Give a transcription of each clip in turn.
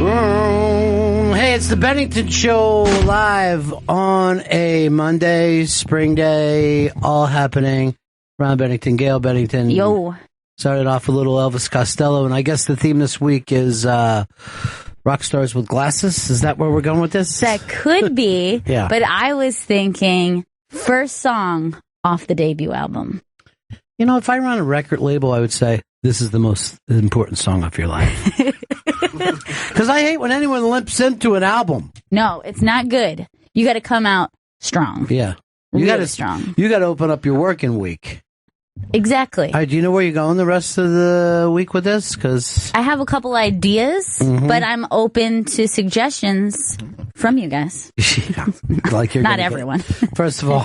Hey, it's the Bennington Show live on a Monday, spring day, all happening. Ron Bennington, Gail Bennington. Yo. Started off with a little Elvis Costello, and I guess the theme this week is rock stars with glasses. Is that where we're going with this? That could be, Yeah. But I was thinking first song off the debut album. You know, if I run a record label, I would say this is the most important song of your life. Because I hate when anyone limps into an album. No, it's not good. You got to come out strong. Yeah. You Really gotta, strong. You got to open up your working week. Exactly. All right, do you know where you're going the rest of the week with this? Because I have a couple ideas, but I'm open to suggestions from you guys. like you're Not gonna everyone. First of all,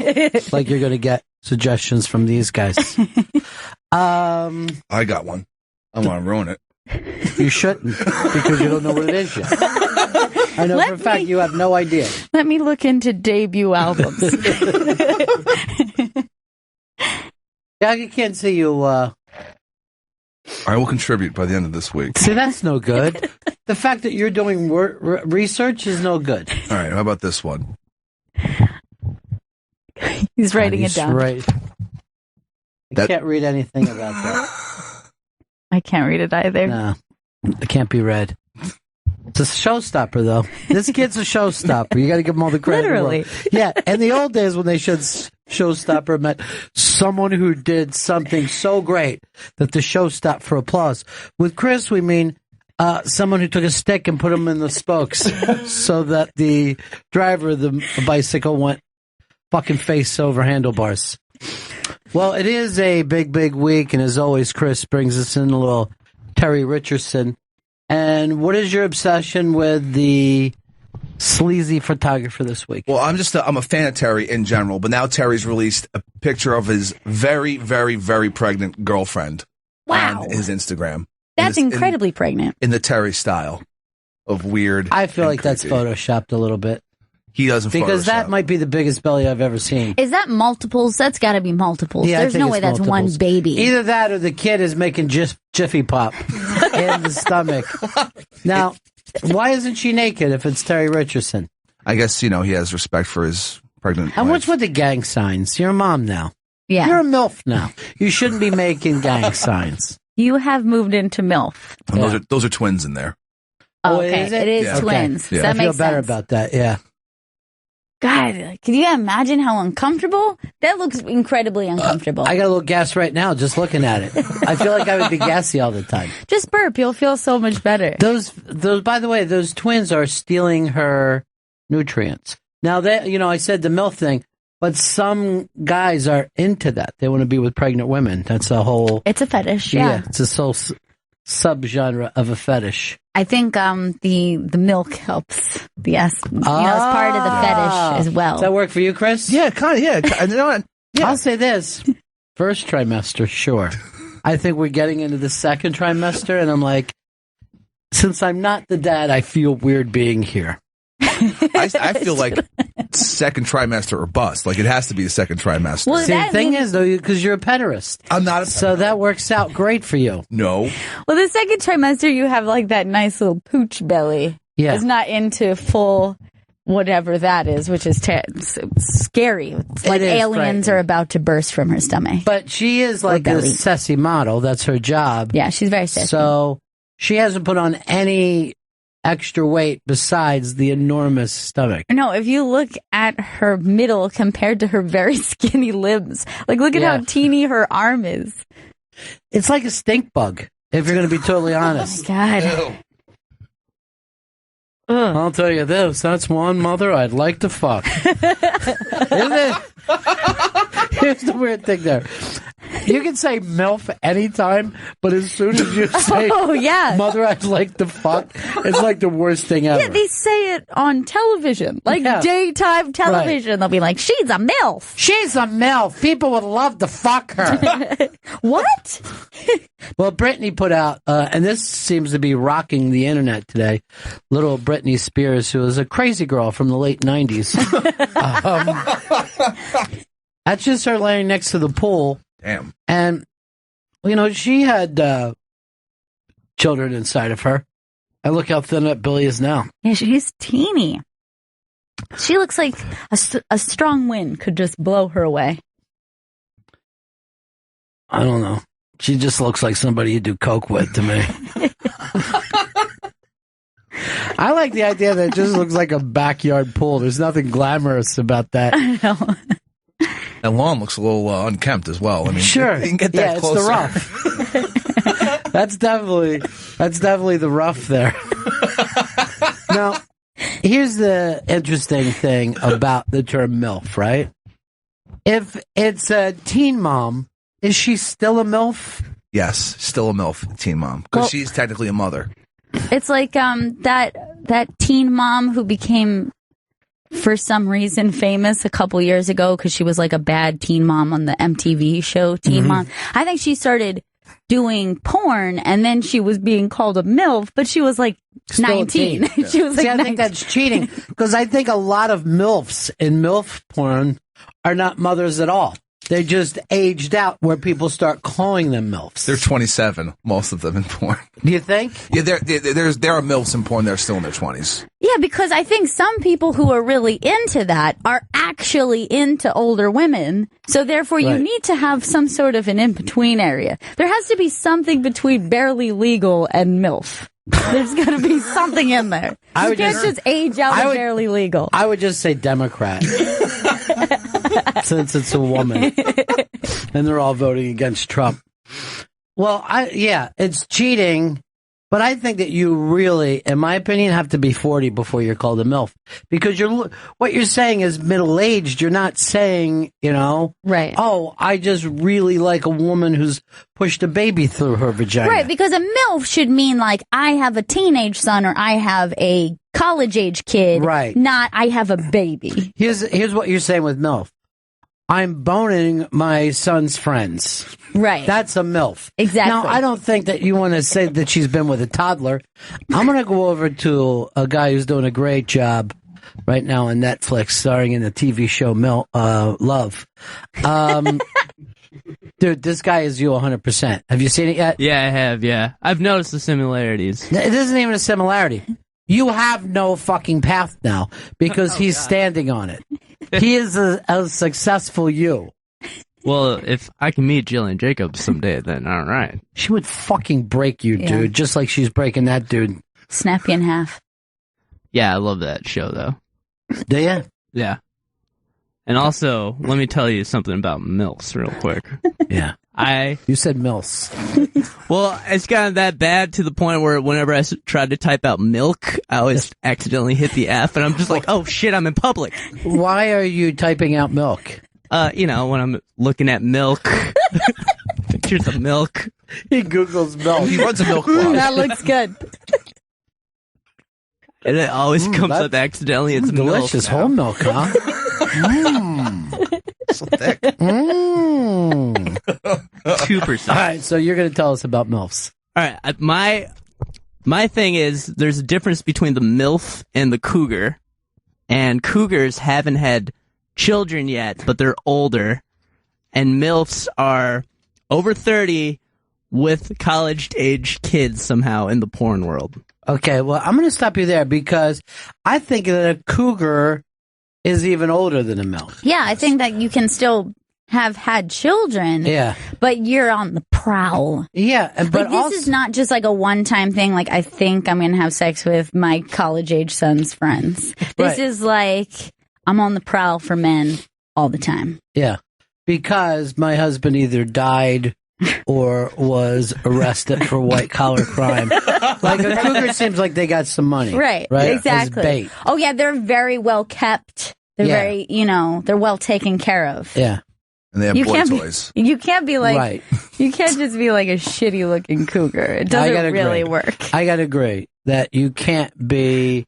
like you're going to get suggestions from these guys. I got one. I want to ruin it. You shouldn't, because you don't know what it is yet. I know for a fact you have no idea. Let me look into debut albums. Yeah, I can't see you. I will contribute by the end of this week. See, that's no good. The fact that you're doing research is no good. All right, how about this one? He's writing it down. Right. I can't read anything about that. I can't read it either. No, it can't be read. It's a showstopper, though. This kid's a showstopper. You got to give him all the credit. Literally. Yeah, in the old days when they said showstopper meant someone who did something so great that the show stopped for applause. With Chris, we mean someone who took a stick and put him in the spokes so that the driver of the bicycle went fucking face over handlebars. Well, it is a big, big week, and as always, Chris brings us in a little Terry Richardson. And what is your obsession with the sleazy photographer this week? Well, I'm a fan of Terry in general, but now Terry's released a picture of his very, very, very pregnant girlfriend on his Instagram. That's incredibly pregnant. In the Terry style of weird. I feel like creepy. that's photoshopped a little bit. He doesn't Because Photoshop. that might be the biggest belly I've ever seen. Is that multiples? That's got to be multiples. Yeah, I There's think no it's way that's multiples. one baby. Either that or the kid is making Jiffy Pop in the stomach. Now, why isn't she naked if it's Terry Richardson? I guess, he has respect for his pregnant And wife. what's with the gang signs? You're a mom now. Yeah. You're a MILF now. You shouldn't be making gang signs. You have moved into MILF. And those are twins in there. Oh, Okay, is it? it is Yeah. twins. Okay. So that I feel makes better sense. about that, yeah. God, can you imagine how uncomfortable? That looks incredibly uncomfortable. I got a little gas right now just looking at it. I feel like I would be gassy all the time. Just burp, you'll feel so much better. Those. By the way, those twins are stealing her nutrients. Now, I said the MILF thing, but some guys are into that. They want to be with pregnant women. That's a whole. It's a fetish, yeah. It's a whole subgenre of a fetish. I think the milk helps. Yes, it's part of the fetish as well. Does that work for you, Chris? Yeah, kind of, yeah. You know what? Yeah. I'll say this. First trimester, sure. I think we're getting into the second trimester, and I'm like, since I'm not the dad, I feel weird being here. I feel like second trimester or bust. Like, it has to be the second trimester. Well, See, the thing is, though, because you're a pederast. I'm not a So that works out great for you. No. Well, the second trimester, you have like that nice little pooch belly. Yeah. It's not into full whatever that is, which is scary. It's like is aliens frightening. are about to burst from her stomach. But she is like a belly. sassy model. That's her job. Yeah, she's very sassy. So she hasn't put on any extra weight besides the enormous stomach. No, if you look at her middle compared to her very skinny limbs, like look at Yeah. how teeny her arm is. It's like a stink bug, if you're going to be totally honest. God. Ugh. I'll tell you this, that's one mother I'd like to fuck. Isn't it? Here's the weird thing there. You can say MILF anytime, but as soon as you say Oh, yeah. mother I'd like to fuck, it's like the worst thing ever. Yeah, they say it on television, like Yeah. daytime television. They'll be like, she's a MILF. She's a MILF. People would love to fuck her. What? Well, Britney put out, and this seems to be rocking the internet today, little Britney Spears, who was a crazy girl from the late 90s. That's just her laying next to the pool. Damn. And, she had children inside of her. And look how thin that Billy is now. Yeah, she's teeny. She looks like a strong wind could just blow her away. I don't know. She just looks like somebody you do coke with to me. I like the idea that it just looks like a backyard pool. There's nothing glamorous about that. I know. And lawn looks a little unkempt as well. I mean, sure. You can get that closer. It's the rough. That's definitely the rough there. Now, here's the interesting thing about the term MILF, right? If it's a teen mom, is she still a MILF? Yes, still a MILF, teen mom, because she's technically a mother. It's like that teen mom who became, for some reason, famous a couple years ago because she was like a bad teen mom on the MTV show Teen Mom. I think she started doing porn and then she was being called a MILF, but she was like Still 19. Yeah. She was like I 19. think that's cheating because I think a lot of MILFs in MILF porn are not mothers at all. They just aged out where people start calling them MILFs. They're 27, most of them in porn. Do you think? Yeah, there are MILFs in porn. They're still in their 20s. Yeah, because I think some people who are really into that are actually into older women. So therefore, you need to have some sort of an in-between area. There has to be something between barely legal and MILF. There's got to be something in there. You can't just age out of barely legal. I would just say Democrat. Since it's a woman. And they're all voting against Trump. Well, it's cheating. But I think that you really, in my opinion, have to be 40 before you're called a MILF. Because what you're saying is middle-aged. You're not saying, right. Oh, I just really like a woman who's pushed a baby through her vagina. Right, because a MILF should mean like I have a teenage son or I have a college-age kid. Right. Not I have a baby. Here's what you're saying with MILF. I'm boning my son's friends. Right. That's a MILF. Exactly. Now, I don't think that you want to say that she's been with a toddler. I'm going to go over to a guy who's doing a great job right now on Netflix, starring in the TV show Love. Dude, this guy is you 100%. Have you seen it yet? Yeah, I have, yeah. I've noticed the similarities. It isn't even a similarity. You have no fucking path now because he's standing on it. He is a successful you. Well, if I can meet Jillian Jacobs someday, then all right. She would fucking break you, dude, just like she's breaking that dude. Snap you in half. Yeah, I love that show, though. Do you? Yeah. And also, let me tell you something about MILFs real quick. Yeah. You said MILFs. Well, it's gotten that bad to the point where whenever I tried to type out milk, I always accidentally hit the F, and I'm just like, oh shit, I'm in public. Why are you typing out milk? When I'm looking at milk, pictures of milk. He Googles milk. He runs a milk blog. That looks good. And it always comes up accidentally. It's delicious milk whole milk, huh? So thick. 2%. All right, so you're going to tell us about MILFs. All right, my thing is there's a difference between the MILF and the cougar, and cougars haven't had children yet, but they're older, and MILFs are over 30 with college-age kids somehow in the porn world. Okay, well, I'm going to stop you there because I think that a cougar is even older than a MILF. Yeah, I think that you can still have had children. Yeah. But you're on the prowl. Yeah, but like, this is not just like a one-time thing. Like, I think I'm going to have sex with my college-age son's friends. This is like, I'm on the prowl for men all the time. Yeah, because my husband either died or was arrested for white-collar crime. Like, a cougar seems like they got some money. Right, exactly. As bait. Oh, yeah, they're very well kept. They're very, they're well taken care of. Yeah. And they have boy toys. You can't be like, you can't just be like a shitty looking cougar. It doesn't really work. I gotta agree that you can't be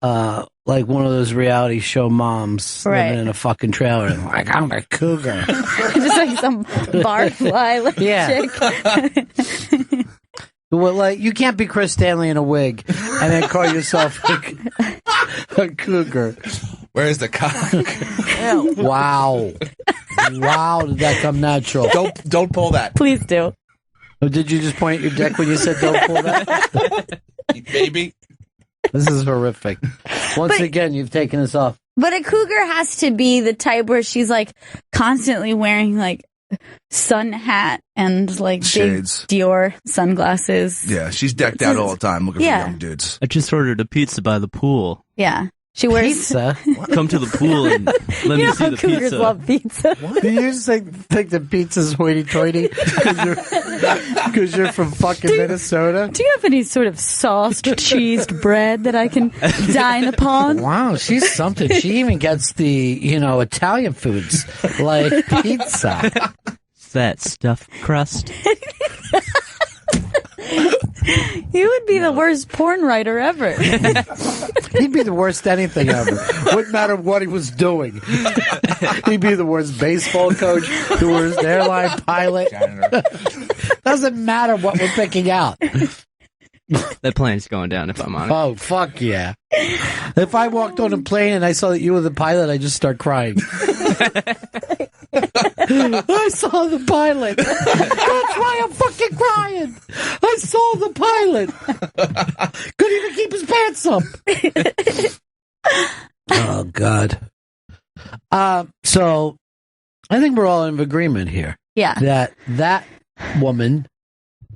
like one of those reality show moms living in a fucking trailer and like, I'm a cougar. Just like some barfly chick. Well, like, you can't be Chris Stanley in a wig and then call yourself a cougar. Where's the cock? Wow. Wow, did that come natural? Don't pull that. Please do. Oh, did you just point at your dick when you said don't pull that? Baby. This is horrific. Once again, you've taken us off. But a cougar has to be the type where she's like constantly wearing like sun hat and like shades, big Dior sunglasses. Yeah, she's decked out all the time looking for young dudes. I just ordered a pizza by the pool. Yeah. She wears pizza. Come to the pool and let me see the cougars pizza. love pizza. Do you just think the pizza's hoity-toity because you're from fucking Minnesota? Do you have any sort of sauced, cheesed bread that I can dine upon? Wow, she's something. She even gets the, Italian foods like pizza. Is that stuffed crust? You would be the worst porn writer ever. He'd be the worst anything ever. Wouldn't matter what he was doing. He'd be the worst baseball coach, the worst airline pilot. Doesn't matter what we're picking out. That plane's going down if I'm on it. Oh, fuck yeah. If I walked on a plane and I saw that you were the pilot, I'd just start crying. I saw the pilot. That's why I'm fucking crying. I saw the pilot. Couldn't even keep his pants up. Oh, God. So I think we're all in agreement here. Yeah. That woman,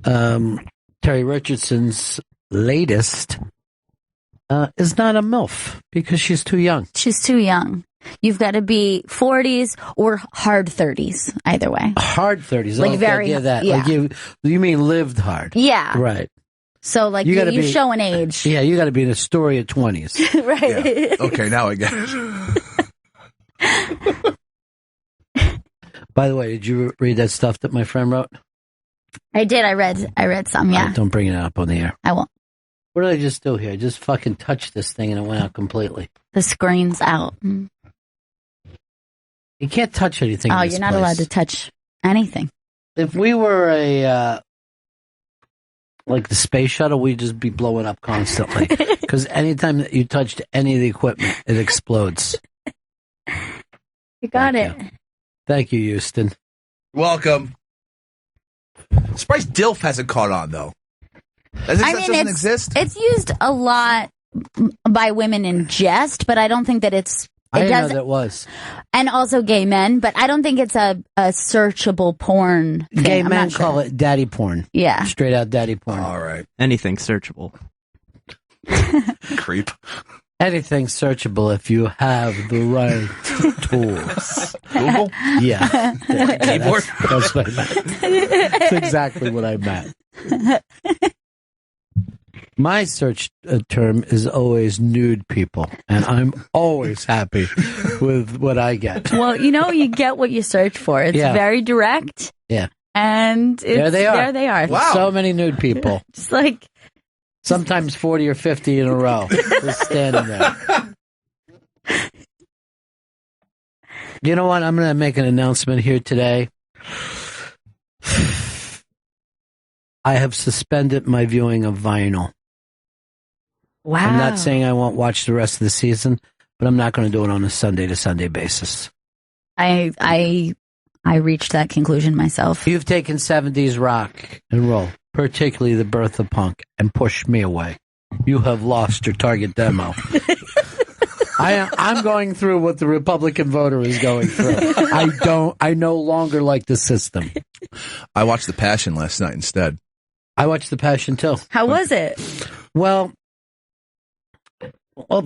Terry Richardson's latest, is not a MILF because she's too young. She's too young. You've got to be 40s or hard 30s, either way. Hard 30s. Like okay, very, that. yeah. Like you mean lived hard. Yeah. Right. So, like, you show an age. Yeah, you got to be in Astoria 20s. Right. Yeah. Okay, now I get it. By the way, did you read that stuff that my friend wrote? I did. I read some, yeah. Right, don't bring it up on the air. I won't. What did I just do here? I just fucking touched this thing and it went out completely. The screen's out. You can't touch anything. Oh, in this you're not place. allowed to touch anything. If we were like the space shuttle, we'd just be blowing up constantly. Because anytime that you touched any of the equipment, it explodes. You got it. Thank you, Houston. Welcome. Surprise DILF hasn't caught on, though. Doesn't exist? It's used a lot by women in jest, but I don't think that I didn't know that was. And also gay men, but I don't think it's a searchable porn thing. Gay men call it daddy porn. Yeah. Straight out daddy porn. All right. Anything searchable. Creep. Anything searchable if you have the right tools. Google? Yeah. Keyboard? That's what I meant. That's exactly what I meant. My search term is always nude people, and I'm always happy with what I get. Well, you get what you search for. It's very direct. Yeah. And there they are. There they are. Wow. So many nude people. Just like... Sometimes 40 or 50 in a row. Just standing there. You know what? I'm going to make an announcement here today. I have suspended my viewing of Vinyl. Wow. I'm not saying I won't watch the rest of the season, but I'm not going to do it on a Sunday-to-Sunday basis. I reached that conclusion myself. You've taken 70s rock and roll, particularly the birth of punk, and pushed me away. You have lost your target demo. I'm going through what the Republican voter is going through. I no longer like the system. I watched The Passion last night instead. I watched The Passion too. How was it? Well,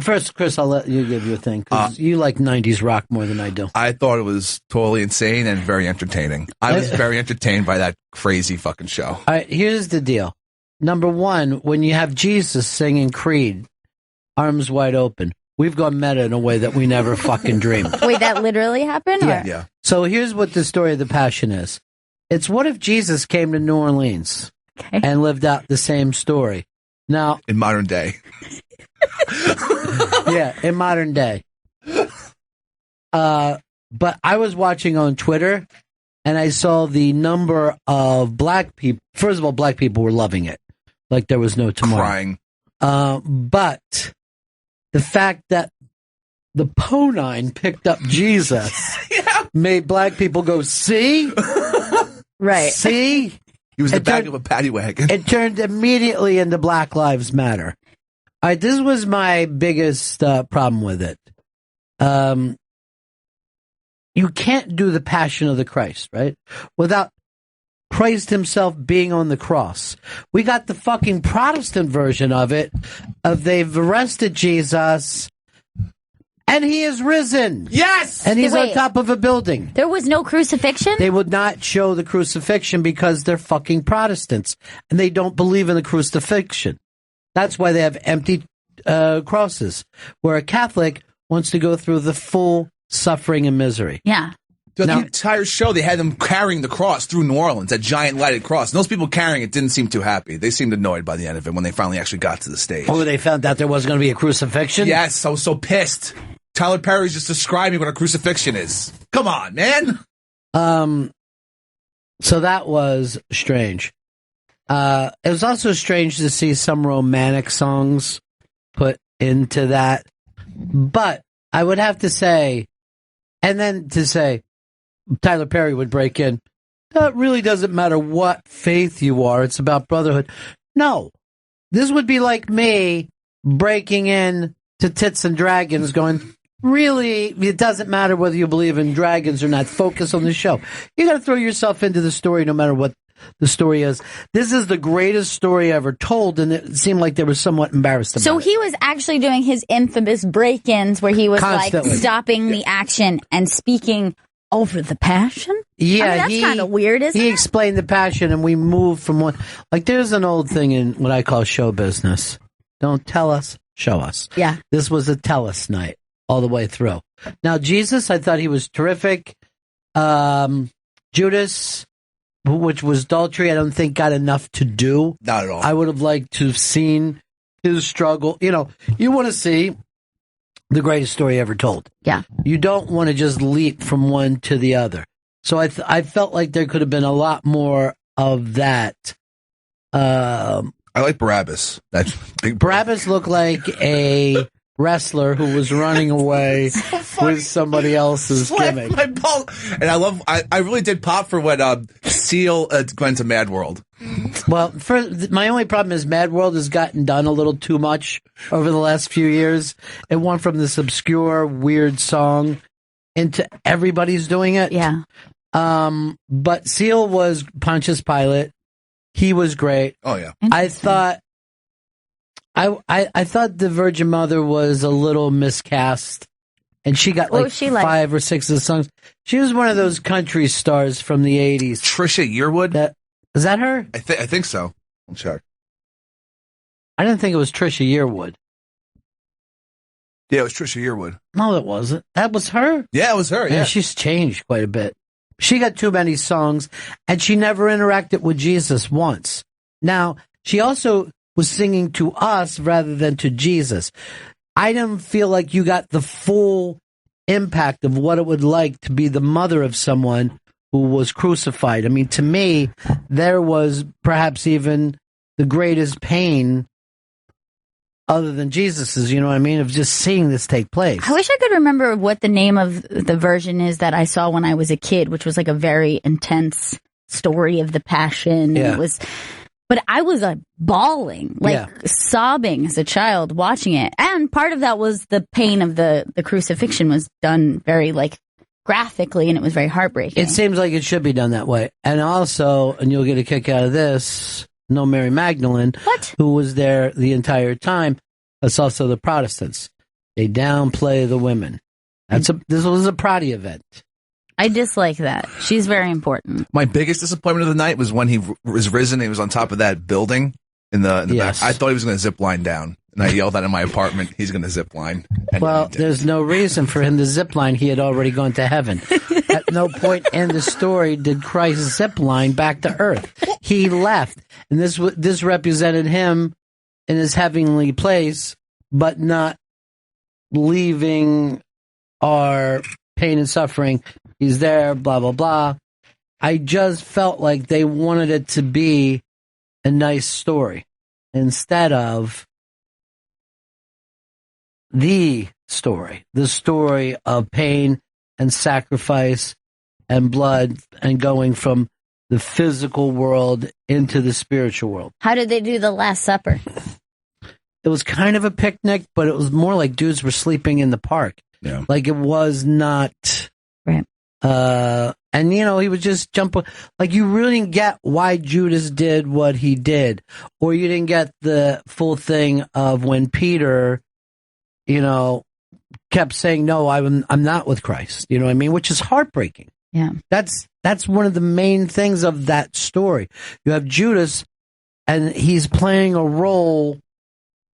first, Chris, I'll let you give your thing, because you like 90s rock more than I do. I thought it was totally insane and very entertaining. I was very entertained by that crazy fucking show. All right, here's the deal. Number one, when you have Jesus singing Creed, arms wide open, we've gone meta in a way that we never fucking dreamed. Wait, that literally happened? Yeah. Or? Yeah. So here's what the story of The Passion is. It's what if Jesus came to New Orleans and lived out the same story? Now, In modern day. yeah, in modern day. But I was watching on Twitter, and I saw the number of black people. First of all, black people were loving it, like there was no tomorrow. Crying. But the fact that the Ponine picked up Jesus made black people go, see? Right. See? He was the back of a paddy wagon. It turned immediately into Black Lives Matter. All right, this was my biggest problem with it. You can't do the Passion of the Christ, right? Without Christ himself being on the cross. We got the fucking Protestant version of it, of they've arrested Jesus, and he is risen. Yes! And he's on top of a building. There was no crucifixion? They would not show the crucifixion because they're fucking Protestants, and they don't believe in the crucifixion. That's why they have empty crosses, where a Catholic wants to go through the full suffering and misery. Yeah. The entire show, they had them carrying the cross through New Orleans, that giant lighted cross. And those people carrying it didn't seem too happy. They seemed annoyed by the end of it when they finally actually got to the stage. Oh, they found out there wasn't going to be a crucifixion? Yes, I was so pissed. Tyler Perry's just describing what a crucifixion is. Come on, man. So that was strange. It was also strange to see some romantic songs put into that. But I would have to say, and then to say, Tyler Perry would break in, it really doesn't matter what faith you are, it's about brotherhood. No. This would be like me breaking in to Tits and Dragons going, really, it doesn't matter whether you believe in dragons or not. Focus on the show. You got to throw yourself into the story no matter what the story is. This is the greatest story ever told, and it seemed like they were somewhat embarrassed about it. So he was actually doing his infamous break-ins where he was Constantly. like stopping the action and speaking over the Passion? Yeah, I mean, that's kind of weird, isn't it? He explained the Passion, and we moved from one. Like, there's an old thing in what I call show business. Don't tell us, show us. Yeah. This was a tell us night all the way through. Now, Jesus, I thought he was terrific. Judas, which was adultery, I don't think got enough to do. Not at all. I would have liked to have seen his struggle. You know, you want to see the greatest story ever told. Yeah. You don't want to just leap from one to the other. So I felt like there could have been a lot more of that. I like Barabbas. That's big. Barabbas looked like a wrestler who was running away with somebody else's gimmick. My ball. And I really did pop for when Seal went to Mad World. Well, my only problem is Mad World has gotten done a little too much over the last few years. It went from this obscure, weird song into everybody's doing it. Yeah. But Seal was Pontius Pilate. He was great. Oh, yeah. I thought the Virgin Mother was a little miscast, and she got like 5 or 6 of the songs. She was one of those country stars from the 80s. Trisha Yearwood? Is that her? I think so. I'll check. I didn't think it was Trisha Yearwood. Yeah, it was Trisha Yearwood. No, it wasn't. That was her? Yeah, it was her, yeah. She's changed quite a bit. She got too many songs, and she never interacted with Jesus once. Now, she also was singing to us rather than to Jesus. I didn't feel like you got the full impact of what it would like to be the mother of someone who was crucified. I mean, to me, there was perhaps even the greatest pain other than Jesus's, you know what I mean, of just seeing this take place. I wish I could remember what the name of the version is that I saw when I was a kid, which was like a very intense story of the Passion. Yeah. But I was bawling, sobbing as a child watching it. And part of that was the pain of the crucifixion was done very graphically, and it was very heartbreaking. It seems like it should be done that way. And also, and you'll get a kick out of this, no Mary Magdalene, who was there the entire time. That's also the Protestants. They downplay the women. This was a Protty event. I dislike that. She's very important. My biggest disappointment of the night was when he was risen. He was on top of that building in the back. I thought he was going to zip line down. And I yelled out in my apartment, he's going to zip line. Well, there's no reason for him to zip line. He had already gone to heaven. At no point in the story did Christ zip line back to earth. He left. And this represented him in his heavenly place, but not leaving our pain and suffering. He's there, blah, blah, blah. I just felt like they wanted it to be a nice story instead of the story of pain and sacrifice and blood and going from the physical world into the spiritual world. How did they do the Last Supper? it was kind of a picnic, but it was more like dudes were sleeping in the park. Yeah. Like it was not. Right. And he would just jump. Like you really didn't get why Judas did what he did, or you didn't get the full thing of when Peter, kept saying, no, I'm not with Christ. You know what I mean? Which is heartbreaking. Yeah. That's one of the main things of that story. You have Judas, and he's playing a role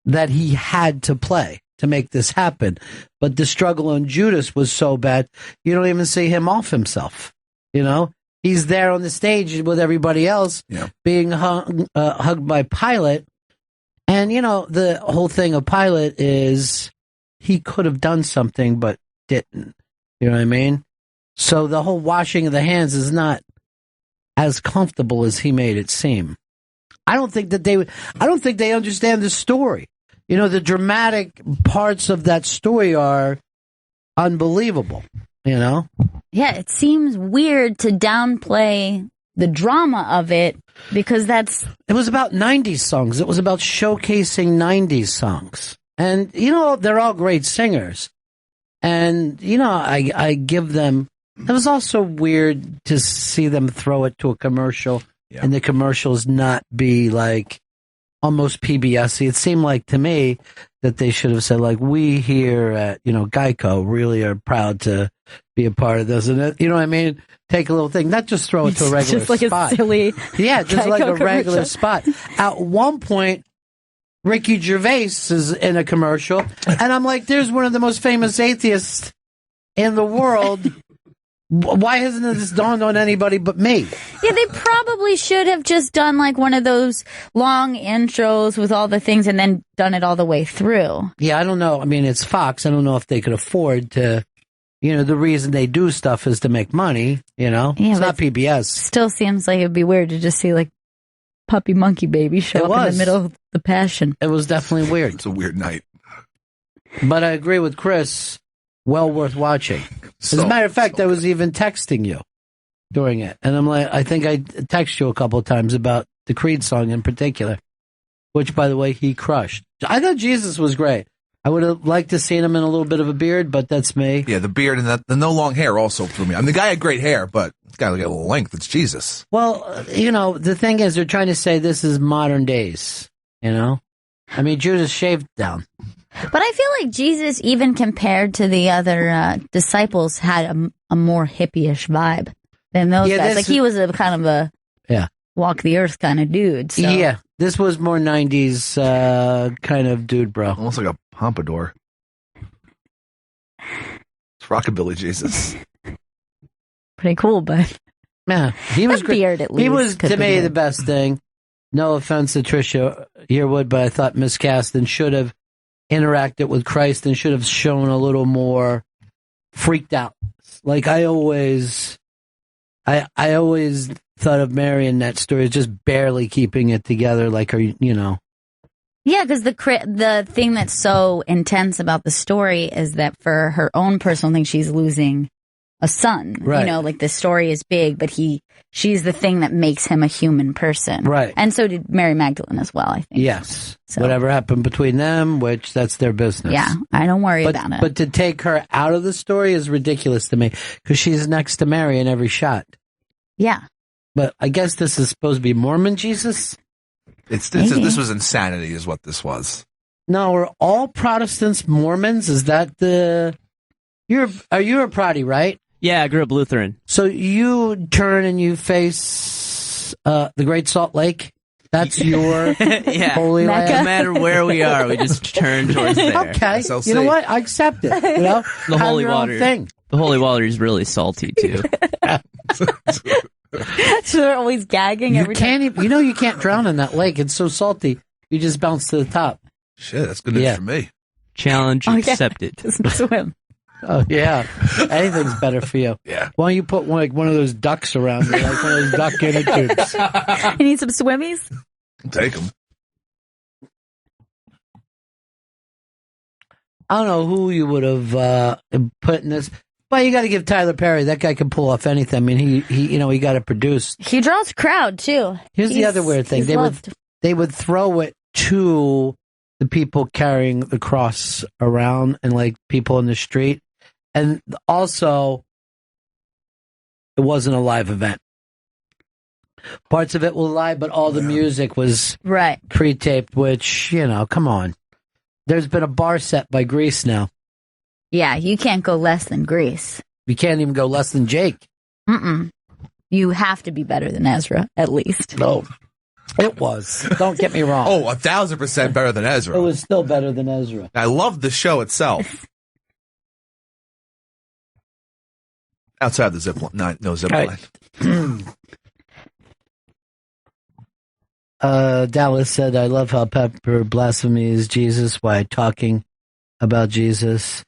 that he had to play to make this happen. But the struggle on Judas was so bad, you don't even see him off himself. He's there on the stage with everybody else, being hugged by Pilate. And, the whole thing of Pilate is he could have done something, but didn't. You know what I mean? So the whole washing of the hands is not as comfortable as he made it seem. I don't think they understand the story. The dramatic parts of that story are unbelievable, Yeah, it seems weird to downplay the drama of it because it was about 90s songs. It was about showcasing 90s songs. And, they're all great singers. And, I give them, it was also weird to see them throw it to a commercial and the commercials not be like almost PBS-y. It seemed like to me that they should have said, like, we here at, Geico really are proud to be a part of this. And, you know what I mean? Take a little thing, not just throw it to a regular just like spot. A silly just Geico like a regular commercial. spot. At one point, Ricky Gervais is in a commercial, and I'm like, there's one of the most famous atheists in the world. Why hasn't this dawned on anybody but me? Yeah, they probably should have just done like one of those long intros with all the things and then done it all the way through. Yeah, I don't know. I mean, it's Fox. I don't know if they could afford to, the reason they do stuff is to make money, Yeah, it's not PBS. Still seems like it'd be weird to just see like Puppy Monkey Baby show up in the middle of the Passion. It was definitely weird. It's a weird night. But I agree with Chris. Well worth watching. As a matter of fact, I was even texting you during it. And I'm like, I think I texted you a couple of times about the Creed song in particular, which, by the way, he crushed. I thought Jesus was great. I would have liked to seen him in a little bit of a beard, but that's me. Yeah, the beard and the no long hair also threw me. I mean, the guy had great hair, but it's got to get a little length. It's Jesus. Well, the thing is, they're trying to say this is modern days, I mean, Judas shaved down. But I feel like Jesus, even compared to the other disciples, had a more hippie-ish vibe than those guys. Like he was a kind of a walk the earth kind of dude. So. Yeah, this was more 90s kind of dude, bro. Almost like a pompadour. It's rockabilly Jesus. Pretty cool, but yeah, he was great. Beard, at least, he was to me the best thing. No offense to Trisha Yearwood, but I thought Miss Caston should have interacted with Christ and should have shown a little more freaked out. Like I always thought of Mary in that story as just barely keeping it together. Like her, Yeah, because the thing that's so intense about the story is that for her own personal thing, she's losing a son. Right. Like the story is big, but she's the thing that makes him a human person. Right. And so did Mary Magdalene as well, I think. Yes. So. Whatever happened between them, which that's their business. Yeah, I don't worry about it. But to take her out of the story is ridiculous to me because she's next to Mary in every shot. Yeah. But I guess this is supposed to be Mormon Jesus? This was insanity is what this was. No, are all Protestants Mormons? Is that you're a Protty, right? Yeah, I grew up Lutheran. So you turn and you face the Great Salt Lake? That's your holy land? No matter where we are, we just turn towards there. Okay. SLC. You know what? I accept it. The Have holy your own water. thing. The holy water is really salty too. So they're always gagging every time. You can't drown in that lake. It's so salty. You just bounce to the top. Shit, that's good news for me. Challenge accepted. Just swim. Oh, yeah. Anything's better for you. Yeah. Why don't you put one of those ducks around you, like one of those duck inner tubes? You need some swimmies? Take them. I don't know who you would have put in this. But you got to give Tyler Perry. That guy can pull off anything. I mean, he got it produced. He draws crowd, too. Here's the other weird thing. They would throw it to the people carrying the cross around and like people in the street. And also, it wasn't a live event. Parts of it were live, but all the music was pre-taped, which, you know, come on. There's been a bar set by Grease now. Yeah, you can't go less than Grease. You can't even go less than Jake. You have to be better than Ezra, at least. No. It was. Don't get me wrong. 1,000% better than Ezra. It was still better than Ezra. I love the show itself. Outside the zip line. No zip line. Dallas said, I love how Pepper blasphemies Jesus while talking about Jesus.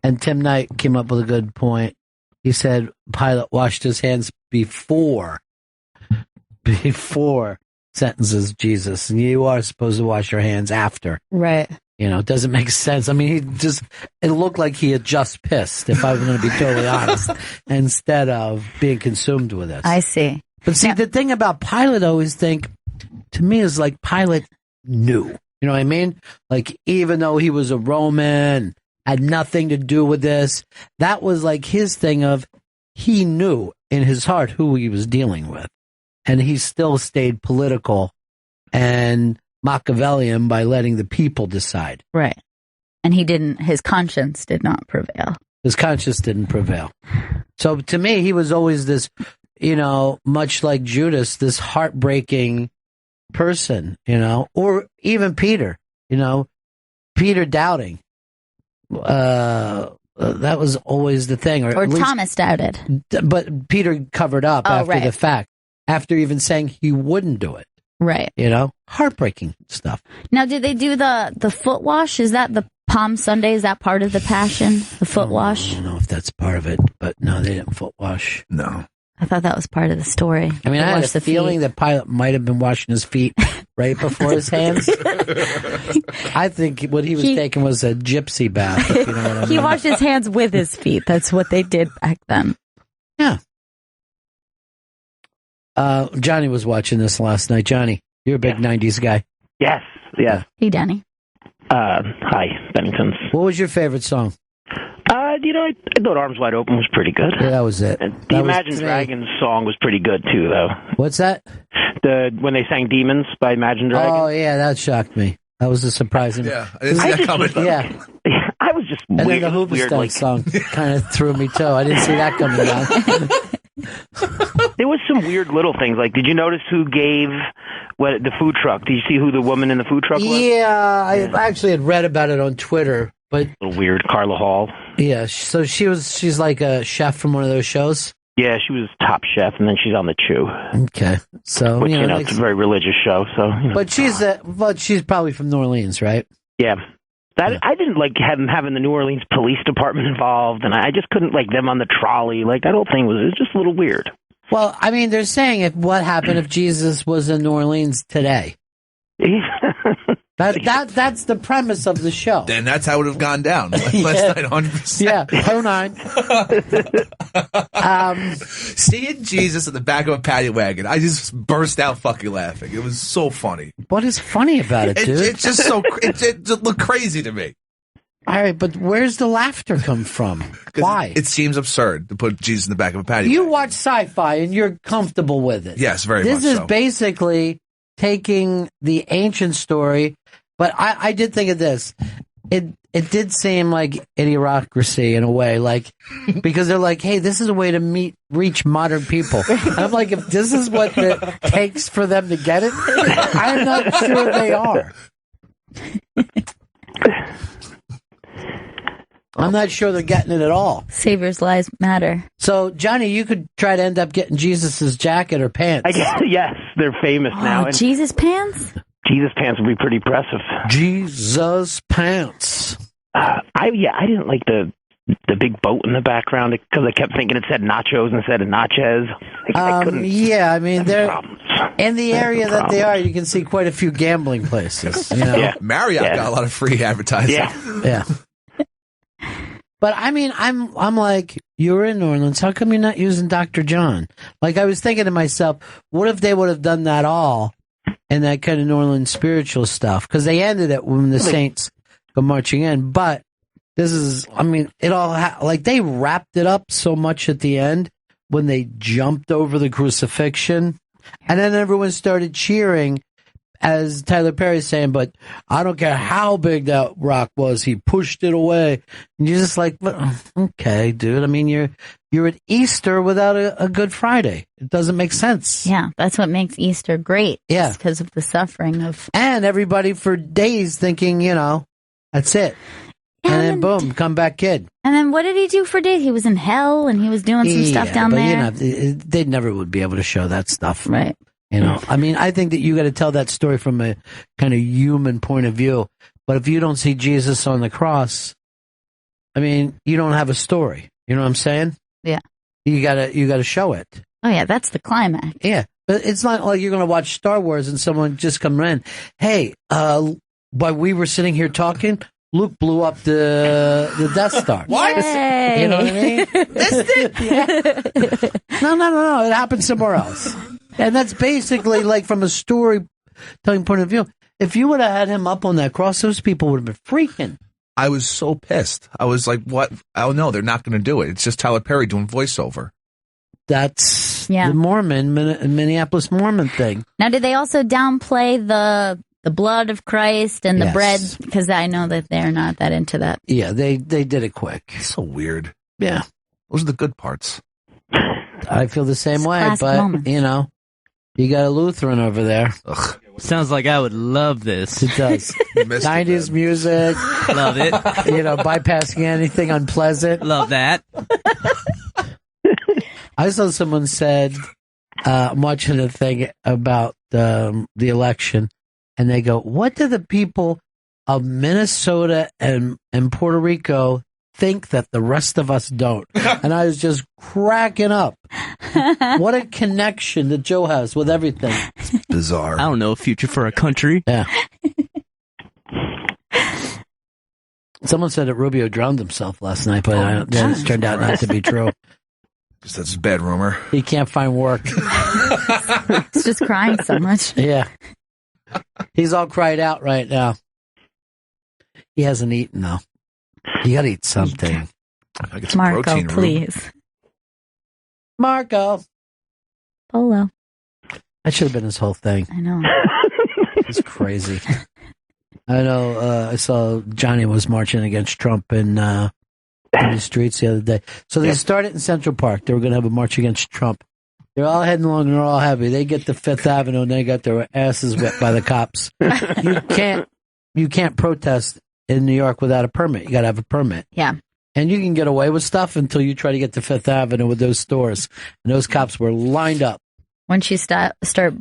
And Tim Knight came up with a good point. He said Pilate washed his hands before sentences Jesus. And you are supposed to wash your hands after. Right. You know, it doesn't make sense. I mean, it looked like he had just pissed, if I was going to be totally honest, instead of being consumed with it. I see. But see, the thing about Pilate, I always think, to me, is like Pilate knew. You know what I mean? Like, even though he was a Roman, had nothing to do with this, that was like his thing of, he knew in his heart who he was dealing with. And he still stayed political and Machiavellian by letting the people decide. Right. And his conscience did not prevail. His conscience didn't prevail. So to me, he was always this, you know, much like Judas, this heartbreaking person, you know, or even Peter, you know, Peter doubting. That was always the thing. Or Thomas doubted. But Peter covered up after the fact, after even saying he wouldn't do it. Right. You know, heartbreaking stuff. Now, did they do the foot wash? Is that the Palm Sunday? Is that part of the Passion? The foot wash? I don't know if that's part of it, but no, they didn't foot wash. No. I thought that was part of the story. I mean, I had a feeling that Pilate might have been washing his feet right before his hands. I think what he was taking was a gypsy bath. If you know what I mean. He washed his hands with his feet. That's what they did back then. Yeah. Johnny was watching this last night. Johnny, you're a big 90s guy. Yes. Hey, Danny. Hi, Benningtons. What was your favorite song? I thought Arms Wide Open was pretty good. Yeah, that was it. And the Imagine Dragons song was pretty good, too, though. What's that? When they sang Demons by Imagine Dragons. Oh, yeah, that shocked me. That was a surprising. Yeah, I didn't see that coming. Yeah. I was just and weird. And then the Hoobastank song kind of threw me, too. I didn't see that coming down. There was some weird little things. Like, did you notice who gave the food truck? Did you see who the woman in the food truck was? Yeah, I actually had read about it on Twitter. But a little weird, Carla Hall. Yeah, so she's like a chef from one of those shows? Yeah, she was top chef, and then she's on The Chew. Okay, so which, it's a very religious show. So, but she's probably from New Orleans, right? Yeah. I didn't like having the New Orleans Police Department involved, and I just couldn't like them on the trolley. Like that whole thing was just a little weird. Well, I mean, they're saying what happened if Jesus was in New Orleans today? That's the premise of the show. Then that's how it would have gone down last night, 100%. Yeah, 09. Seeing Jesus in the back of a paddy wagon, I just burst out fucking laughing. It was so funny. What is funny about it, dude? It's just so it looked crazy to me. All right, but where's the laughter come from? Why? It seems absurd to put Jesus in the back of a paddy wagon. You watch sci-fi and you're comfortable with it. Yes, very much so. This is basically taking the ancient story. But I did think of this. It did seem like idiocracy in a way, like because they're like, hey, this is a way to reach modern people. And I'm like, if this is what it takes for them to get it, I'm not sure they are. I'm not sure they're getting it at all. Savior's lives matter. So, Johnny, you could try to end up getting Jesus's jacket or pants. Yes, they're famous now. And Jesus pants? Jesus pants would be pretty impressive. Jesus pants. I didn't like the big boat in the background because I kept thinking it said nachos instead of nachos. Yeah, I mean, they're in the area that they are. You can see quite a few gambling places. You know? Yeah, Marriott got a lot of free advertising. Yeah. But I mean, I'm like, you're in New Orleans. How come you're not using Dr. John? Like, I was thinking to myself, what if they would have done that all and that kind of New Orleans spiritual stuff, because they ended it when the Saints go marching in. But this is, I mean, it all, like, they wrapped it up so much at the end when they jumped over the crucifixion, and then everyone started cheering, as Tyler Perry's saying, but I don't care how big that rock was, he pushed it away. And you're just like, okay, dude, I mean, you're at Easter without a Good Friday. It doesn't make sense. Yeah, that's what makes Easter great. Yeah. Because of the suffering of... And everybody for days thinking, you know, that's it. And then boom, come back kid. And then what did he do for days? He was in hell and he was doing some stuff down there. You know, they never would be able to show that stuff. Right. You know, I mean, I think that you got to tell that story from a kind of human point of view. But if you don't see Jesus on the cross, I mean, you don't have a story. You know what I'm saying? Yeah. You gotta show it. Oh yeah, that's the climax. Yeah, but it's not like you're gonna watch Star Wars and someone just come in. Hey, while we were sitting here talking, Luke blew up the Death Star. What? Yay. You know what I mean? Missed it? Yeah. No. It happened somewhere else. And that's basically like from a storytelling point of view. If you would have had him up on that cross, those people would have been freaking. I was so pissed. I was like, what? Oh, no, they're not going to do it. It's just Tyler Perry doing voiceover. That's the Minneapolis Mormon thing. Now, did they also downplay the blood of Christ and the bread? Because I know that they're not that into that. Yeah, they did it quick. It's so weird. Yeah. Those are the good parts. I feel the same way, but, moments. you know, you got a Lutheran over there. Ugh. Sounds like I would love this. It does. 90s music. Love it. You know, bypassing anything unpleasant. Love that. I saw someone said, I'm watching a thing about the election, and they go, what do the people of Minnesota and Puerto Rico think that the rest of us don't? And I was just cracking up. What a connection that Joe has with everything. It's bizarre. I don't know a future for a country. Yeah. Someone said that Rubio drowned himself last night, but it turned out not to be true. That's a bad rumor. He can't find work. He's just crying so much. Yeah. He's all cried out right now. He hasn't eaten, though. You gotta eat something. I get some Marco, protein, please. Marco. Polo. That should have been his whole thing. I know. It's crazy. I know. I saw Johnny was marching against Trump in the streets the other day. So they started in Central Park. They were going to have a march against Trump. They're all heading along and they're all happy. They get to Fifth Avenue and they got their asses whipped by the cops. You can't protest in New York without a permit. You got to have a permit. Yeah. And you can get away with stuff until you try to get to Fifth Avenue with those stores. And those cops were lined up. Once you start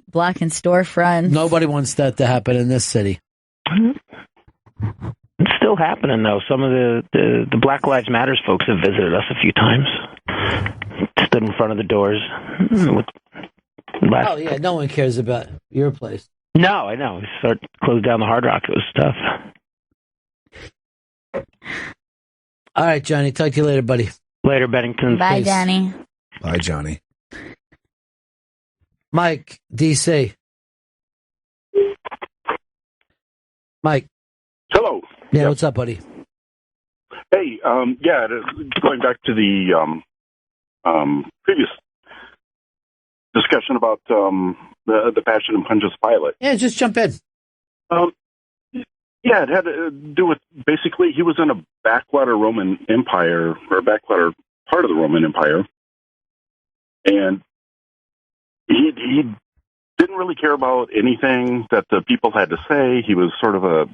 blocking storefronts. Nobody wants that to happen in this city. It's still happening, though. Some of the Black Lives Matters folks have visited us a few times. Stood in front of the doors. Oh, yeah. No one cares about your place. No, I know. We closed down the Hard Rock. It was tough. All right, Johnny. Talk to you later, buddy. Later, Bennington. Bye, Peace. Danny. Bye, Johnny. Mike, DC. Mike. Hello. Yeah, what's up, buddy? Hey, going back to the previous discussion about the Passion and Pontius Pilate. Yeah, just jump in. Yeah, it had to do with, basically, he was in a backwater Roman Empire, or a backwater part of the Roman Empire, and he didn't really care about anything that the people had to say. He was sort of a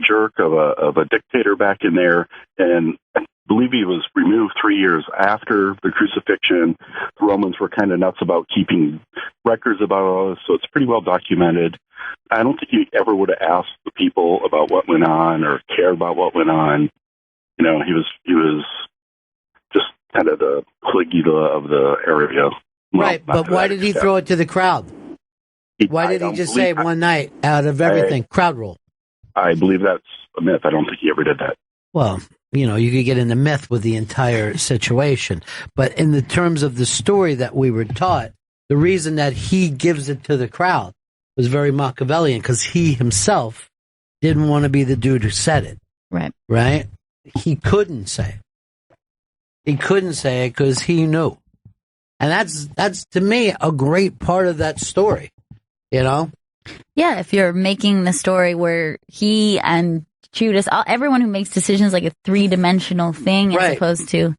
jerk of a dictator back in there, and I believe he was removed 3 years after the crucifixion. The Romans were kind of nuts about keeping records about all this, so it's pretty well documented. I don't think he ever would have asked the people about what went on or cared about what went on. You know, he was just kind of the Caligula of the area. Right, but why did he throw it to the crowd? Why did he just say one night out of everything, crowd rule? I believe that's a myth. I don't think he ever did that. Well, you know, you could get into myth with the entire situation. But in the terms of the story that we were taught, the reason that he gives it to the crowd was very Machiavellian because he himself didn't want to be the dude who said it. Right. Right? He couldn't say it. He couldn't say it because he knew. And that's to me a great part of that story. You know? Yeah, if you're making the story where he and Judas, everyone who makes decisions like a three-dimensional thing as opposed to,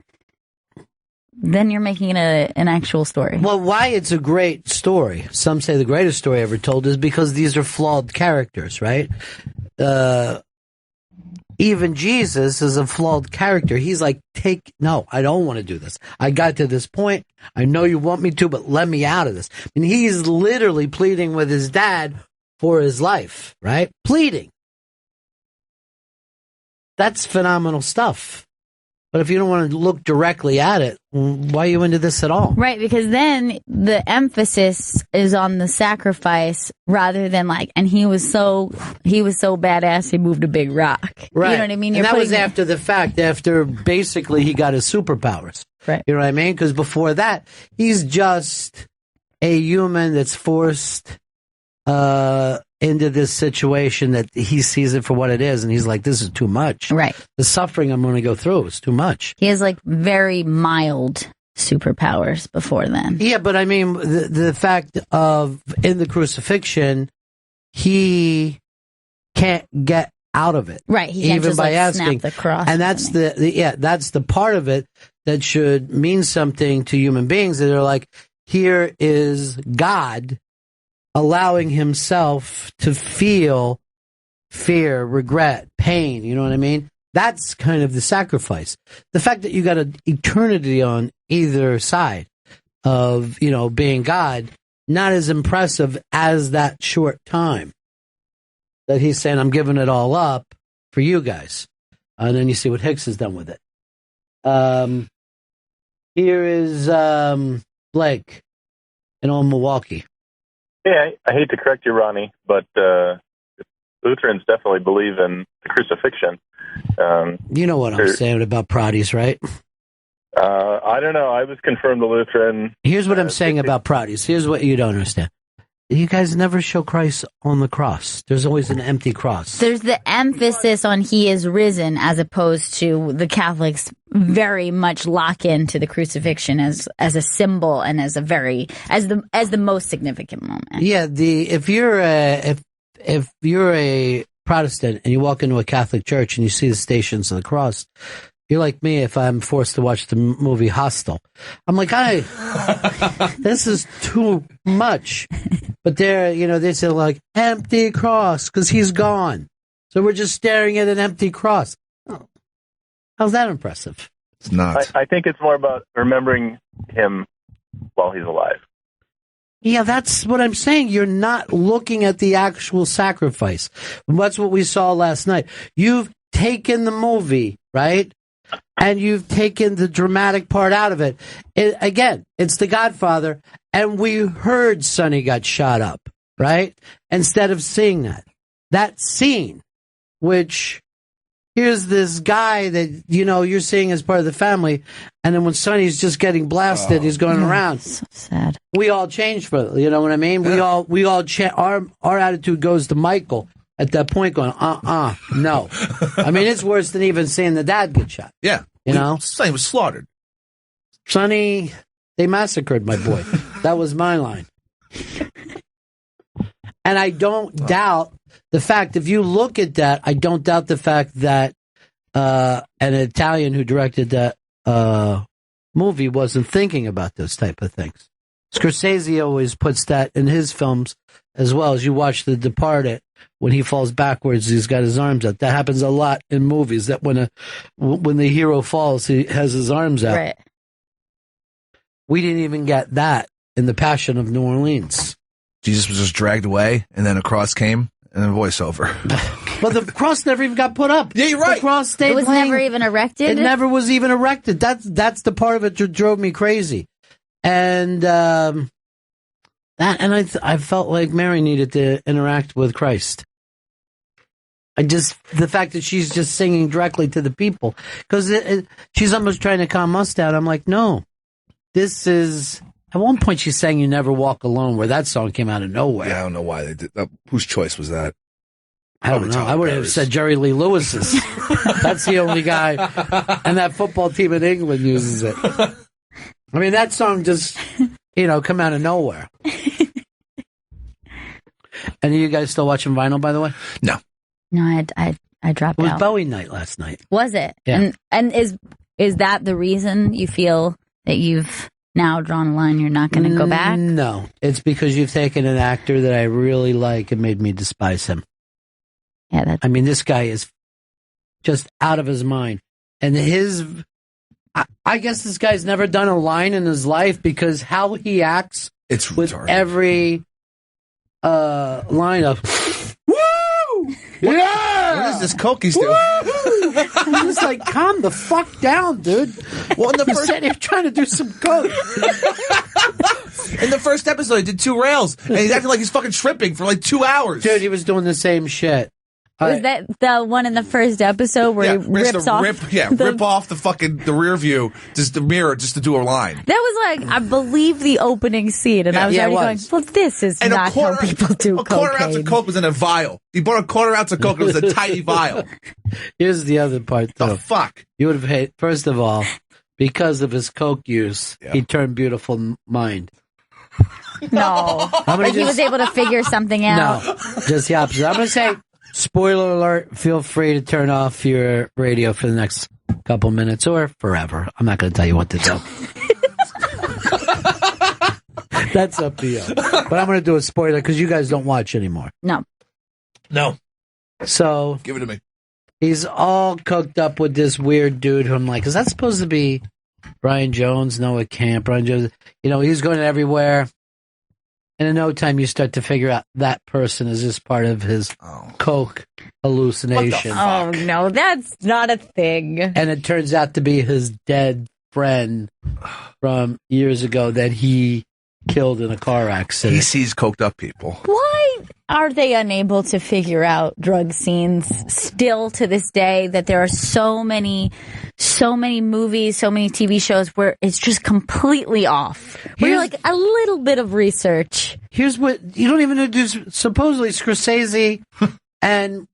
then you're making it an actual story. Well, why it's a great story, some say the greatest story ever told, is because these are flawed characters, right? Even Jesus is a flawed character. He's like, no, I don't want to do this. I got to this point. I know you want me to, but let me out of this. And he's literally pleading with his dad for his life, right? Pleading. That's phenomenal stuff. But if you don't want to look directly at it, why are you into this at all? Right, because then the emphasis is on the sacrifice rather than and he was so badass he moved a big rock. Right. You know what I mean? And that was after the fact, after basically he got his superpowers. Right. You know what I mean? Because before that, he's just a human that's forced into this situation that he sees it for what it is, and he's like, this is too much. Right. The suffering I'm going to go through is too much. He has very mild superpowers before then. Yeah, but I mean, the fact of in the crucifixion, he can't get out of it. Right. He can't even just by asking. snap the cross. And that's that's the part of it that should mean something to human beings, that are like, here is God allowing himself to feel fear, regret, pain, you know what I mean? That's kind of the sacrifice. The fact that you got an eternity on either side of, being God, not as impressive as that short time that he's saying, I'm giving it all up for you guys. And then you see what Hicks has done with it. Here is Blake in old Milwaukee. Yeah, I hate to correct you, Ronnie, but Lutherans definitely believe in the crucifixion. You know what I'm saying about Proddies, right? I don't know. I was confirmed a Lutheran. Here's what I'm saying about Proddies. Here's what you don't understand. You guys never show Christ on the cross. There's always an empty cross. There's the emphasis on he is risen, as opposed to the Catholics very much lock into the crucifixion as a symbol and as the most significant moment. Yeah, if you're a Protestant and you walk into a Catholic church and you see the Stations of the Cross, you're like me if I'm forced to watch the movie Hostel. I'm like, this is too much. But they say empty cross because he's gone. So we're just staring at an empty cross. Oh. How's that impressive? It's not. I think it's more about remembering him while he's alive. Yeah, that's what I'm saying. You're not looking at the actual sacrifice. That's what we saw last night. You've taken the movie, right? And you've taken the dramatic part out of it. Again, it's The Godfather, and we heard Sonny got shot up, right? Instead of seeing that scene, which here's this guy that, you're seeing as part of the family, and then when Sonny's just getting blasted, he's going around. So sad. We all change for it, you know what I mean? Yeah. We all our attitude goes to Michael at that point going, no. I mean, it's worse than even seeing the dad get shot. Yeah. Sonny was slaughtered. Sonny, they massacred my boy. That was my line. And I don't doubt the fact, if you look at that, I don't doubt the fact that an Italian who directed that movie wasn't thinking about those type of things. Scorsese always puts that in his films as well. As you watch The Departed, when he falls backwards, he's got his arms out. That happens a lot in movies, that when the hero falls, he has his arms out. Right. We didn't even get that in The Passion of New Orleans. Jesus was just dragged away, and then a cross came, and then voiceover. But the cross never even got put up. Yeah, you're right. The cross stayed It was never even erected? It never was even erected. That's the part of it that drove me crazy. And I felt like Mary needed to interact with Christ. The fact that she's just singing directly to the people, because she's almost trying to calm us down. I'm like, no, this is At one point, she sang "You Never Walk Alone," where that song came out of nowhere. Yeah, I don't know why they did that. Whose choice was that? I don't know. I would have said Jerry Lee Lewis's. That's the only guy, and that football team in England uses it. I mean, that song just, come out of nowhere. And are you guys still watching vinyl, by the way? No. No, I dropped out. It was Bowie night last night. Was it? Yeah. And is that the reason you feel that you've now drawn a line, you're not going to go back? No. It's because you've taken an actor that I really like and made me despise him. Yeah, I mean, this guy is just out of his mind. And I guess this guy's never done a line in his life because how he acts with retarded. Every line of, woo! Yeah! What is this coke he's doing? I'm just like, calm the fuck down, dude. Well, in the He's sitting here trying to do some coke. In the first episode, he did 2 rails, and he's acting like he's fucking tripping for like 2 hours. Dude, he was doing the same shit. Was that the one in the first episode where he rips off? Rip off the rear view, just the mirror, just to do a line. That was like, I believe, the opening scene, and I was already going, well, this is not how people do cocaine. A quarter ounce of coke was in a vial. He bought a quarter ounce of coke, it was a tiny vial. Here's the other part, though. The fuck? You would have hated, first of all, because of his coke use, he turned beautiful mind. No. Like he was able to figure something out. No, just the opposite. I'm going to say, spoiler alert, feel free to turn off your radio for the next couple minutes or forever. I'm not going to tell you what to do. That's up to you. But I'm going to do a spoiler because you guys don't watch anymore. No. So. Give it to me. He's all cooked up with this weird dude who I'm like, is that supposed to be Brian Jones? No, it can't. Brian Jones, he's going everywhere. And in no time, you start to figure out that person is just part of his coke hallucination. Oh, no, that's not a thing. And it turns out to be his dead friend from years ago that he killed in a car accident. He sees coked up people. Why are they unable to figure out drug scenes still to this day, that there are so many movies, so many TV shows where it's just completely off? We're like a little bit of research. Here's what you don't even know. Supposedly Scorsese and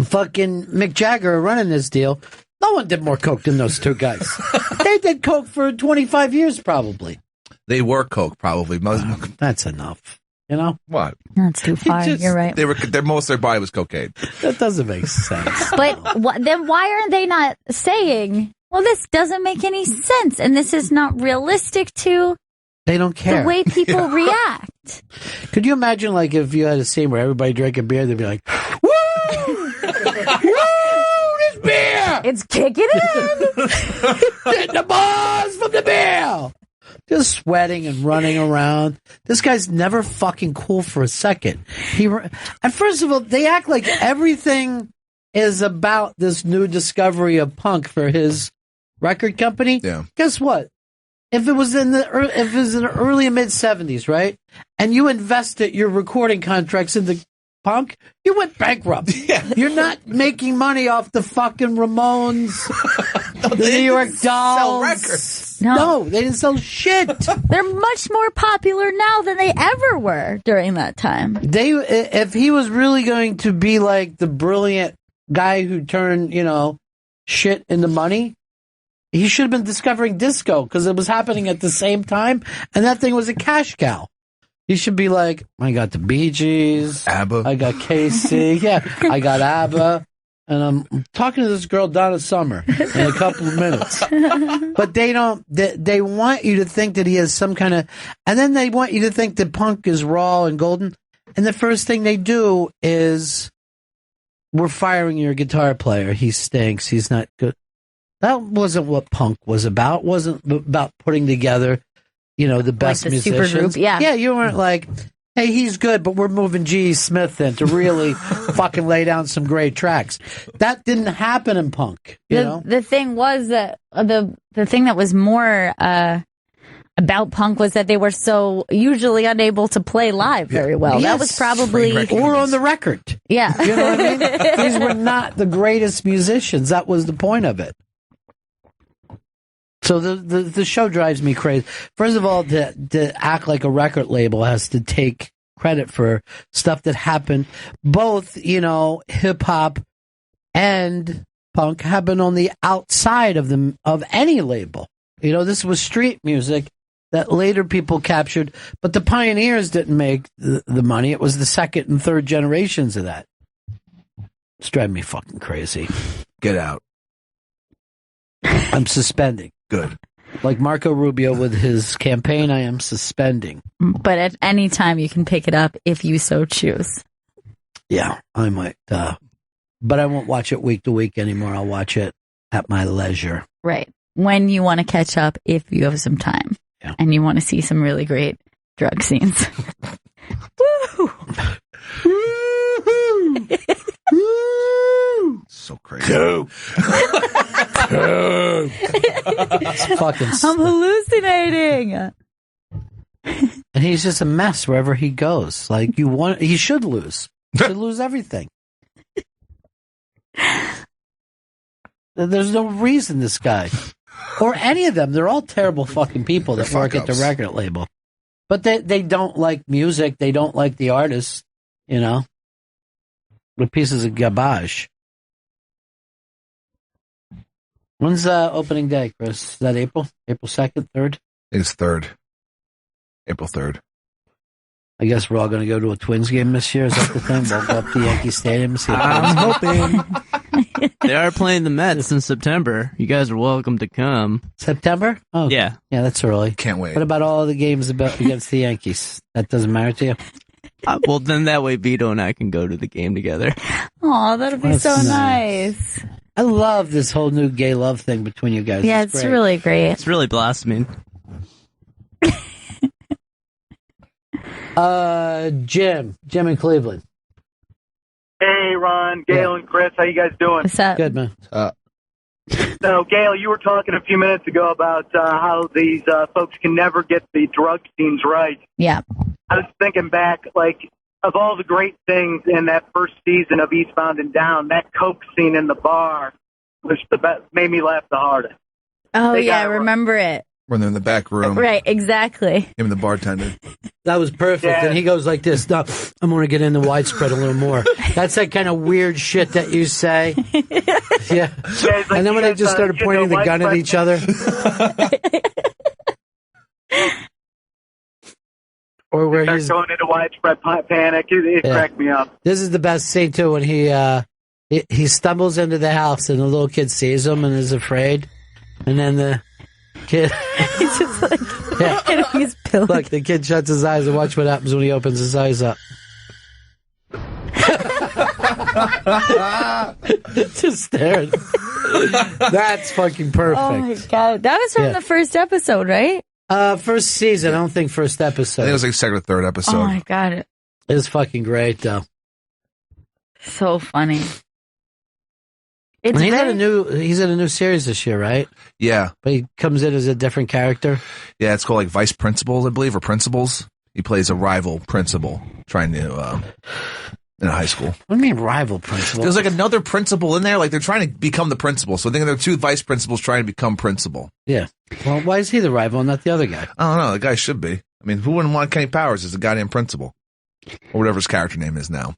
fucking Mick Jagger are running this deal. No one did more coke than those two guys. They did coke for 25 years probably. They were coke, probably. That's enough. What? That's too far. You're right. Most of their body was cocaine. That doesn't make sense. But then why aren't they not saying, well, this doesn't make any sense and this is not realistic to they don't care the way people react? Could you imagine, like, if you had a scene where everybody drank a beer, they'd be like, woo! Woo! This beer! It's kicking in! Getting the buzz from the beer! Just sweating and running around. This guy's never fucking cool for a second. And first of all, they act like everything is about this new discovery of punk for his record company. Yeah. Guess what? If it was in the early and mid 70s, right? And you invested your recording contracts into punk, you went bankrupt. Yeah. You're not making money off the fucking Ramones, the New York Dolls. Sell records. No, they didn't sell shit. They're much more popular now than they ever were during that time. If he was really going to be like the brilliant guy who turned, shit into money, he should have been discovering disco because it was happening at the same time, and that thing was a cash cow. He should be like, I got the Bee Gees, ABBA, I got KC, I got ABBA, and I'm talking to this girl Donna Summer in a couple of minutes. But they don't. They want you to think that he has some kind of, and then they want you to think that punk is raw and golden. And the first thing they do is, we're firing your guitar player. He stinks. He's not good. That wasn't what punk was about. It wasn't about putting together, the best like the musicians. Supergroup, yeah. Yeah, you weren't like, hey, he's good, but we're moving G. Smith in to really fucking lay down some great tracks. That didn't happen in punk. The thing was that the thing that was more about punk was that they were so usually unable to play live very well. Yes. That was probably or on the record. Yeah. You know what I mean? These were not the greatest musicians. That was the point of it. So the show drives me crazy. First of all, to act like a record label has to take credit for stuff that happened. Both, hip hop and punk happened on the outside of any label. This was street music that later people captured, but the pioneers didn't make the money. It was the second and third generations of that. It's driving me fucking crazy. Get out. I'm suspending. Good. Like Marco Rubio with his campaign, I am suspending. But at any time you can pick it up if you so choose. Yeah, I might. But I won't watch it week to week anymore. I'll watch it at my leisure. Right. When you want to catch up, if you have some time. Yeah. And you want to see some really great drug scenes. Woo! So crazy. It's fucking I'm hallucinating. And he's just a mess wherever he goes. Like he should lose. He should lose everything. There's no reason this guy or any of them. They're all terrible fucking people that work at the record label. But they don't like music. They don't like the artists. The pieces of garbage. When's opening day, Chris? Is that April? April 2nd, 3rd? It's 3rd. April 3rd. I guess we're all going to go to a Twins game this year. Is that the thing? We'll go up to Yankee Stadium and see I'm hoping. They are playing the Mets in September. You guys are welcome to come. September? Oh, yeah. Yeah, that's early. Can't wait. What about all the games against the Yankees? That doesn't matter to you? Well, then that way Vito and I can go to the game together. Oh, that'll be That's so nice. nice. I love this whole new gay love thing between you guys. Yeah, it's great. really great. It's really blossoming. Jim in Cleveland. Hey, Ron, Gail, and Chris, how you guys doing? What's up? Good, man. So, Gail, you were talking a few minutes ago about how these folks can never get the drug scenes right. Yeah. I was thinking back, of all the great things in that first season of Eastbound and Down, that coke scene in the bar was the best, made me laugh the hardest. Oh, yeah, I remember it. When they're in the back room. Right, exactly. Him and the bartender. That was perfect. Yeah. And he goes like this. No, I'm going to get into widespread a little more. That's that kind of weird shit that you say. Yeah. And then when they just started pointing the gun at each other. Or where he's going into widespread panic. It cracked me up. This is the best scene too, when he stumbles into the house and the little kid sees him and is afraid, and then the kid He's just like hitting his pillow. look, the kid shuts his eyes and watch what happens when he opens his eyes up. Just staring. That's fucking perfect. Oh my god, that was from the first episode, right? First season. I don't think first episode. I think it was like second or third episode. Oh my god, It was fucking great though. so funny. And he's in a new series this year, right? Yeah. But he comes in as a different character. Yeah, it's called like Vice Principals, I believe, or Principals. He plays a rival principal trying to in a high school. What do you mean rival principal? There's like another principal in there. Like they're trying to become the principal. So I think there are two vice principals trying to become principal. Yeah. Well, why is he the rival and not the other guy? I don't know. The guy should be. I mean, who wouldn't want Kenny Powers as the goddamn principal? Or whatever his character name is now.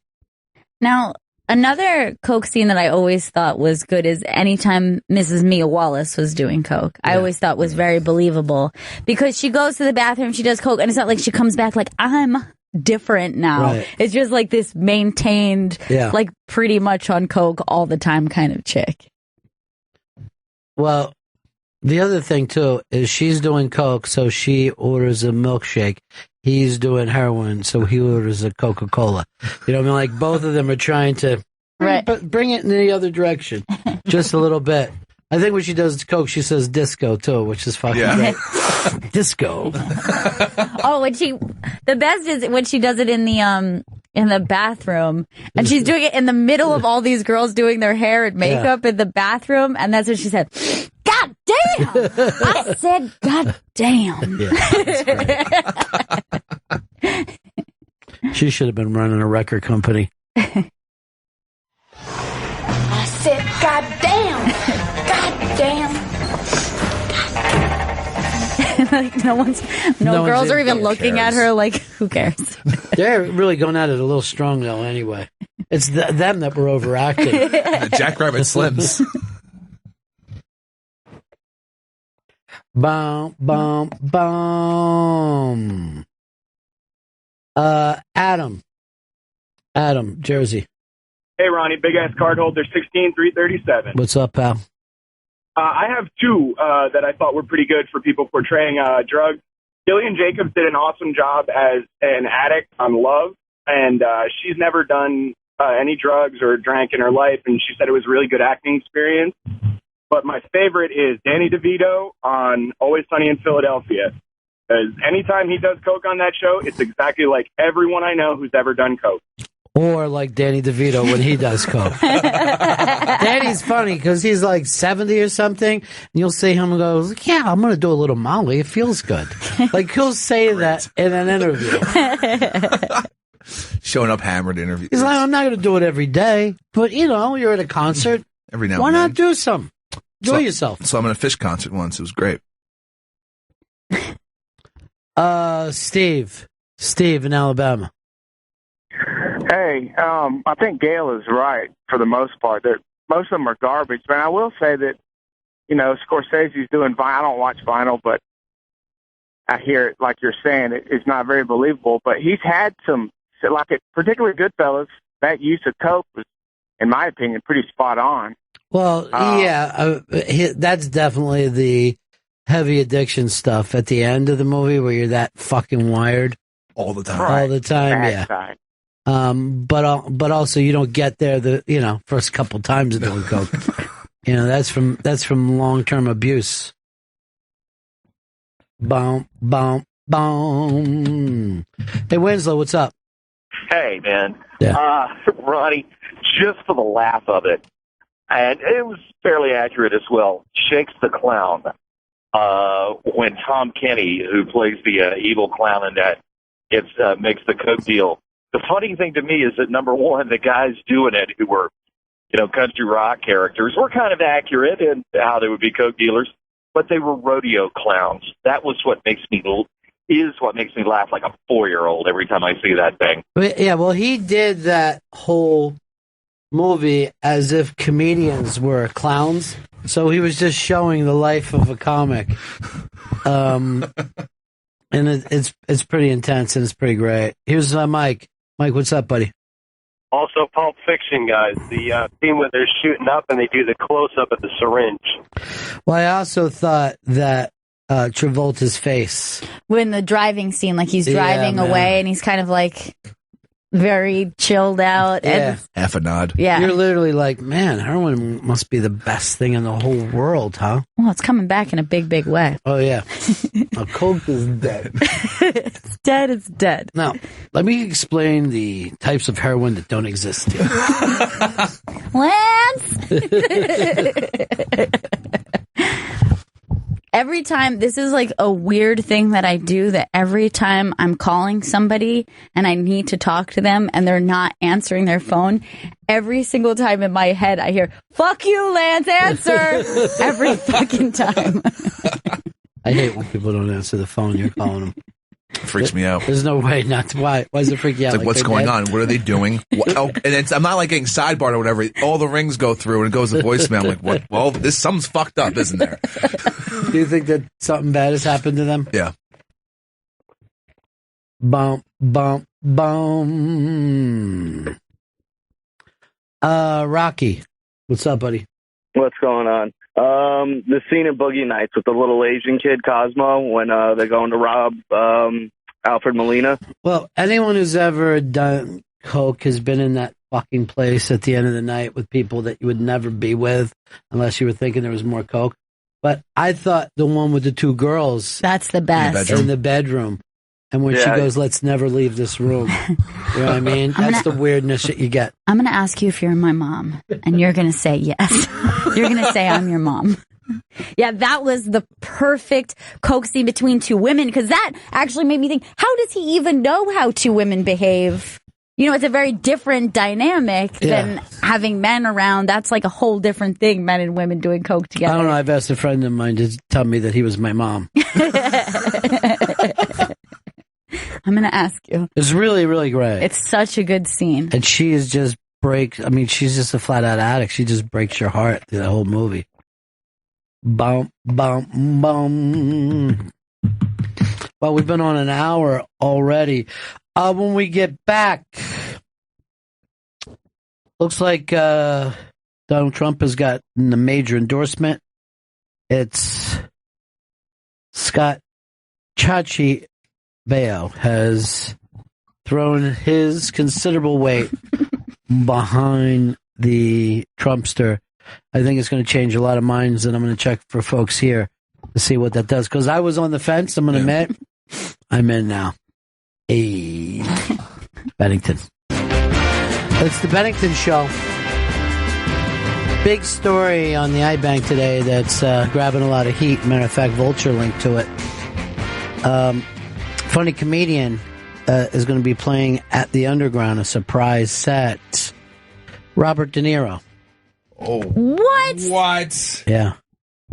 Now, another coke scene that I always thought was good is anytime Mrs. Mia Wallace was doing coke. I always thought was very believable because she goes to the bathroom, she does coke, and it's not like she comes back like, I'm different now. Right. It's just like this maintained, Yeah. like pretty much on coke all the time kind of chick. Well, the other thing too is she's doing coke, so she orders a milkshake. He's doing heroin, so he orders a Coca-Cola. You know what I mean? Like both of them are trying to bring it in the other direction, just a little bit. I think when she does coke, she says disco too, which is fucking great. Disco. Oh, the best is when she does it in the bathroom, and she's doing it in the middle of all these girls doing their hair and makeup in the bathroom, and that's what she said. God damn! I said, God damn. Yeah, she should have been running a record company. I said, God damn! God damn! Like no girls are even looking at her like, who cares? They're really going at it a little strong, though, anyway. It's them that were overacting. The Jackrabbit Slims. Boom, boom, boom. Adam, Jersey. Hey, Ronnie, big ass card holder, 16-337. What's up, pal? I have two that I thought were pretty good for people portraying drugs. Gillian Jacobs did an awesome job as an addict on Love, and she's never done any drugs or drank in her life, and she said it was a really good acting experience. But my favorite is Danny DeVito on Always Sunny in Philadelphia. Because anytime he does coke on that show, it's exactly like everyone I know who's ever done coke. Or like Danny DeVito when he does coke. Danny's funny because he's like 70 or something, and you'll see him and goes, yeah, I'm going to do a little Molly. It feels good. Like he'll say that in an interview. Showing up hammered interviews. He's like, I'm not going to do it every day, but you're at a concert. Every now Why and then. not do some? Enjoy yourself. So I'm at a Fish concert once. It was great. Steve in Alabama. Hey, I think Gail is right for the most part. Most of them are garbage, but I will say that, Scorsese's doing vinyl. I don't watch vinyl, but I hear it like you're saying. It's not very believable, but he's had some, particularly Goodfellas, that use of coke was, in my opinion, pretty spot on. Well, that's definitely the heavy addiction stuff at the end of the movie where you're that fucking wired all the time. Right. All the time, Bad yeah. side. But also you don't get there the first couple times of doing coke. That's from long-term abuse. Boom, boom, boom. Hey, Winslow, what's up? Hey, man. Yeah. Ronnie, just for the laugh of it, and it was fairly accurate as well, Shakes the Clown, when Tom Kenny, who plays the evil clown in that, makes the coke deal. The funny thing to me is that, number one, the guys doing it who were, country rock characters were kind of accurate in how they would be coke dealers, but they were rodeo clowns. That was what makes me laugh like a 4-year-old every time I see that thing. Yeah, well, he did that whole movie as if comedians were clowns, so he was just showing the life of a comic. And it's pretty intense and it's pretty great. Here's Mike. Mike, what's up, buddy? Also, Pulp Fiction, guys. The scene where they're shooting up and they do the close-up of the syringe. Well, I also thought that Travolta's face. When the driving scene, like he's driving away and he's kind of like very chilled out. Yeah. And, half a nod. Yeah. You're literally like, man, heroin must be the best thing in the whole world, huh? Well, it's coming back in a big, big way. Oh, yeah. Coke is dead. It's dead, it's dead. Now, let me explain the types of heroin that don't exist here. Lance! Every time, this is like a weird thing that I do, that every time I'm calling somebody and I need to talk to them and they're not answering their phone, every single time in my head I hear, fuck you, Lance, answer! Every fucking time. I hate when people don't answer the phone. You're calling them. Freaks me out. There's no way not to. Why does it freak you out? It's like what's going on? What are they doing? And I'm not like getting sidebarred or whatever. All the rings go through and it goes to voicemail. I'm like, what? Well, something's fucked up, isn't there? Do you think that something bad has happened to them? Yeah. Bump, bump, bum. Rocky, what's up, buddy? What's going on? The scene in Boogie Nights with the little Asian kid Cosmo when they're going to rob Alfred Molina. Well, anyone who's ever done coke has been in that fucking place at the end of the night with people that you would never be with unless you were thinking there was more coke. But I thought the one with the two girls. That's the best. In the bedroom. And when she goes, let's never leave this room. You know what I mean? That's the weirdness that you get. I'm going to ask you if you're my mom, and you're going to say yes. You're going to say I'm your mom. Yeah, that was the perfect coke scene between two women, because that actually made me think, how does he even know how two women behave? it's a very different dynamic than having men around. That's like a whole different thing, men and women doing coke together. I don't know. I've asked a friend of mine to tell me that he was my mom. I'm going to ask you. It's really, really great. It's such a good scene. And she is just she's just a flat out addict. She just breaks your heart through the whole movie. Bum, bum, bum. Well, we've been on an hour already. When we get back, looks like Donald Trump has got a major endorsement. It's Scott Chachi Baio has thrown his considerable weight behind the Trumpster. I think it's going to change a lot of minds, and I'm going to check for folks here to see what that does. Because I was on the fence, I'm going to admit. I'm in now. Hey, Bennington. It's the Bennington Show. Big story on the iBank today that's grabbing a lot of heat. Matter of fact, Vulture linked to it. Funny comedian is going to be playing at the Underground, a surprise set. Robert De Niro. Oh. What? Yeah.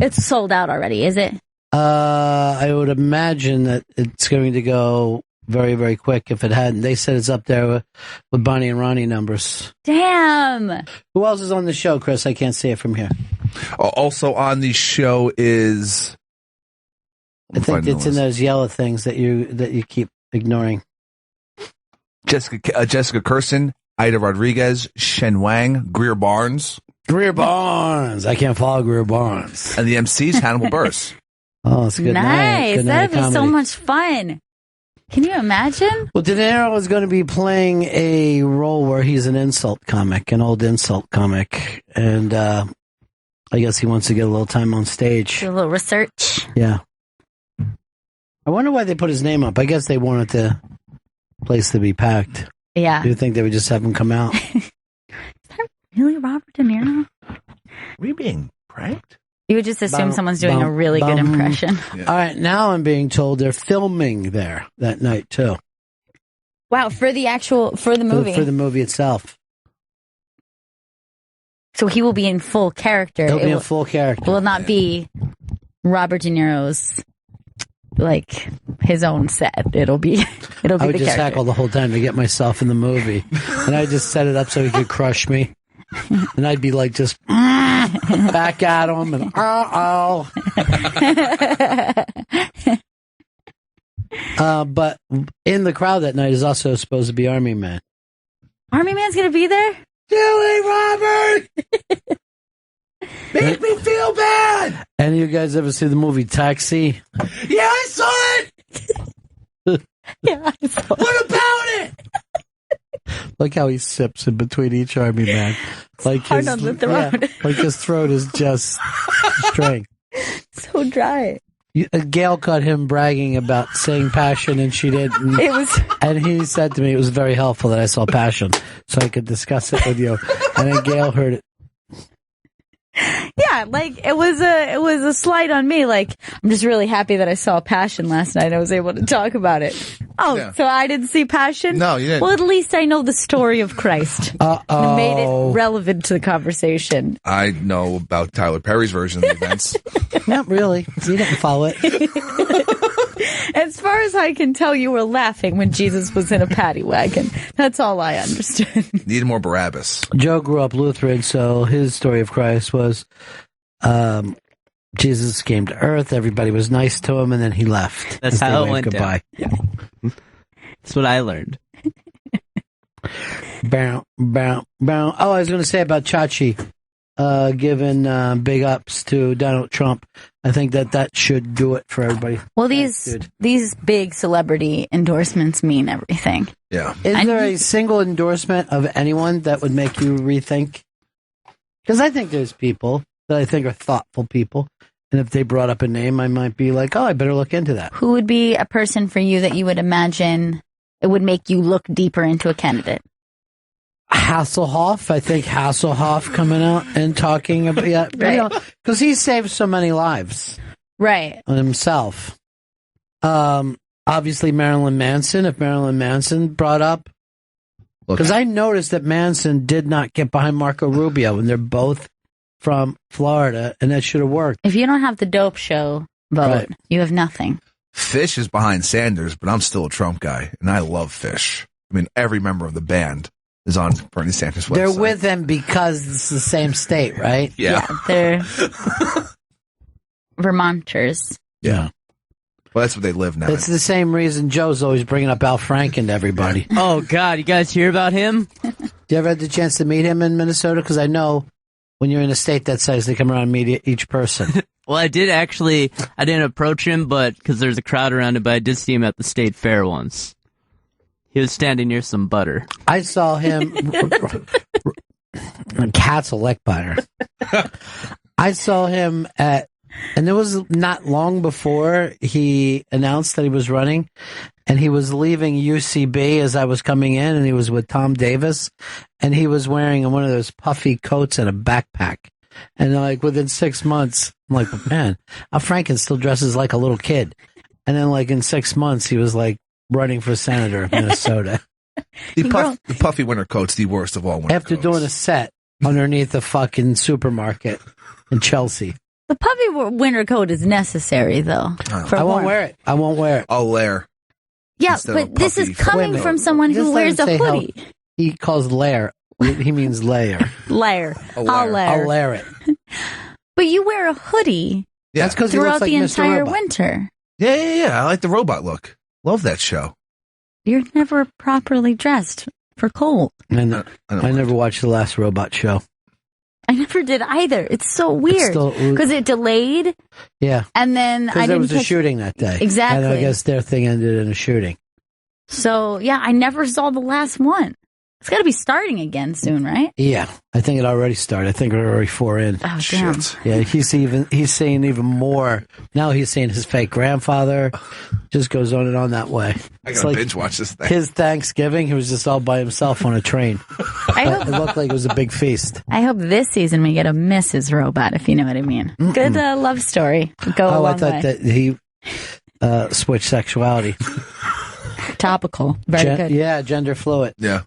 It's sold out already, is it? I would imagine that it's going to go very, very quick if it hadn't. They said it's up there with Bonnie and Ronnie numbers. Damn. Who else is on the show, Chris? I can't see it from here. Also on the show is... I think it's in those yellow things that you keep ignoring. Jessica Kirsten, Ida Rodriguez, Shen Wang, Greer Barnes. Greer Barnes. I can't follow Greer Barnes. And the MC's Hannibal Buress. Oh, it's a good night. Nice. Good night That'd be so much fun. Can you imagine? Well, De Niro is going to be playing a role where he's an insult comic, an old insult comic. And I guess he wants to get a little time on stage. Do a little research. Yeah. I wonder why they put his name up. I guess they wanted the place to be packed. Yeah. Do you think they would just have him come out? Is that really Robert De Niro? Are we being pranked? You would just assume someone's doing a really good impression. Yeah. All right, now I'm being told they're filming there that night too. Wow, for the movie. For the movie itself. So he will be in full character. He'll be in full character. Will it not be Robert De Niro's, like, his own set? It'll be I would the just character. hackle the whole time to get myself in the movie. And I just set it up so he could crush me. And I'd be like just back at him and but in the crowd that night is also supposed to be Army Man. Army Man's gonna be there? Do it, Robert! Make me feel bad! Any of you guys ever see the movie Taxi? Yeah, I saw it! Yeah, I saw it. What about it? Look how he sips in between each Army Man. Like hard on the throat. Yeah, like his throat is just straight. So dry. Gail caught him bragging about saying passion, and she didn't. And he said to me, it was very helpful that I saw passion, so I could discuss it with you. And then Gail heard it. Yeah, like it was a slight on me. Like, I'm just really happy that I saw Passion last night. I was able to talk about it. Oh, yeah. So I didn't see Passion? No, you didn't. Well, at least I know the story of Christ. Uh-oh. It made it relevant to the conversation. I know about Tyler Perry's version of the events. Not really. You didn't follow it. As far as I can tell, you were laughing when Jesus was in a paddy wagon. That's all I understood. Need more Barabbas. Joe grew up Lutheran, so his story of Christ was Jesus came to earth, everybody was nice to him, and then he left. That's how it went goodbye. down. Yeah. That's what I learned. Bow, bow, bow. Oh, I was going to say about Chachi giving big ups to Donald Trump. I think that should do it for everybody. Well, these big celebrity endorsements mean everything. Yeah. Is there a single endorsement of anyone that would make you rethink? Because I think there's people that I think are thoughtful people. And if they brought up a name, I might be like, oh, I better look into that. Who would be a person for you that you would imagine it would make you look deeper into a candidate? Hasselhoff. I think Hasselhoff coming out and talking about, because he saved so many lives. Right. On himself. Obviously Marilyn Manson. If Marilyn Manson brought up Because I noticed that Manson did not get behind Marco Rubio, and they're both from Florida, and that should have worked. If you don't have the dope show vote, Right. you have nothing. Fish is behind Sanders, but I'm still a Trump guy, and I love Fish. I mean, every member of the band is on Bernie Sanders' website. They're with him because it's the same state, right? Yeah. They're Vermonters. Yeah. Well, that's what they live now. It's the same reason Joe's always bringing up Al Franken to everybody. Oh, God. You guys hear about him? You ever had the chance to meet him in Minnesota? Because I know when you're in a state that size, they come around and meet each person. Well, I didn't approach him, but because there's a crowd around him, but I did see him at the state fair once. He was standing near some butter. I saw him. Cat's a lick butter. I saw him at, and it was not long before he announced that he was running, and he was leaving UCB as I was coming in, and he was with Tom Davis, and he was wearing one of those puffy coats and a backpack. And like within 6 months, I'm like, man, Al Franken still dresses like a little kid. And then like in 6 months, he was like running for senator of Minnesota. The puffy winter coat's the worst of all winter After doing a set underneath the fucking supermarket in Chelsea. The puffy winter coat is necessary, though. I won't wear it. I won't wear it. I'll layer. Yeah, Instead but of this is puffy. coming from someone who Just let wears him a say how hoodie. he calls layer. He means layer. Layer. I'll I'll layer. I'll layer it. But you wear a hoodie Yeah. That's because he throughout looks like the Mr. entire Robot. winter. Yeah. I like the robot look. Love that show. You're never properly dressed for cold. And I never watched the last Robot show. I never did either. It's so weird still- because it delayed, Yeah. and then I Because there didn't was a catch. shooting that day. Exactly. And I guess their thing ended in a shooting. So yeah, I never saw the last one. It's got to be starting again soon, right? Yeah. I think it already started. I think we're already 4 in. Oh damn! Yeah, he's seeing even more. Now he's seeing his fake grandfather. Just goes on and on that way. I It's gotta like binge watch this thing. his Thanksgiving, he was just all by himself on a train. It looked like it was a big feast. I hope this season we get a Mrs. Robot, if you know what I mean. Good love story. Go a Oh, long I thought way. that he switched sexuality. Topical. Very good. Yeah, gender fluid. Yeah.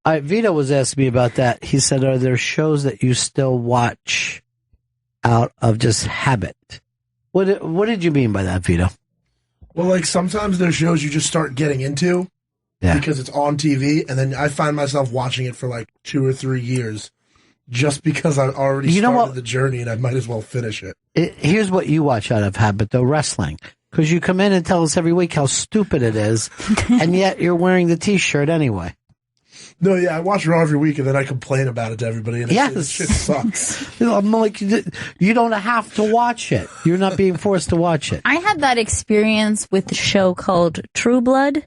Vito was asking me about that. He said, are there shows that you still watch out of just habit? What did you mean by that, Vito? Well, like sometimes there's shows you just start getting into because it's on TV, and then I find myself watching it for like 2 or 3 years just because I already started the journey and I might as well finish it. Here's what you watch out of habit, though, wrestling. Because you come in and tell us every week how stupid it is, and yet you're wearing the T-shirt anyway. No, yeah, I watch Raw every week, and then I complain about it to everybody, and it shit sucks. I'm like, you don't have to watch it. You're not being forced to watch it. I had that experience with the show called True Blood,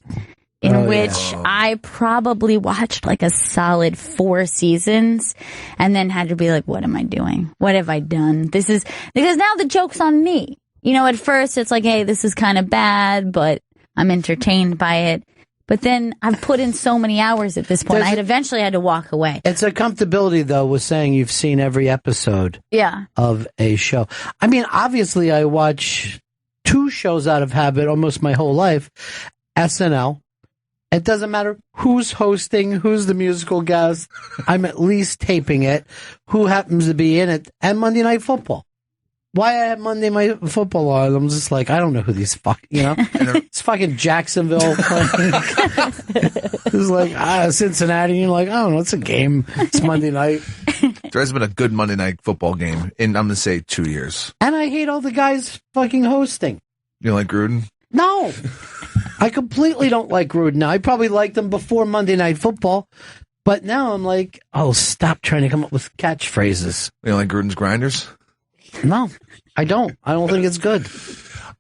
in which I probably watched like a solid 4 seasons and then had to be like, what am I doing? What have I done? This is because now the joke's on me. You know, at first it's like, hey, this is kind of bad, but I'm entertained by it. But then I've put in so many hours at this point, I'd eventually had to walk away. It's a comfortability, though, with saying you've seen every episode of a show. I mean, obviously, I watch 2 shows out of habit almost my whole life. SNL. It doesn't matter who's hosting, who's the musical guest. I'm at least taping it. Who happens to be in it. And Monday Night Football. Why I have Monday Night Football on? I'm just like, I don't know who these it's fucking Jacksonville. It's like Cincinnati. You're like, I don't know, it's a game. It's Monday night. There hasn't been a good Monday Night Football game in, I'm going to say, 2 years. And I hate all the guys fucking hosting. You like Gruden? No. I completely don't like Gruden now. I probably liked him before Monday Night Football. But now I'm like, oh, stop trying to come up with catchphrases. You like Gruden's Grinders? No, I don't. I don't think it's good.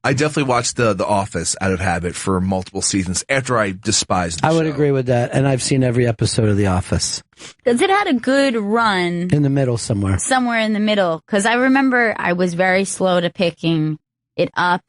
I definitely watched The Office out of habit for multiple seasons after I despised the I would agree with that. And I've seen every episode of The Office. Because it had a good run. In the middle somewhere. Somewhere in the middle. Because I remember I was very slow to picking it up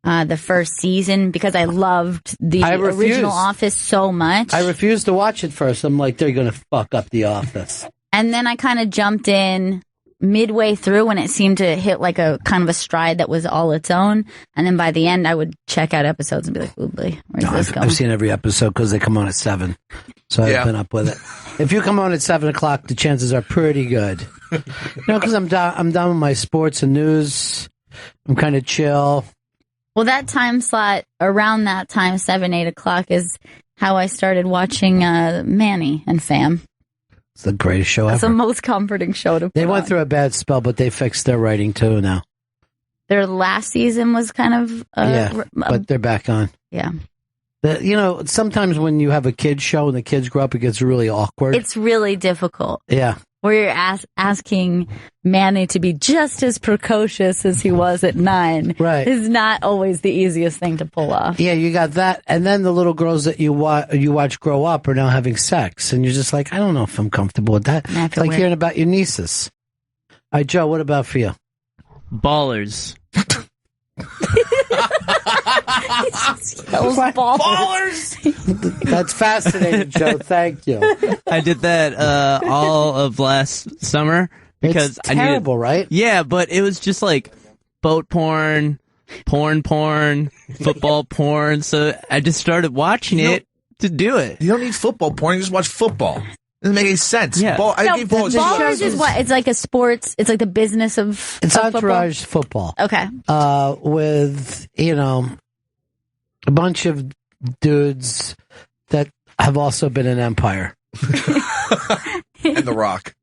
the first season because I loved the original Office so much. I refused to watch it first. I'm like, they're going to fuck up The Office. And then I kind of jumped in midway through when it seemed to hit like a kind of a stride that was all its own. And then by the end, I would check out episodes and be like, oh boy, where's this going? I've seen every episode because they come on at 7. So I've been up with it. If you come on at 7 o'clock, the chances are pretty good. Because I'm done with my sports and news. I'm kind of chill. Well, that time slot around that time, 7, 8 o'clock, is how I started watching Manny and Fam. It's the greatest show ever. It's the most comforting show to put They went on. through a bad spell, but they fixed their writing too now. Their last season was kind of... but they're back on. Yeah. Sometimes when you have a kid's show and the kids grow up, it gets really awkward. It's really difficult. Yeah. Where you're asking Manny to be just as precocious as he was at 9 is not always the easiest thing to pull off. Yeah, you got that. And then the little girls that you watch grow up are now having sex. And you're just like, I don't know if I'm comfortable with that. It's like hearing about your nieces. All right, Joe, what about for you? Ballers. Ballers! That's fascinating, Joe. Thank you. I did that all of last summer because it's terrible, right? Yeah, but it was just like boat porn, football porn. So I just started watching it to do it. You don't need football porn. You just watch football. Doesn't make any sense. Yeah. Ballers is what? It's like a sports. It's like the business of. It's entourage football. Okay. With a bunch of dudes that have also been in Empire. And The Rock.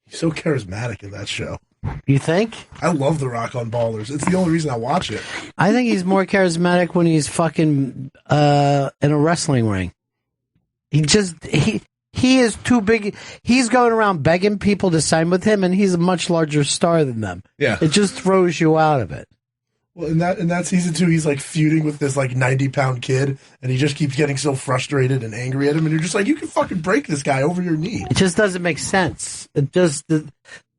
He's so charismatic in that show. You think? I love The Rock on Ballers. It's the only reason I watch it. I think he's more charismatic when he's fucking in a wrestling ring. He is too big. He's going around begging people to sign with him, and he's a much larger star than them. Yeah. It just throws you out of it. Well, in that season 2, he's like feuding with this like 90-pound kid, and he just keeps getting so frustrated and angry at him, and you're just like, you can fucking break this guy over your knee. It just doesn't make sense. It just the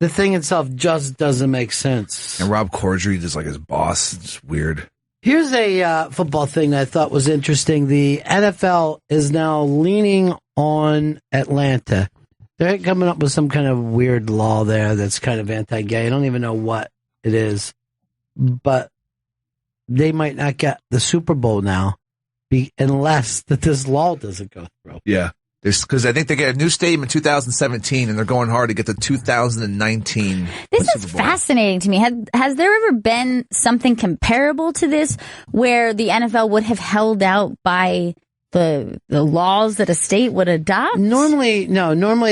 thing itself just doesn't make sense. And Rob Corddry is like his boss. It's weird. Here's a football thing that I thought was interesting. The NFL is now leaning on Atlanta. They're coming up with some kind of weird law there that's kind of anti-gay. I don't even know what it is, but they might not get the Super Bowl now unless that this law doesn't go through. Yeah. Because I think they get a new stadium in 2017, and they're going hard to get the 2019 This is fascinating to me. Has there ever been something comparable to this where the NFL would have held out by the laws that a state would adopt? Normally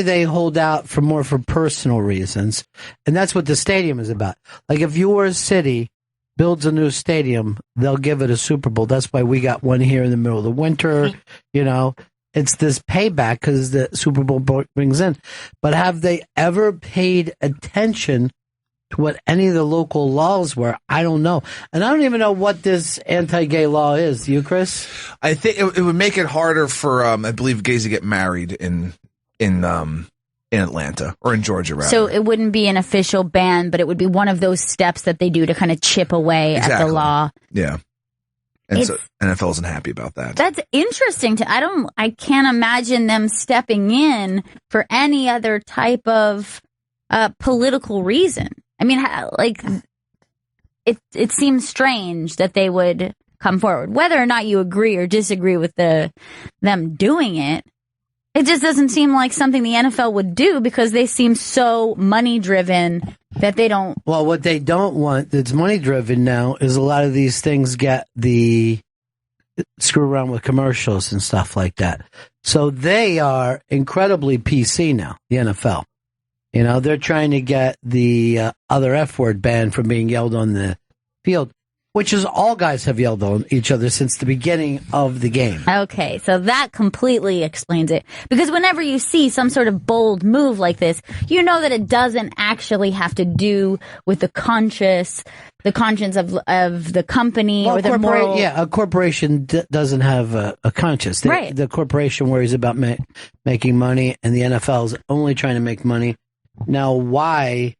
they hold out for personal reasons, and that's what the stadium is about. Like if your city builds a new stadium, they'll give it a Super Bowl. That's why we got one here in the middle of the winter, It's this payback because the Super Bowl brings in. But have they ever paid attention to what any of the local laws were? I don't know. And I don't even know what this anti-gay law is. You, Chris? I think it would make it harder for, I believe, gays to get married in Atlanta or in Georgia, rather. So it wouldn't be an official ban, but it would be one of those steps that they do to kind of chip away at the law. Yeah. And so NFL isn't happy about that. That's interesting. I can't imagine them stepping in for any other type of political reason. I mean, it seems strange that they would come forward, whether or not you agree or disagree with them doing it. It just doesn't seem like something the NFL would do because they seem so money driven that they don't. Well, what they don't want that's money driven now is a lot of these things get screw around with commercials and stuff like that. So they are incredibly PC now, the NFL. They're trying to get the other F word banned from being yelled on the field, which is all guys have yelled on each other since the beginning of the game. Okay, so that completely explains it. Because whenever you see some sort of bold move like this, you know that it doesn't actually have to do with the conscience of the company or the moral. Yeah, a corporation doesn't have a conscience. Right. The corporation worries about making money, and the NFL is only trying to make money. Now, why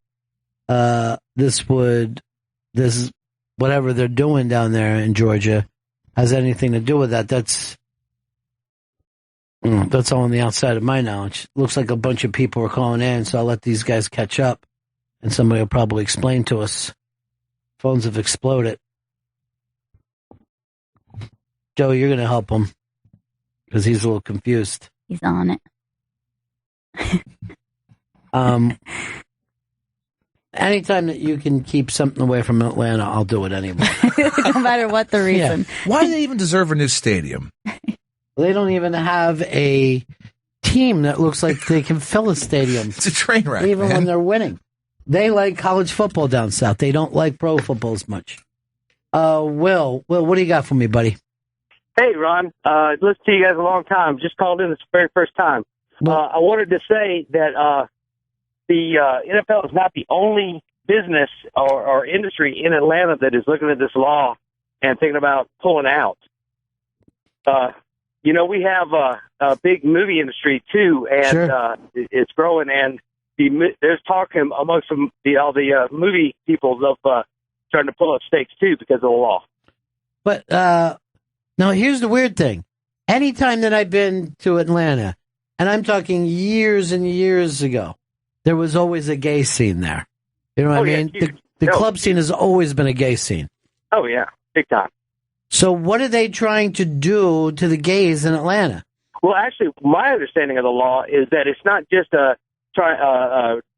this whatever they're doing down there in Georgia has anything to do with that? That's all on the outside of my knowledge. Looks like a bunch of people are calling in, so I'll let these guys catch up, and somebody will probably explain to us. Phones have exploded. Joe, you're going to help him because he's a little confused. He's on it. Anytime that you can keep something away from Atlanta, I'll do it anyway. No matter what the reason. Yeah. Why do they even deserve a new stadium? They don't even have a team that looks like they can fill a stadium. It's a train wreck, even man. when they're winning. They like college football down south. They don't like pro football as much. Will, what do you got for me, buddy? Hey, Ron. Listened to you guys a long time. Just called in this very first time. I wanted to say that the NFL is not the only business or industry in Atlanta that is looking at this law and thinking about pulling out. We have a big movie industry, too, and Sure. It's growing. And there's talk amongst all the movie people of trying to pull up stakes, too, because of the law. But now here's the weird thing. Anytime that I've been to Atlanta, and I'm talking years and years ago, there was always a gay scene there. You know what I mean? The club scene has always been a gay scene. Oh, yeah, big time. So what are they trying to do to the gays in Atlanta? Well, actually, my understanding of the law is that it's not just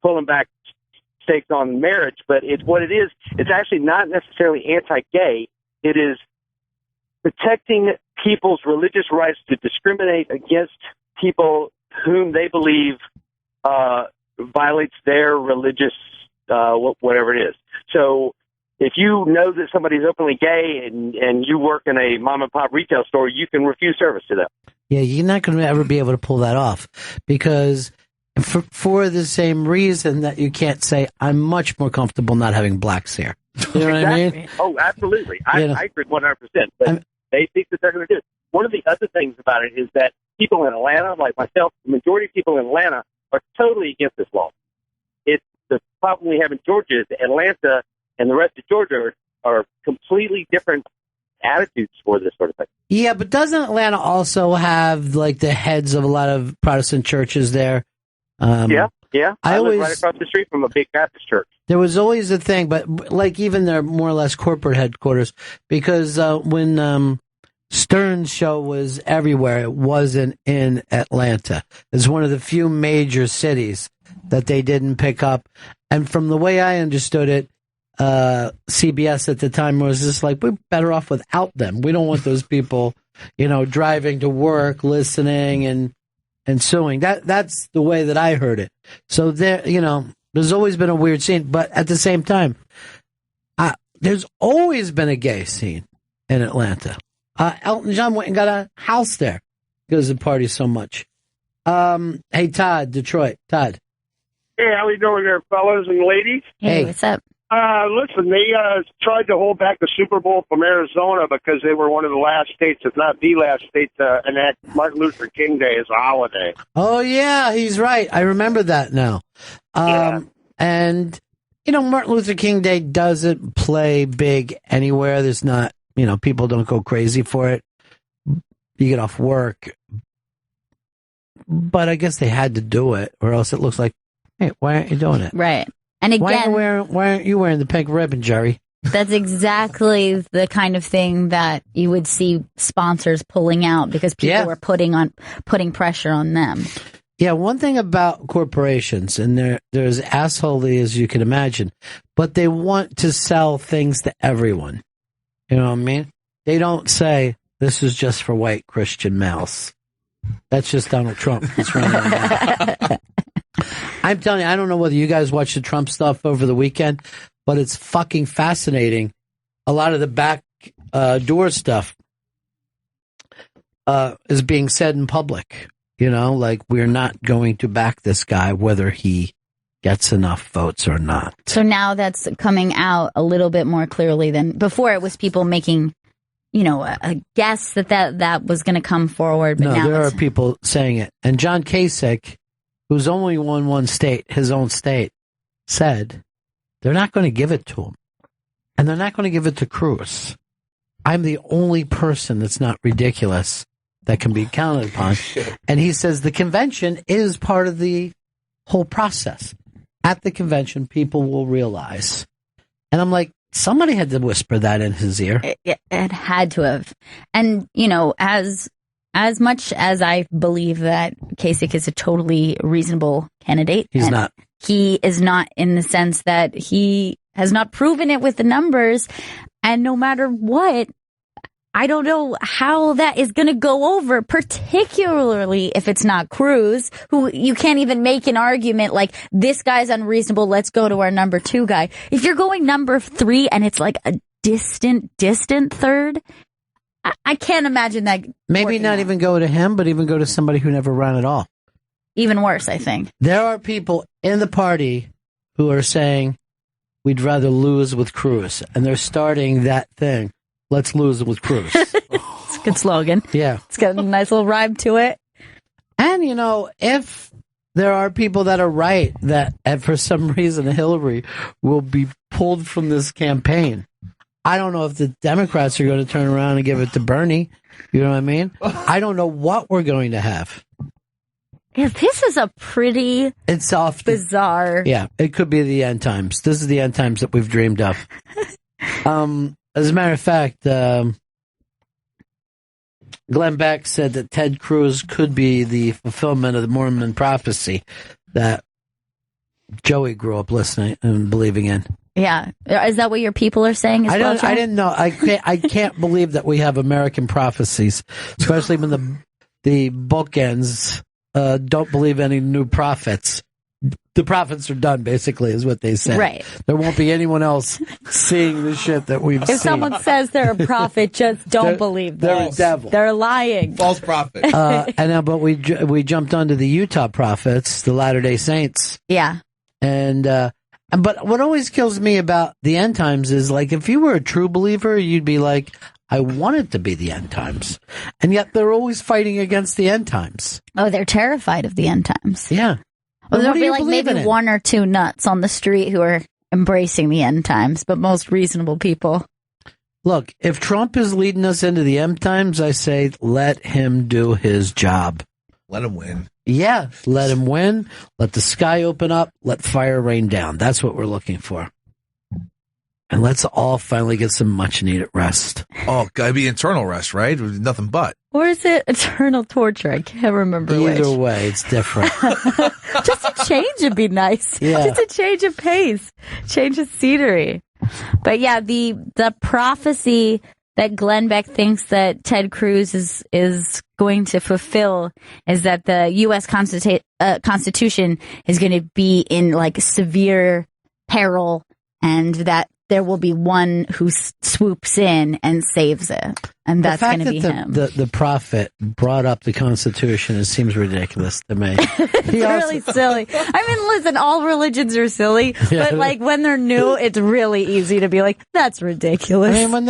pulling back stakes on marriage, but it's actually not necessarily anti-gay. It is protecting people's religious rights to discriminate against people whom they believe violates their religious whatever it is. So if you know that somebody's openly gay and you work in a mom and pop retail store, you can refuse service to them. Yeah, you're not going to ever be able to pull that off because for the same reason that you can't say, I'm much more comfortable not having blacks here. You know what I mean? Oh, absolutely. I agree 100%. But they think that they're going to do it. One of the other things about it is that people in Atlanta, like myself, the majority of people in Atlanta are totally against this law. It's the problem we have in Georgia is Atlanta and the rest of Georgia are completely different attitudes for this sort of thing. Yeah, but doesn't Atlanta also have like the heads of a lot of Protestant churches there? Yeah. I live always right across the street from a big Baptist church. There was always a thing, but like even their more or less corporate headquarters, because when Stern's show was everywhere, it wasn't in Atlanta. It's one of the few major cities that they didn't pick up. And from the way I understood it, CBS at the time was just like, we're better off without them. We don't want those people, driving to work, listening and suing. That's the way that I heard it. So there, there's always been a weird scene, but at the same time, there's always been a gay scene in Atlanta. Elton John went and got a house there because the party so much. Hey, Todd, Detroit. Todd. Hey, how you doing there, fellas and ladies? Hey, what's up? Listen, they tried to hold back the Super Bowl from Arizona because they were one of the last states, if not the last state, to enact Martin Luther King Day as a holiday. Oh, yeah, he's right. I remember that now. And, Martin Luther King Day doesn't play big anywhere. There's not, people don't go crazy for it. You get off work. But I guess they had to do it, or else it looks like, hey, why aren't you doing it? Right. And again, why aren't you wearing the pink ribbon, Jerry? That's exactly the kind of thing that you would see sponsors pulling out because people were putting pressure on them. Yeah, one thing about corporations, and they're as assholey as you can imagine, but they want to sell things to everyone. You know what I mean? They don't say, this is just for white Christian males. That's just Donald Trump. That's right. I'm telling you, I don't know whether you guys watched the Trump stuff over the weekend, but it's fucking fascinating. A lot of the back door stuff is being said in public. Like we're not going to back this guy whether he gets enough votes or not. So now that's coming out a little bit more clearly than before. It was people making, a guess that was going to come forward. But no, now there are people saying it. And John Kasich, who's only won one state, his own state, said they're not going to give it to him. And they're not going to give it to Cruz. I'm the only person that's not ridiculous that can be counted upon. And he says the convention is part of the whole process. At the convention, people will realize. And I'm like, somebody had to whisper that in his ear. It had to have. And, as much as I believe that Kasich is a totally reasonable candidate. He's not. He is not, in the sense that he has not proven it with the numbers. And no matter what, I don't know how that is going to go over, particularly if it's not Cruz, who you can't even make an argument like, this guy's unreasonable, let's go to our number 2 guy. If you're going number 3 and it's like a distant third, I can't imagine that. Maybe not even go to him, but even go to somebody who never ran at all. Even worse, I think. There are people in the party who are saying, we'd rather lose with Cruz. And they're starting that thing. Let's lose with Cruz. It's a good slogan. Yeah. It's got a nice little rhyme to it. And, if there are people that are right, that for some reason Hillary will be pulled from this campaign, I don't know if the Democrats are going to turn around and give it to Bernie. You know what I mean? I don't know what we're going to have. Yeah, this is a pretty bizarre. Yeah, it could be the end times. This is the end times that we've dreamed of. As a matter of fact, Glenn Beck said that Ted Cruz could be the fulfillment of the Mormon prophecy that Joey grew up listening and believing in. Yeah. Is that what your people are saying? I didn't know. I can't believe that we have American prophecies, especially when the bookends don't believe any new prophets. The prophets are done, basically, is what they say. Right. There won't be anyone else seeing the shit that we've seen. If someone says they're a prophet, just don't believe them. They're a devil. They're lying. False prophet. But we jumped onto the Utah prophets, the Latter-day Saints. Yeah. And but what always kills me about the end times is, like, if you were a true believer, you'd be like, I want it to be the end times. And yet they're always fighting against the end times. Oh, they're terrified of the end times. Yeah. Well, there'll be like maybe 1 or 2 nuts on the street who are embracing the end times, but most reasonable people. Look, if Trump is leading us into the end times, I say let him do his job. Let him win. Yeah, let him win. Let the sky open up. Let fire rain down. That's what we're looking for. And let's all finally get some much-needed rest. Oh, gotta be internal rest, right? Nothing but. Or is it eternal torture? I can't remember Either which. way, it's different. Just a change would be nice. Yeah. Just a change of pace. Change of scenery. But yeah, the prophecy that Glenn Beck thinks that Ted Cruz is going to fulfill is that the U.S. Constitution is going to be in like severe peril, and that there will be one who swoops in and saves it. And that's going to be him. The prophet brought up the Constitution, it seems ridiculous to me. It's really silly. I mean, listen, all religions are silly, but like when they're new, it's really easy to be like, that's ridiculous. I mean,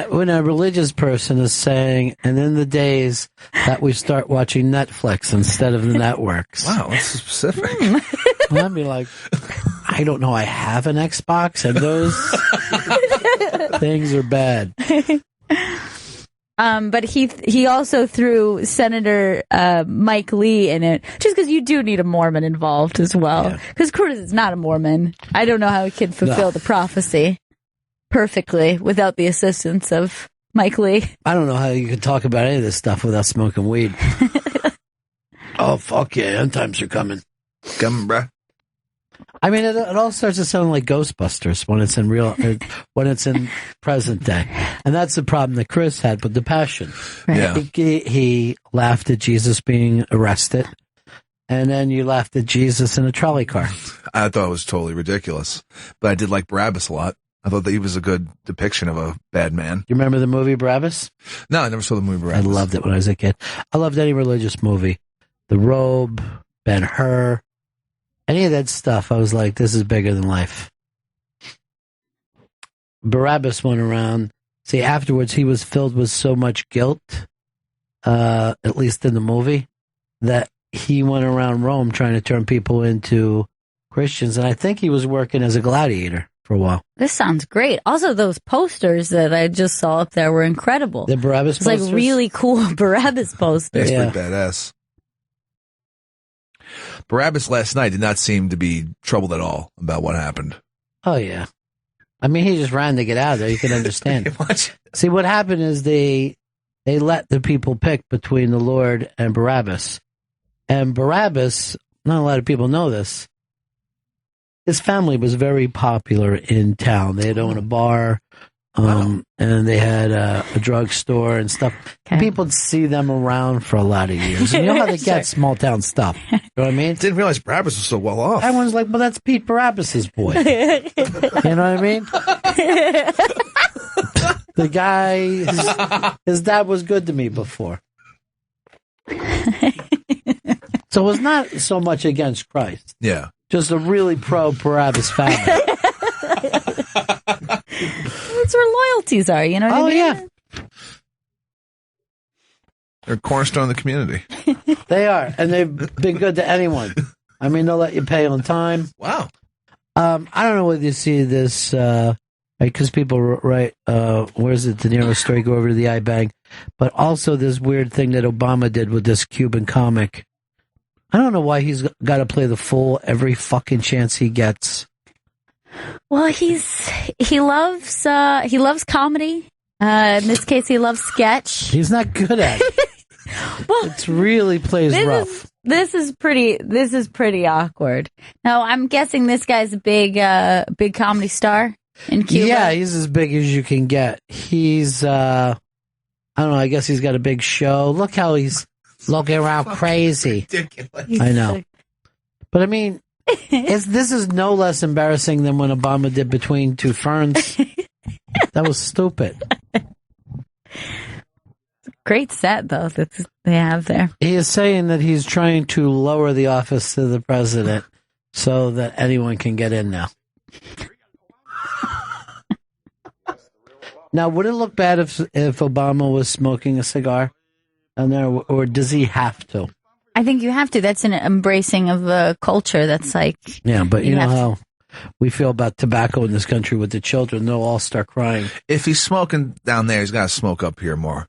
when a religious person is saying, and in the days that we start watching Netflix instead of the networks. Wow, that's specific. I'd be like, I don't know, I have an Xbox, and those things are bad. But he also threw Senator Mike Lee in it, just because you do need a Mormon involved as well. Because Cruz is not a Mormon. I don't know how he can fulfill the prophecy perfectly without the assistance of Mike Lee. I don't know how you could talk about any of this stuff without smoking weed. Oh, fuck yeah, end times are coming. Coming, bruh. I mean, it all starts to sound like Ghostbusters when it's in present day, and that's the problem that Chris had with the Passion. Right. Yeah. He laughed at Jesus being arrested, and then you laughed at Jesus in a trolley car. I thought it was totally ridiculous, but I did like Barabbas a lot. I thought that he was a good depiction of a bad man. You remember the movie Barabbas? No, I never saw the movie Barabbas. I loved it when I was a kid. I loved any religious movie. The Robe, Ben-Hur. Any of that stuff, I was like, this is bigger than life. Barabbas went around. See, afterwards, he was filled with so much guilt, at least in the movie, that he went around Rome trying to turn people into Christians. And I think he was working as a gladiator. for a while. This sounds great. Also, those posters that I just saw up there were incredible. The Barabbas it's posters? like really cool Barabbas posters. It's pretty badass. Barabbas last night did not seem to be troubled at all about what happened. Oh, yeah. I mean, he just ran to get out of there. You can understand. See, what happened is they let the people pick between the Lord and Barabbas. And Barabbas, not a lot of people know this, his family was very popular in town. They had owned a bar, and they had a drugstore and stuff. People would see them around for a lot of years. And you know how they get small town stuff. You know what I mean? Didn't realize Barabbas was so well off. Everyone's like, well, that's Pete Barabbas's boy. You know what I mean? The guy, his dad was good to me before. So it's not so much against Christ. Yeah. Just a really pro-Barabbas family. That's where loyalties are, you know what I mean? Yeah. They're a cornerstone of the community. They are, and they've been good to anyone. I mean, they'll let you pay on time. Wow. I don't know whether you see this, because people write, where's the De Niro story, go over to the iBank, but also this weird thing that Obama did with this Cuban comic. I don't know why he's got to play the fool every fucking chance he gets. Well, he loves comedy. In this case, he loves sketch. He's not good at it. Well, it really plays rough. This is pretty awkward. Now, I'm guessing this guy's a big comedy star in Cuba. Yeah, he's as big as you can get. He's, I don't know, I guess he's got a big show. Look how he's looking around crazy. Ridiculous. I know. But I mean, this is no less embarrassing than when Obama did Between Two Ferns. That was stupid. Great set, though, that they have there. He is saying that he's trying to lower the office to the president so that anyone can get in now. Now, would it look bad if Obama was smoking a cigar down there, or does he have to? I think you have to. That's an embracing of a culture that's like... Yeah, but you know how we feel about tobacco in this country with the children. They'll all start crying. If he's smoking down there, he's got to smoke up here more.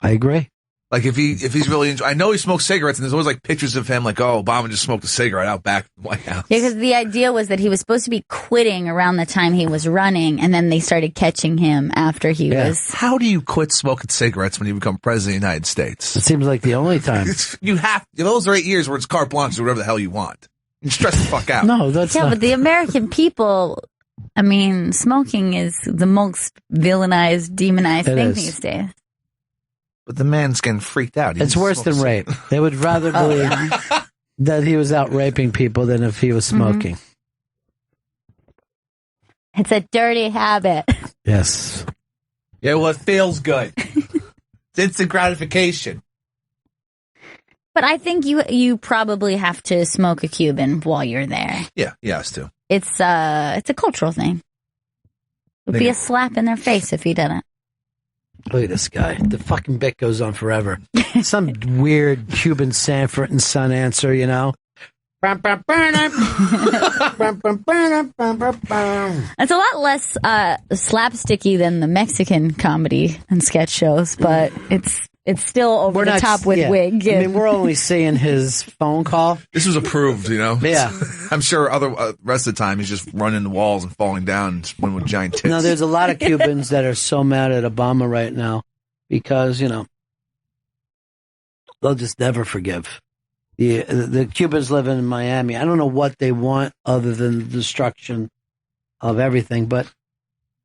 I agree. Like if he's really, I know he smokes cigarettes, and there's always like pictures of him, like, oh, Obama just smoked a cigarette out back in the White House. Yeah, because the idea was that he was supposed to be quitting around the time he was running, and then they started catching him after he was. How do you quit smoking cigarettes when you become president of the United States? It seems like the only time. You have, those are 8 years where it's carte blanche, do whatever the hell you want. You stress the fuck out. No, that's yeah, not. but the American people, I mean, smoking is the most villainized, demonized thing these days. But the man's getting freaked out. It's worse than rape. They would rather believe that he was out raping people than if he was smoking. It's a dirty habit. Yes. Yeah, well, it feels good. It's instant gratification. But I think you probably have to smoke a Cuban while you're there. Yeah, he has to. It's a cultural thing. It would be a slap in their face if he didn't. Look at this guy. The fucking bit goes on forever. Some weird Cuban Sanford and Son answer, you know? It's a lot less slapsticky than the Mexican comedy and sketch shows, but it's still over the top with wig. I mean, we're only seeing his phone call. This was approved, you know? Yeah. I'm sure rest of the time he's just running the walls and falling down and swimming with giant tits. No, there's a lot of Cubans that are so mad at Obama right now because, you know, they'll just never forgive. The Cubans living in Miami, I don't know what they want other than the destruction of everything, but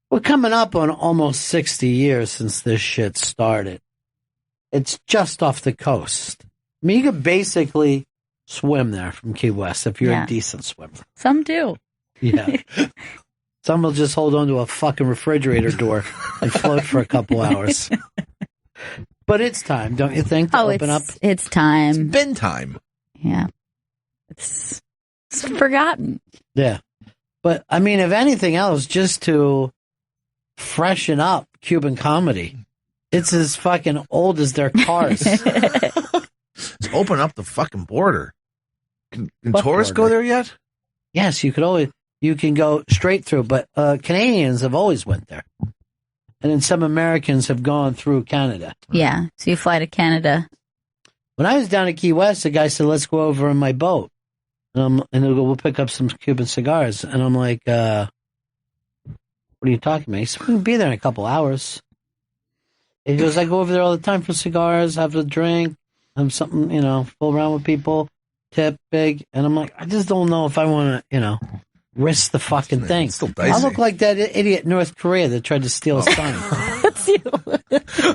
we're coming up on almost 60 years since this shit started. It's just off the coast. I mean, you could basically swim there from Key West if you're a decent swimmer. Some do. Yeah. Some will just hold on to a fucking refrigerator door and float for a couple hours. But it's time, don't you think, to open up? It's time. It's been time. Yeah. It's forgotten. Yeah. But, I mean, if anything else, just to freshen up Cuban comedy. It's as fucking old as their cars. Let's open up the fucking border. Can tourists go there yet? Yes, you could always. you can go straight through. But Canadians have always went there. And then some Americans have gone through Canada. Yeah, so you fly to Canada. When I was down at Key West, the guy said, let's go over in my boat. And he'll go, we'll pick up some Cuban cigars. And I'm like, what are you talking about? He said, we'll be there in a couple hours. He goes, I go over there all the time for cigars, have a drink, have something, fool around with people, tip big. And I'm like, I just don't know if I want to, risk the fucking thing. I look like that idiot in North Korea that tried to steal a sign. That's you.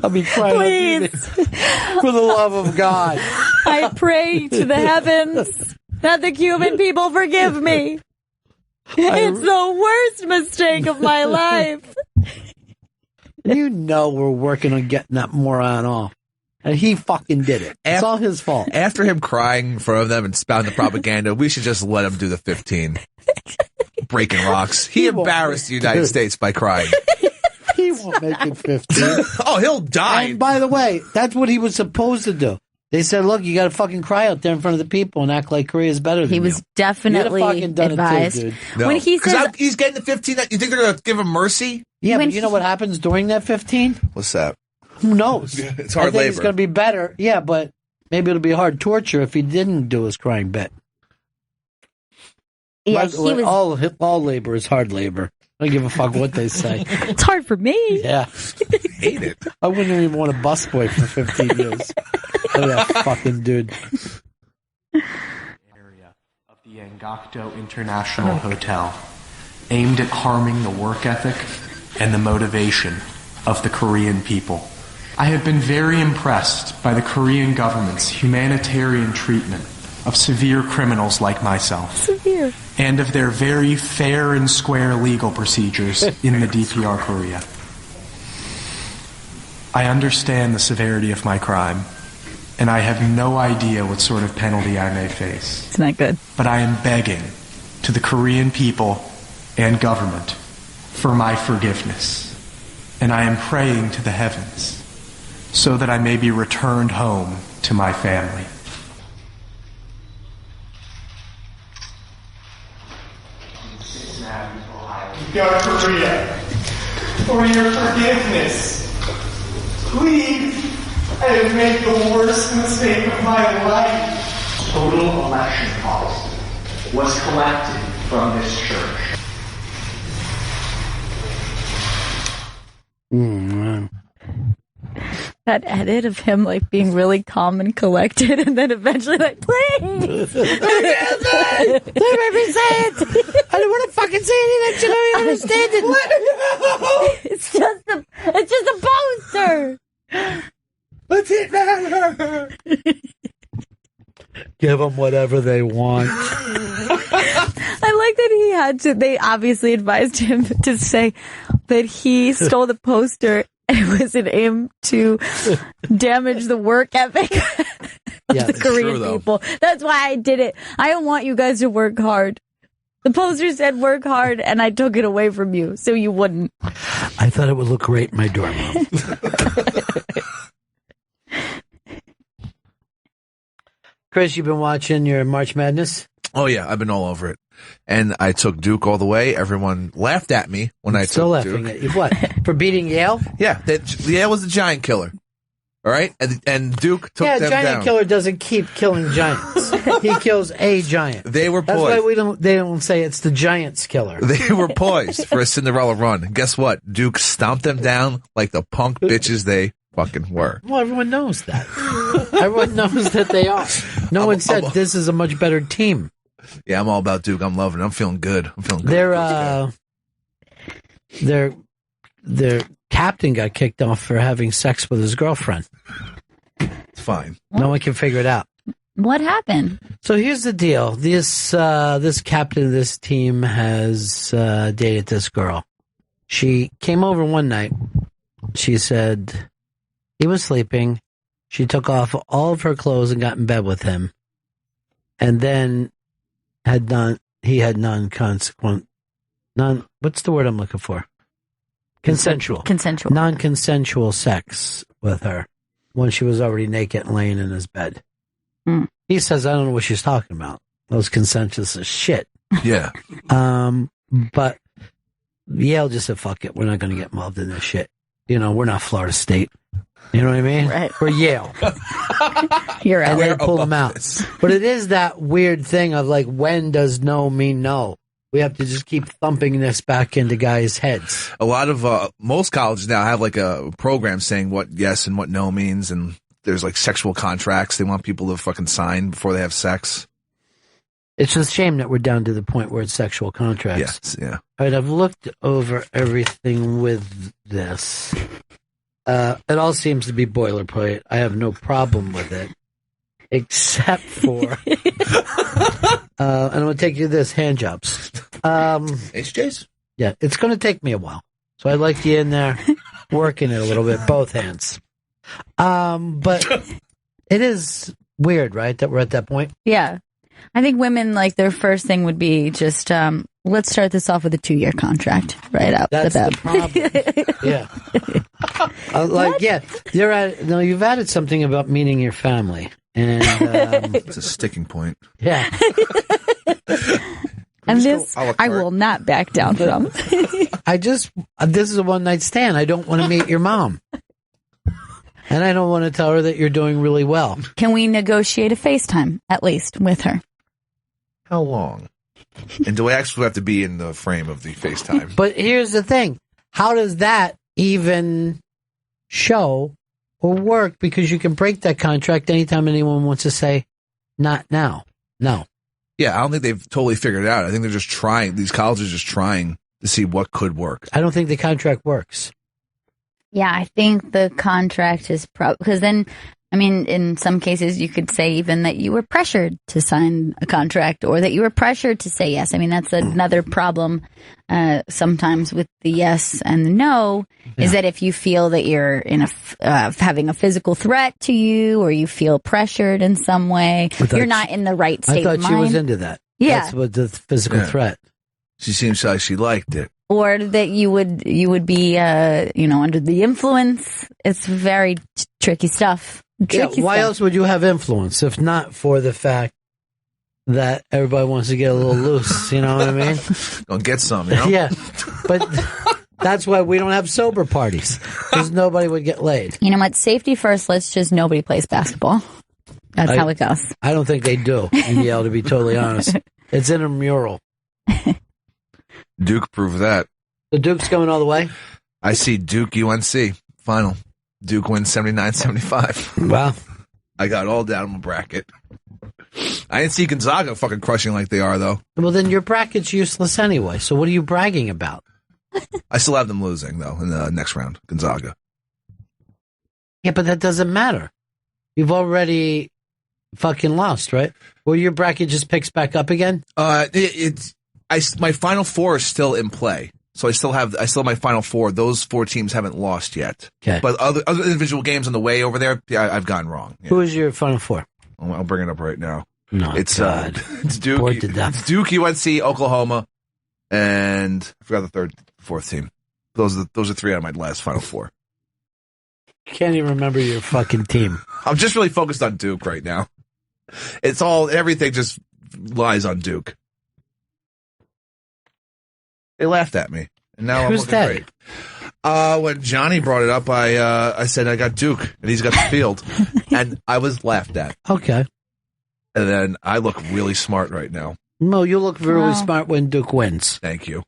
I'll be crying. Please. For the love of God. I pray to the heavens that the Cuban people forgive me. It's the worst mistake of my life. We're working on getting that moron off. And he fucking did it. It's all his fault. After him crying in front of them and spouting the propaganda, we should just let him do the 15. Breaking rocks. He embarrassed the United States by crying. He won't make it 15. Oh, he'll die. And by the way, that's what he was supposed to do. They said, look, you got to fucking cry out there in front of the people and act like Korea is better than you. He was definitely advised. It too, dude. No. When he said he's getting the 15, you think they're going to give him mercy? Yeah, but you know what happens during that 15? What's that? Who knows? It's hard I think labor. It's going to be better. Yeah, but maybe it'll be hard torture if he didn't do his crying bit. Yeah, he was... all labor is hard labor. I don't give a fuck what they say. It's hard for me. Yeah. Hate it. I wouldn't even want a busboy for 15 years. Look at that fucking dude. Area of the Angakto International Hotel, aimed at harming the work ethic and the motivation of the Korean people. I have been very impressed by the Korean government's humanitarian treatment of severe criminals like myself. Severe. And of their very fair and square legal procedures in the DPR Korea. I understand the severity of my crime, and I have no idea what sort of penalty I may face. It's not good. But I am begging to the Korean people and government for my forgiveness. And I am praying to the heavens so that I may be returned home to my family. North Korea, for your forgiveness. Please, I have made the worst mistake of my life. Total election cost was collected from this church. Man. That edit of him being really calm and collected, and then eventually please, let me say it. I don't want to fucking say anything that you don't understand it. It's just a poster. What's it matter? Give them whatever they want. I like that they obviously advised him to say that he stole the poster. It was an aim to damage the work ethic of the Korean people. That's why I did it. I don't want you guys to work hard. The poster said work hard, and I took it away from you so you wouldn't. I thought it would look great in my dorm room. Chris, you've been watching your March Madness? Oh, yeah, I've been all over it. And I took Duke all the way. Everyone laughed at me when I still took laughing Duke. at you. What? For beating Yale? Yeah, Yale was the giant killer. All right? And Duke took them down. Yeah, giant killer doesn't keep killing giants. He kills a giant. They were That's poised. why they don't say it's the giant's killer. They were poised for a Cinderella run. And guess what? Duke stomped them down like the punk bitches they fucking were. Well, everyone knows that. Everyone knows that they are. No one said this is a much better team. Yeah, I'm all about Duke. I'm loving it. I'm feeling good. Their captain got kicked off for having sex with his girlfriend. It's fine. No one can figure it out. What happened? So here's the deal. This captain of this team has dated this girl. She came over one night. She said he was sleeping. She took off all of her clothes and got in bed with him. And then he had non-consequent, what's the word I'm looking for? Consensual. Non-consensual sex with her when she was already naked and laying in his bed. Mm. He says, I don't know what she's talking about. Those consensus is shit. Yeah. But Yale just said, fuck it. We're not going to get involved in this shit. You know, we're not Florida State. You know what I mean? Right. We're Yale. You're right. And they pull them out. But it is that weird thing of like, when does no mean no? We have to just keep thumping this back into guys' heads. A lot of, most colleges now have like a program saying what yes and what no means. And there's like sexual contracts they want people to fucking sign before they have sex. It's a shame that we're down to the point where it's sexual contracts. Yes, yeah. All right, I've looked over everything with this. It all seems to be boilerplate. I have no problem with it, except for, and I'm going to take you to this, hand jobs. HJs? Yeah, it's going to take me a while. So I'd like you in there working it a little bit, both hands. But it is weird, right, that we're at that point? Yeah. I think women, like, their first thing would be just, let's start this off with a 2-year contract right out That's the problem. Yeah. You've added something about meeting your family. And it's a sticking point. Yeah. And this, I will not back down from. this is a one-night stand. I don't want to meet your mom. And I don't want to tell her that you're doing really well. Can we negotiate a FaceTime, at least, with her? How long? And do I actually have to be in the frame of the FaceTime? But here's the thing. How does that even show or work? Because you can break that contract anytime anyone wants to say, not now. No. Yeah, I don't think they've totally figured it out. I think they're just trying. These colleges are just trying to see what could work. I don't think the contract works. Yeah, I think the contract is because then, I mean, in some cases you could say even that you were pressured to sign a contract or that you were pressured to say yes. I mean, that's another problem sometimes with the yes and the no is that if you feel that you're in having a physical threat to you or you feel pressured in some way, you're not in the right state of mind. I thought she was into that. Yeah. That's what the physical threat. She seems like she liked it. Or that you would be, under the influence. It's very tricky stuff. Why else would you have influence if not for the fact that everybody wants to get a little loose? You know what I mean? Go get some, you know? Yeah. But that's why we don't have sober parties, because nobody would get laid. You know what? Safety first. Let's just nobody plays basketball. That's how it goes. I don't think they do in Yale, to be totally honest. It's in a mural. Duke proved that. The Duke's going all the way? I see Duke UNC final. Duke wins 79-75. Wow. I got all down in my bracket. I didn't see Gonzaga fucking crushing like they are, though. Well, then your bracket's useless anyway, so what are you bragging about? I still have them losing, though, in the next round, Gonzaga. Yeah, but that doesn't matter. You've already fucking lost, right? Well, your bracket just picks back up again? My Final Four is still in play. So I still have my Final Four. Those 4 teams haven't lost yet. Okay. But other individual games on the way over there, I've gone wrong. Yeah. Who is your Final Four? I'll bring it up right now. No, it's it's Duke. Bored to death. It's Duke, UNC, Oklahoma, and I forgot the fourth team. Those are 3 out of my last Final Four. Can't even remember your fucking team. I'm just really focused on Duke right now. Everything just lies on Duke. They laughed at me, and now Who's I'm looking that? great. When Johnny brought it up, I said I got Duke, and he's got the field, and I was laughed at. Okay. And then I look really smart right now. No, you look really smart when Duke wins. Thank you.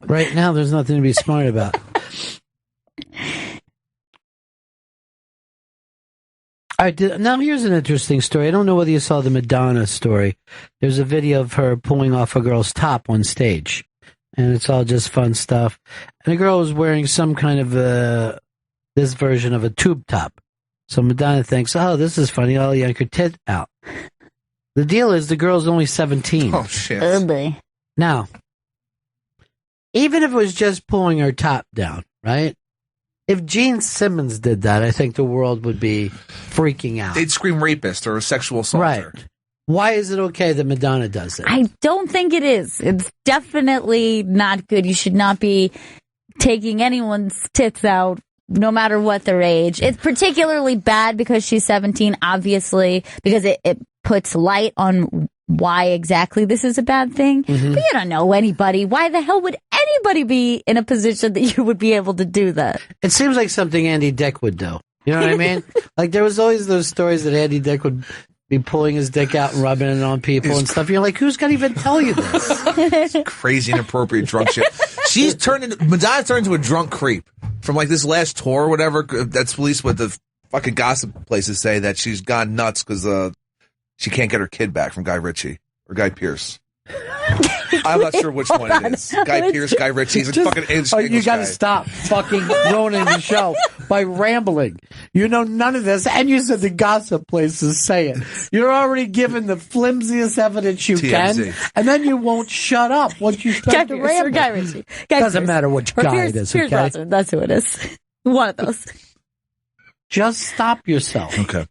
Right now, there's nothing to be smart about. All right, now here's an interesting story. I don't know whether you saw the Madonna story. There's a video of her pulling off a girl's top on stage, and it's all just fun stuff. And the girl was wearing some kind of this version of a tube top. So Madonna thinks, oh, this is funny. I'll yank her tit out. The deal is the girl's only 17. Oh, shit. Oh, boy. Now, even if it was just pulling her top down, right? If Gene Simmons did that, I think the world would be freaking out. They'd scream rapist or sexual assaulter. Right. Why is it okay that Madonna does it? I don't think it is. It's definitely not good. You should not be taking anyone's tits out, no matter what their age. It's particularly bad because she's 17, obviously, because it puts light on why exactly this is a bad thing. Mm-hmm. But you don't know anybody. Why the hell would anybody be in a position that you would be able to do that? It seems like something Andy Dick would do. You know what I mean? Like, there was always those stories that Andy Dick would be pulling his dick out and rubbing it on people and stuff. You're like, who's going to even tell you this? Crazy, inappropriate drunk shit. Madonna turned into a drunk creep from like this last tour or whatever. That's at least what the fucking gossip places say, that she's gone nuts because she can't get her kid back from Guy Ritchie or Guy Pearce. I'm not sure which one it is. Guy Pearce, Guy Ritchie. He's a fucking English you got to guy. stop fucking ruining the show by rambling. You know none of this, and you said the gossip places say it. You're already given the flimsiest evidence you TMZ. can, and then you won't shut up once you start to ramble. Guy Ritchie. Doesn't matter which guy it is, Pierce okay? Brosnan, that's who it is. One of those. Just stop yourself. Okay.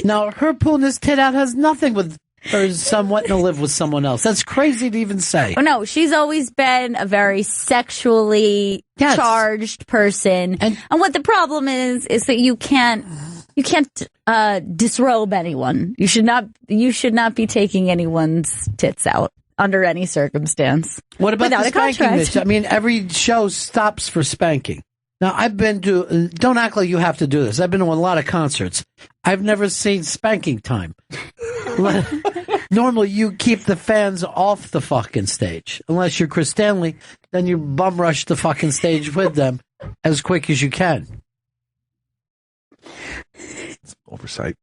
Now, her pulling this tit out has nothing with her son wanting to live with someone else. That's crazy to even say. Oh, no, she's always been a very sexually charged person. And what the problem is that you can't disrobe anyone. You should not be taking anyone's tits out under any circumstance. What about without the a spanking, contract. Mitch? I mean, every show stops for spanking. Now, I've been to, don't act like you have to do this. I've been to a lot of concerts. I've never seen spanking time. Normally, you keep the fans off the fucking stage. Unless you're Chris Stanley, then you bum rush the fucking stage with them as quick as you can. It's oversight.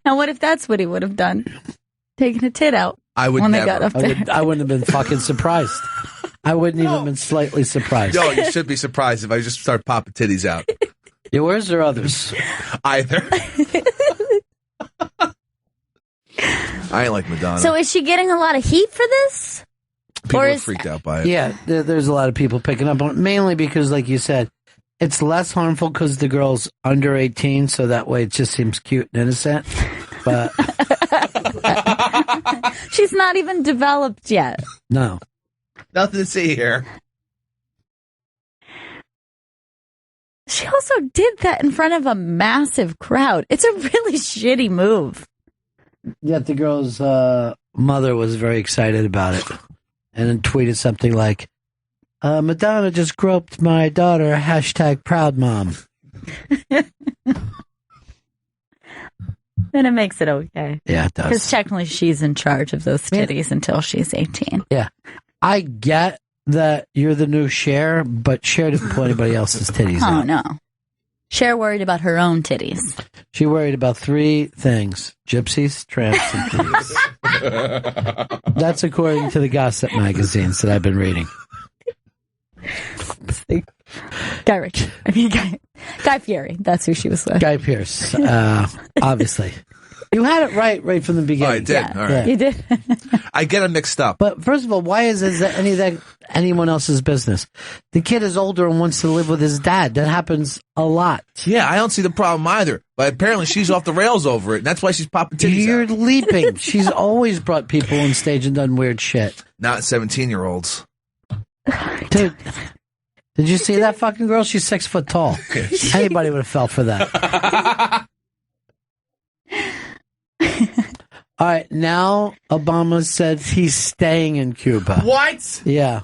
Now, what if that's what he would have done? Taking a tit out. I would when never. They got up there. I wouldn't have been fucking surprised. I wouldn't even have been slightly surprised. No, you should be surprised if I just start popping titties out. Yours or others? Either. I ain't like Madonna. So is she getting a lot of heat for this? People are freaked out by it. Yeah, there's a lot of people picking up on it, mainly because, like you said, it's less harmful because the girl's under 18, so that way it just seems cute and innocent. But she's not even developed yet. No. Nothing to see here. She also did that in front of a massive crowd. It's a really shitty move. Yet the girl's mother was very excited about it and then tweeted something like, Madonna just groped my daughter, #proudmom. Then it makes it okay. Yeah, it does. Because technically she's in charge of those titties until she's 18. Yeah. I get that you're the new Cher, but Cher didn't pull anybody else's titties Oh, out. no. Cher worried about her own titties. She worried about 3 things: gypsies, tramps, and thieves. That's according to the gossip magazines that I've been reading. Guy Ritchie. I mean, Guy Fieri. That's who she was with. Guy Pearce, obviously. You had it right from the beginning. Oh, I did. Yeah, All right. you did. I get them mixed up. But first of all, why is that anyone else's business? The kid is older and wants to live with his dad. That happens a lot. Yeah, I don't see the problem either. But apparently she's off the rails over it, and that's why she's popping titties You're out. leaping. She's always brought people on stage and done weird shit. Not 17-year-olds. Dude, did you see that fucking girl? She's 6 foot tall. Anybody would have fell for that. All right, now Obama said he's staying in Cuba. What? Yeah.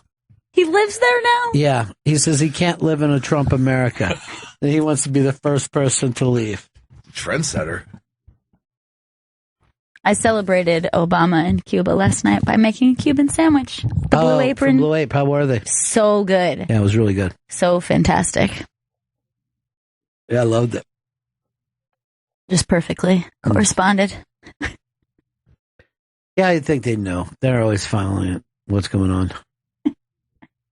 He lives there now? Yeah. He says he can't live in a Trump America. That he wants to be the first person to leave. Trendsetter. I celebrated Obama in Cuba last night by making a Cuban sandwich. The Blue Apron. From Blue Apron. How were they? So good. Yeah, it was really good. So fantastic. Yeah, I loved it. Just perfectly corresponded. Yeah, I think they know. They're always following it. What's going on? All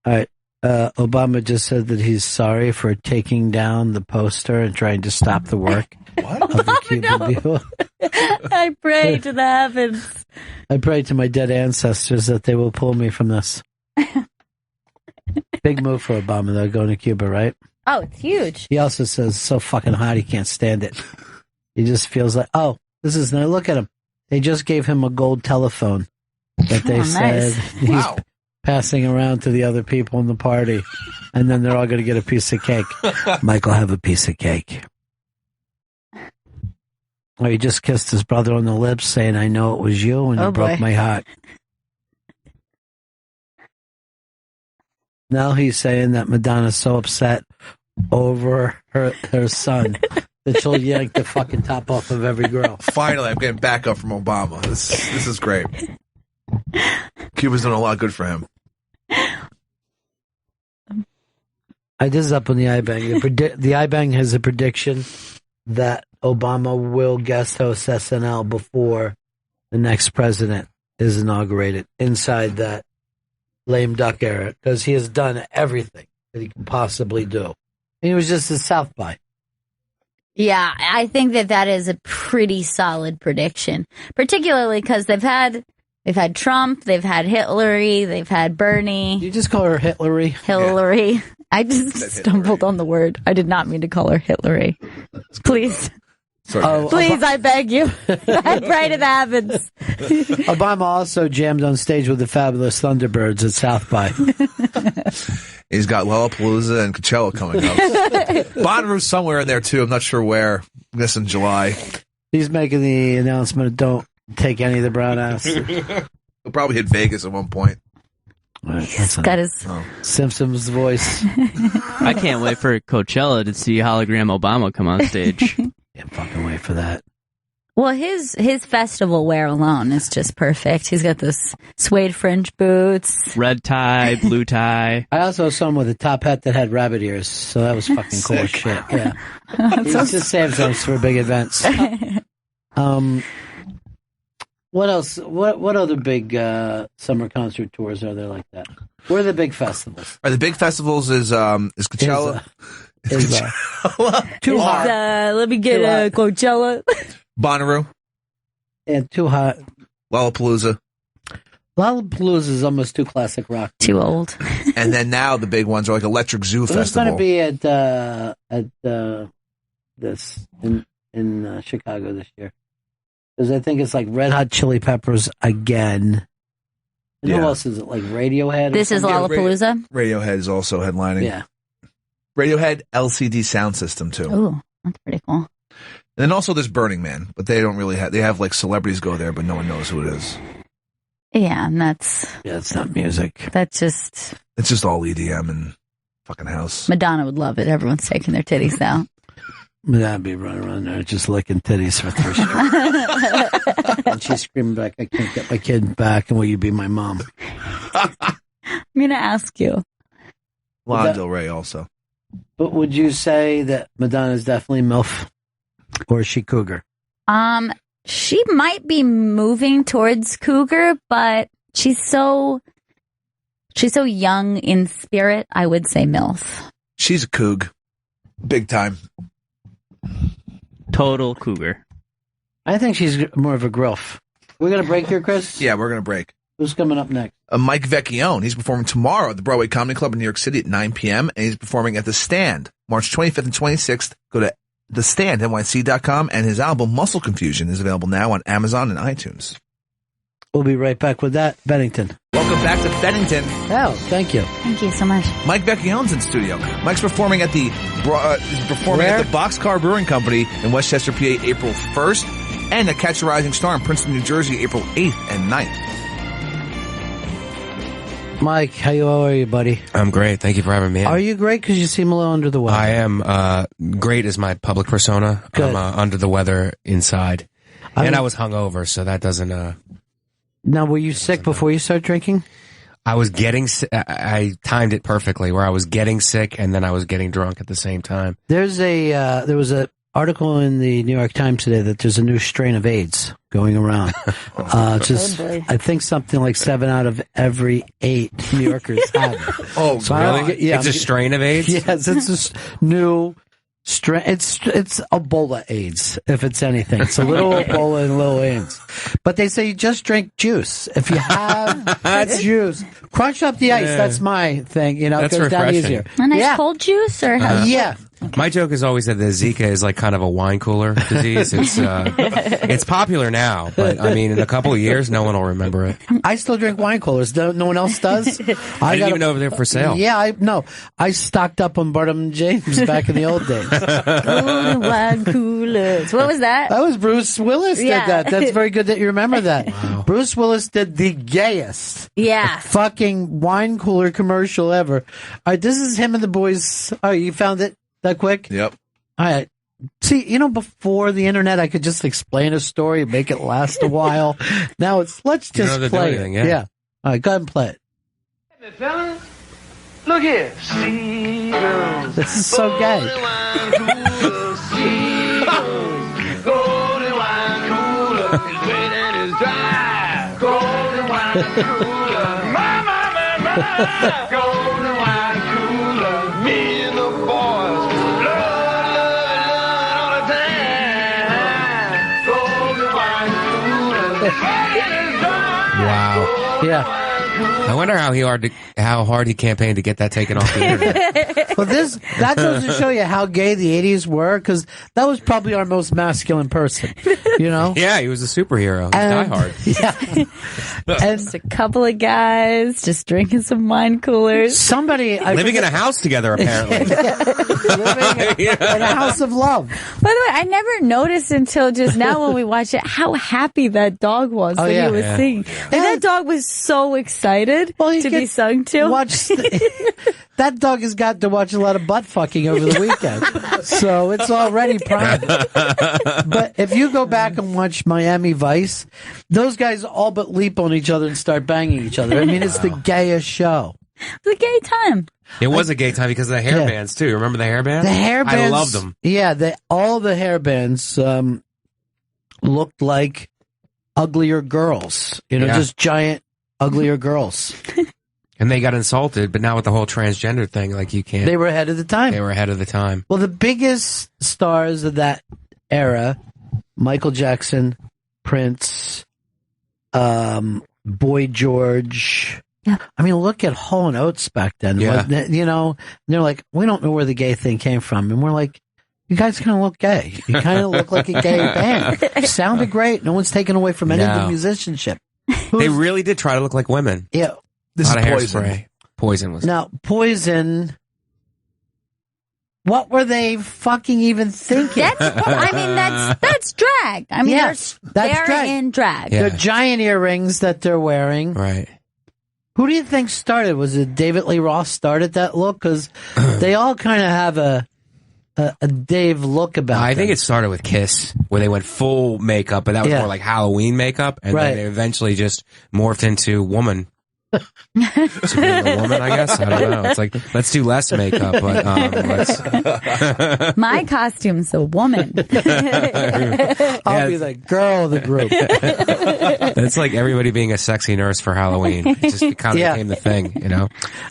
right. Obama just said that he's sorry for taking down the poster and trying to stop the work of the Cuban people. I pray to the heavens. I pray to my dead ancestors that they will pull me from this. Big move for Obama, though, going to Cuba, right? Oh, it's huge. He also says so fucking hot he can't stand it. He just feels like, oh, this is nice. Look at him. They just gave him a gold telephone that they said he's passing around to the other people in the party. And then they're all going to get a piece of cake. Michael, have a piece of cake. Or he just kissed his brother on the lips saying, I know it was you, and you broke my heart. Now he's saying that Madonna's so upset over her son that she'll yank the fucking top off of every girl. Finally, I'm getting back up from Obama. This is great. Cuba's doing a lot of good for him. This is up on the iBang. The iBang has a prediction that Obama will guest host SNL before the next president is inaugurated inside that lame duck era, because he has done everything that he can possibly do. And he was just at South by. Yeah, I think that is a pretty solid prediction, particularly because they've had Trump, they've had Hillary, they've had Bernie. You just call her Hillary? Hillary. Yeah. I just stumbled on the word. I did not mean to call her Hillary. Please. Please, I beg you. I pray to the heavens. Obama also jammed on stage with the Fabulous Thunderbirds at South by. He's got Lollapalooza and Coachella coming up. Bonnaroo's somewhere in there, too. I'm not sure where. I guess in July. He's making the announcement, don't take any of the brown ass. He'll probably hit Vegas at one point. He's got his Simpsons voice. I can't wait for Coachella to see hologram Obama come on stage. Can't fucking wait for that. Well, his festival wear alone is just perfect. He's got this suede fringe boots, red tie, blue tie. I also saw him with a top hat that had rabbit ears, so that was fucking cool as shit. Yeah, he just saves those for big events. What else? What other big summer concert tours are there like that? Where are the big festivals? The big festivals is Coachella. Too hot. Let me get Coachella. Bonnaroo. And too hot. Lollapalooza. Lollapalooza is almost too classic rock. Too old. And then now the big ones are like Electric Zoo Festival. Who's going to be in Chicago this year? Because I think it's like Red Hot Chili Peppers again. And who else is it? Like Radiohead? This is Lollapalooza? Radiohead is also headlining. Yeah. Radiohead LCD sound system too. Ooh, that's pretty cool. And then also there's Burning Man, but they don't really have. They have like celebrities go there, but no one knows who it is. Yeah, and it's not music. That's just. It's just all EDM and fucking house. Madonna would love it. Everyone's taking their titties out. I'd be running around there just licking titties for 3 straight. And she's screaming back, I can't get my kid back, and will you be my mom? I'm going to ask you. Lana Del Rey also. But would you say that Madonna's definitely MILF? Or is she cougar? She might be moving towards cougar, but she's so young in spirit, I would say MILF. She's a coug. Big time. Total cougar. I think she's more of a grillf. We're going to break here, Chris? Yeah, we're going to break. Who's coming up next? Mike Vecchione. He's performing tomorrow at the Broadway Comedy Club in New York City at 9 p.m. And he's performing at The Stand, March 25th and 26th. Go to thestandnyc.com, and his album Muscle Confusion is available now on Amazon and iTunes. We'll be right back with that. Bennington. Welcome back to Bennington. Oh, thank you. Thank you so much. Mike Vecchione's in studio. Mike's performing at the Boxcar Brewing Company in Westchester, PA, April 1st, and at Catch a Rising Star in Princeton, New Jersey, April 8th and 9th. Mike, how are you, buddy? I'm great. Thank you for having me in. Are you great? Because you seem a little under the weather. I am. Great is my public persona. Good. I'm under the weather inside. And I was hungover, so that doesn't... Now, were you sick before you started drinking? I was getting sick. I timed it perfectly, where I was getting sick and then I was getting drunk at the same time. There was a article in the New York Times today that there's a new strain of AIDS going around. I think something like 7 out of every 8 New Yorkers have it. Oh, so really? It's a strain of AIDS? Yes, it's a new strain. It's Ebola AIDS, if it's anything. It's a little Ebola and a little AIDS. But they say you just drink juice. If you have juice, crunch up the ice. Yeah. That's my thing. You know, it goes down easier. A nice cold juice? Or yeah. My joke is always that the Zika is like kind of a wine cooler disease. It's popular now, but I mean, in a couple of years, no one will remember it. I still drink wine coolers. No one else does. I didn't even know they were for sale. Yeah, I stocked up on Barnum James back in the old days. Golden wine coolers. What was that? That was Bruce Willis did that. That's very good that you remember that. Wow. Bruce Willis did the gayest fucking wine cooler commercial ever. All right, this is him and the boys. Oh, you found it that quick? Yep. All right. See, before the internet, I could just explain a story and make it last a while. Now let's just play it. Yeah. All right, go ahead and play it. Hey, fellas, look here. Seagulls. This is so gay. Golden wine cooler is wet and is dry. Golden wine cooler. My. Golden wine cooler. Me and the boys. Love all the time. Golden wine cooler. Wet and is dry. Wow. Yeah. I wonder how hard he campaigned to get that taken off the internet. Well, that goes to show you how gay the 80s were, because that was probably our most masculine person, Yeah, he was a superhero. Die Hard. Yeah. And just a couple of guys just drinking some wine coolers. Living in a house together, apparently. Living in a house of love. By the way, I never noticed until just now when we watched it how happy that dog was when he was singing. Like, that dog was so excited to be sung to. That dog has got to watch a lot of butt fucking over the weekend. So it's already prime. But if you go back and watch Miami Vice, those guys all but leap on each other and start banging each other. I mean, it's the gayest show. It's a gay time. It was a gay time because of the hair bands, too. Remember the hair bands? The hair bands. I loved them. Yeah, all the hair bands looked like uglier girls. Just giant, uglier girls. And they got insulted, but now with the whole transgender thing, like you can't. They were ahead of the time. They were ahead of the time. Well, the biggest stars of that era, Michael Jackson, Prince, Boy George. Yeah. I mean, look at Hall and Oates back then. Yeah. They're like, we don't know where the gay thing came from. And we're like, you guys kind of look gay. You kind of look like a gay band. Sounded great. No one's taken away from any of the musicianship. They really did try to look like women. Yeah. This is Poison. Poison. Poison was. Now, Poison. What were they fucking even thinking? That's drag. I mean, they're drag. in drag. They're giant earrings that they're wearing. Right. Who do you think started? Was it David Lee Roth started that look? Because they all kind of have a Dave look about them. I think it started with Kiss, where they went full makeup, but that was more like Halloween makeup, and then they eventually just morphed into woman. To be a woman, I guess. I don't know. It's like, let's do less makeup, but let's. My costume's a woman. I'll be the girl of the group. It's like everybody being a sexy nurse for Halloween. It just kind of became the thing,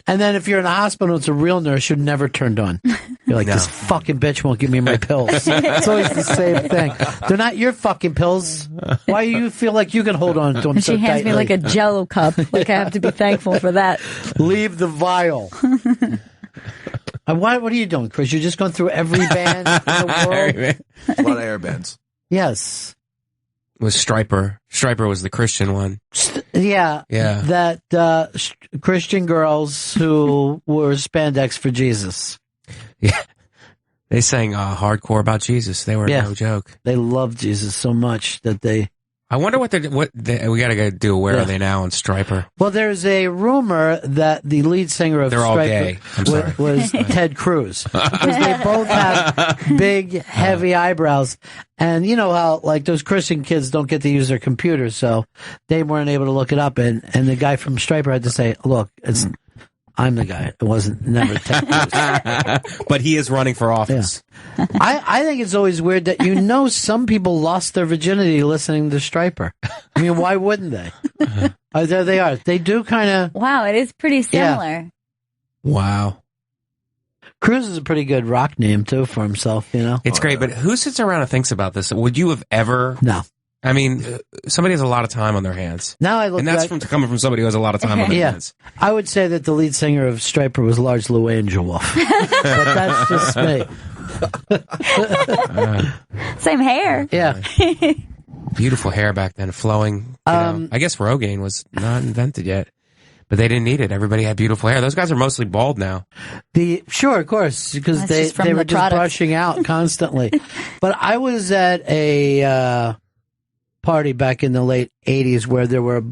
And then if you're in a hospital, it's a real nurse, you're never turned on. You're like, this fucking bitch won't give me my pills. It's always the same thing. They're not your fucking pills. Why do you feel like you can hold on to them so She hands me like a Jell-O cup. Like I have to be thankful for that. Leave the vial. What are you doing, Chris? You're just going through every band in the world? A lot of air bands. Yes. It was Stryper. Stryper was the Christian one. Yeah. That Christian girls who wore spandex for Jesus. Yeah. They sang hardcore about Jesus. They were no joke. They loved Jesus so much that they... I wonder we gotta go do Where Are They Now on Stryper. Well, there's a rumor that the lead singer of Stryper was Ted Cruz. Because they both have big, heavy eyebrows. And you know how, like, those Christian kids don't get to use their computers, so they weren't able to look it up. And the guy from Stryper had to say, look, I'm the guy. It wasn't never Ted Cruz. But he is running for office. Yeah. I think it's always weird that some people lost their virginity listening to Stryper. I mean, why wouldn't they? There they are. They do kind of... Wow, it is pretty similar. Yeah. Wow. Cruz is a pretty good rock name, too, for himself, It's great, but who sits around and thinks about this? Would you have ever... No. I mean, somebody has a lot of time on their hands. Now I look, and that's coming from somebody who has a lot of time on their hands. I would say that the lead singer of Stryper was Lars Louis Wolf. But that's just me. Same hair. Yeah. Beautiful hair back then, flowing. You know. I guess Rogaine was not invented yet, but they didn't need it. Everybody had beautiful hair. Those guys are mostly bald now. Sure, of course, because That's they were just brushing out constantly. But I was at a party back in the late 80s where there were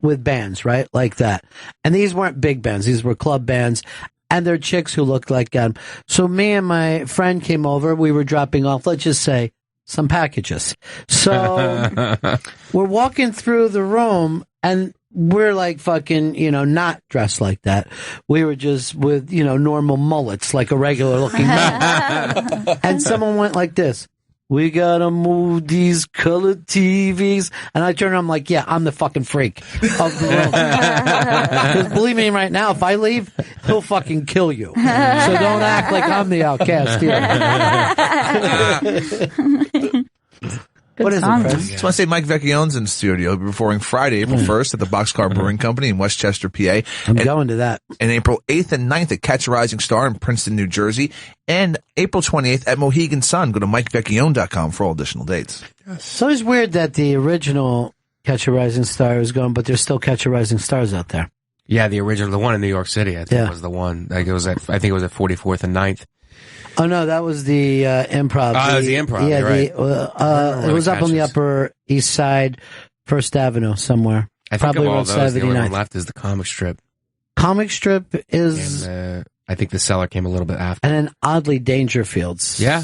with bands, right? Like that. And these weren't big bands. These were club bands. And they're chicks who looked like them. So me and my friend came over. We were dropping off, let's just say, some packages. So we're walking through the room and we're like fucking, not dressed like that. We were just with, normal mullets, like a regular looking man. And someone went like this. We gotta move these colored TVs. And I turn around, I'm like, yeah, I'm the fucking freak of the room. Because believe me right now, if I leave, he'll fucking kill you. So don't act like I'm the outcast here. What is it, Chris? I just want to say Mike Vecchione's in the studio. He'll be performing Friday, April 1st at the Boxcar Brewing Company in Westchester, PA. I'm going to that. And April 8th and 9th at Catch a Rising Star in Princeton, New Jersey. And April 28th at Mohegan Sun. Go to MikeVecchione.com for all additional dates. So it's weird that the original Catch a Rising Star is gone, but there's still Catch a Rising Stars out there. Yeah, the original, the one in New York City, I think was the one. Like I think it was at 44th and 9th. Oh no, that was the improv. Oh, it was the improv. Yeah, right. It was up on the Upper East Side, First Avenue somewhere. I think Probably of all around those, the only 79th. one left is the comic strip. Comic strip is, And, I think the Cellar came a little bit after. and then oddly Dangerfields. Yeah.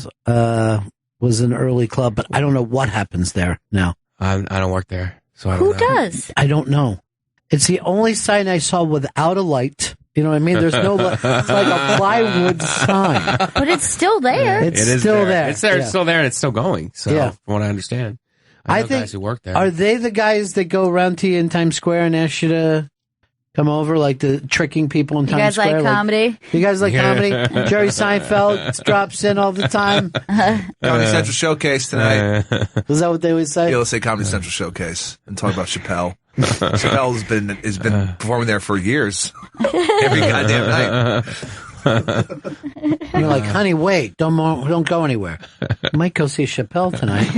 Was an early club, but I don't know what happens there now. I don't work there, so I don't Who know. does? I don't know. It's the only sign I saw without a light. You know what I mean? There's no light. It's like a plywood sign. But it's still there. It's It is still there. It's there. Yeah. It's still there, and it's still going. So, Yeah. from what I understand, I know think, guys who work there. are they the guys that go around to you in Times Square and ask you to come over, like the tricking people in You Times guys Square? like comedy? You guys like Yeah. comedy? Jerry Seinfeld drops in all the time. Comedy Central Showcase tonight. Is that what they would say? Yeah, let's say Comedy Central Showcase and talk about Chappelle. Chappelle has been performing there for years. Every goddamn night. You're like, honey, wait, don't go anywhere. I might go see Chappelle tonight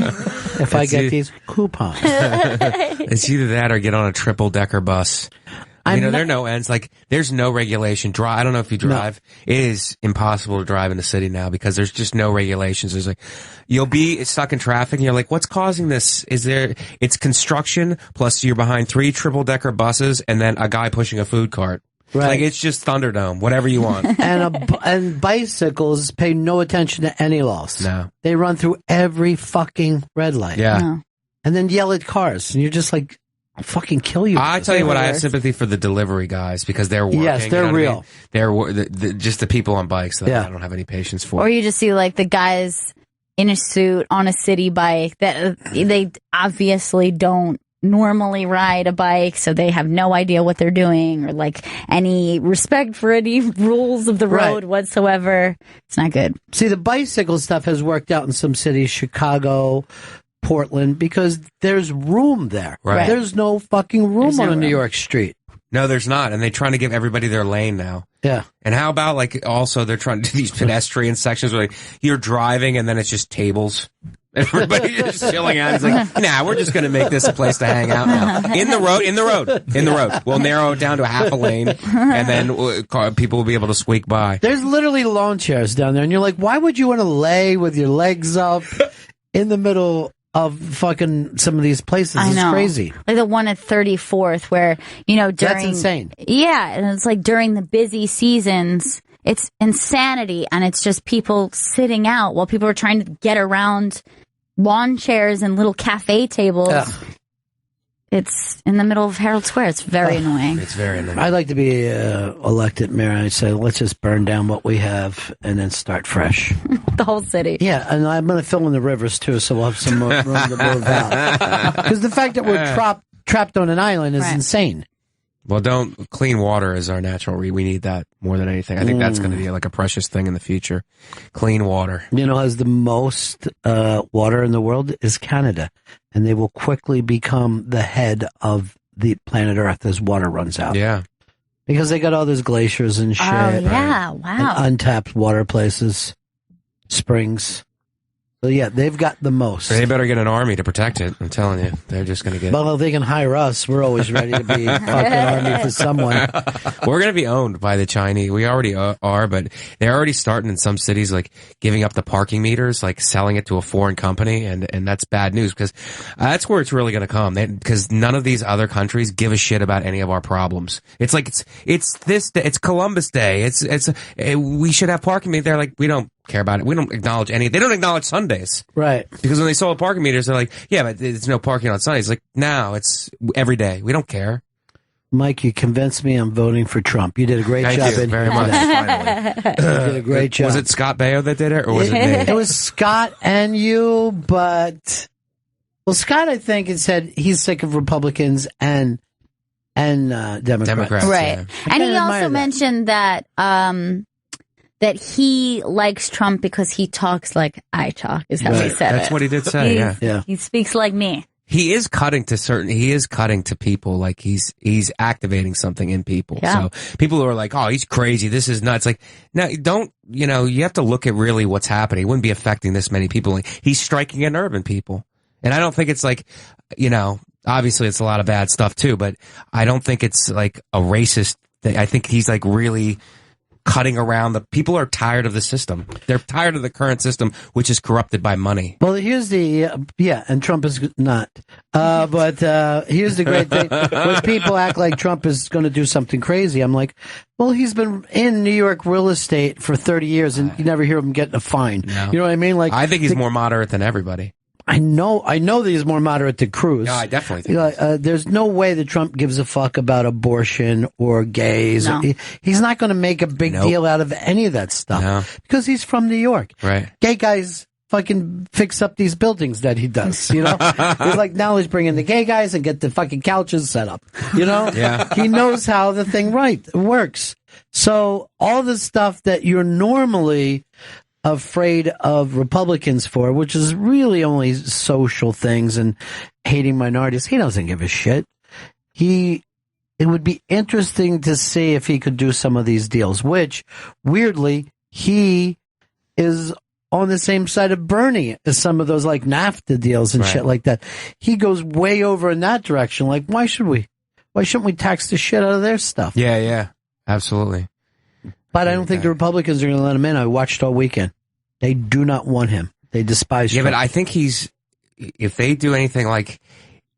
if I get these coupons. It's either that or get on a triple-decker bus. There are no ends. Like, there's no regulation. I don't know if you drive. No. It is impossible to drive in the city now because there's just no regulations. There's like, you'll be stuck in traffic and you're like, what's causing this? It's construction plus you're behind 3 triple-decker buses and then a guy pushing a food cart. Right. Like, it's just Thunderdome, whatever you want. And bicycles pay no attention to any laws. No. They run through every fucking red light. Yeah. No. And then yell at cars. And you're just like, I'll fucking kill you. I tell you what, I have sympathy for the delivery guys because they're working. Yes, they're real. I mean? They're just the people on bikes that I don't have any patience for. Or you just see like the guys in a suit on a city bike that they obviously don't normally ride a bike, so they have no idea what they're doing or like any respect for any rules of the road whatsoever. It's not good. See, the bicycle stuff has worked out in some cities, Chicago, Portland, because there's room there. Right. There's no fucking room on a New York street. No, there's not. And they're trying to give everybody their lane now. Yeah. And how about like also they're trying to do these pedestrian sections where like, you're driving and then it's just tables. And everybody's just chilling out. It's like, nah, we're just going to make this a place to hang out now. In the road. We'll narrow it down to half a lane and then people will be able to squeak by. There's literally lawn chairs down there. And you're like, why would you want to lay with your legs up in the middle of fucking some of these places? I know. It's crazy. Like the one at 34th where, during... That's insane. Yeah, and it's like during the busy seasons, it's insanity, and it's just people sitting out while people are trying to get around lawn chairs and little cafe tables. Ugh. It's in the middle of Herald Square. It's very annoying. It's very annoying. I'd like to be elected mayor. I'd say, let's just burn down what we have and then start fresh. The whole city. Yeah, and I'm going to fill in the rivers, too, so we'll have some more room to move out. Because the fact that we're trapped on an island is insane. Well, clean water is our natural. We need that more than anything. I think that's going to be like a precious thing in the future. Clean water. Has the most water in the world is Canada. And they will quickly become the head of the planet Earth as water runs out. Yeah. Because they got all those glaciers and shit. Oh, yeah. Wow. And untapped water places. Springs. So yeah, they've got the most. They better get an army to protect it. I'm telling you, they're just going to get. Well, they can hire us. We're always ready to be fucking army for someone. We're going to be owned by the Chinese. We already are, but they're already starting in some cities, like giving up the parking meters, like selling it to a foreign company, and that's bad news because that's where it's really going to come. Because none of these other countries give a shit about any of our problems. It's like it's this day, it's Columbus Day. We should have parking meters. They're like, we don't care about it. We don't acknowledge any. They don't acknowledge Sundays. Right. Because when they saw the parking meters, they're like, yeah, but there's no parking on Sundays. Like, no, it's every day. We don't care. Mike, you convinced me I'm voting for Trump. You did a great job. Thank you very much. You did a great job. Was it Scott Baio that did it, or was it me? It was Scott and you, but Scott, I think, had said he's sick of Republicans and Democrats. Right. Yeah. And he admire also that. mentioned that that he likes Trump because he talks like I talk, is how he said That's it. what he did say. Yeah. He speaks like me. He is cutting to people, like he's activating something in people. Yeah. So people who are like, oh, he's crazy, this is nuts. Like, no, you have to look at really what's happening. He wouldn't be affecting this many people. Like, he's striking at urban people. And I don't think it's like, obviously it's a lot of bad stuff too, but I don't think it's like a racist thing. I think he's like really cutting around the people are tired of the system. They're tired of the current system, which is corrupted by money. Well, here's the and Trump is not. But here's the great thing: when people act like Trump is going to do something crazy, I'm like, well, he's been in New York real estate for 30 years, and you never hear him getting a fine. No. You know what I mean? Like, I think he's more moderate than everybody. I know that he's more moderate than Cruz. Yeah, I definitely think there's no way that Trump gives a fuck about abortion or gays. No. He's not going to make a big deal out of any of that stuff because he's from New York. Right. Gay guys fucking fix up these buildings that he does, He's like, now let's bring in the gay guys and get the fucking couches set up, Yeah. He knows how the thing works. So all the stuff that you're normally afraid of Republicans for, which is really only social things and hating minorities, he doesn't give a shit. It would be interesting to see if he could do some of these deals, which weirdly he is on the same side of Bernie as some of those like NAFTA deals and shit like that. He goes way over in that direction. Like, why shouldn't we tax the shit out of their stuff? Yeah, absolutely. But I don't think the Republicans are going to let him in. I watched all weekend. They do not want him. They despise him. Yeah, but I think if they do anything like,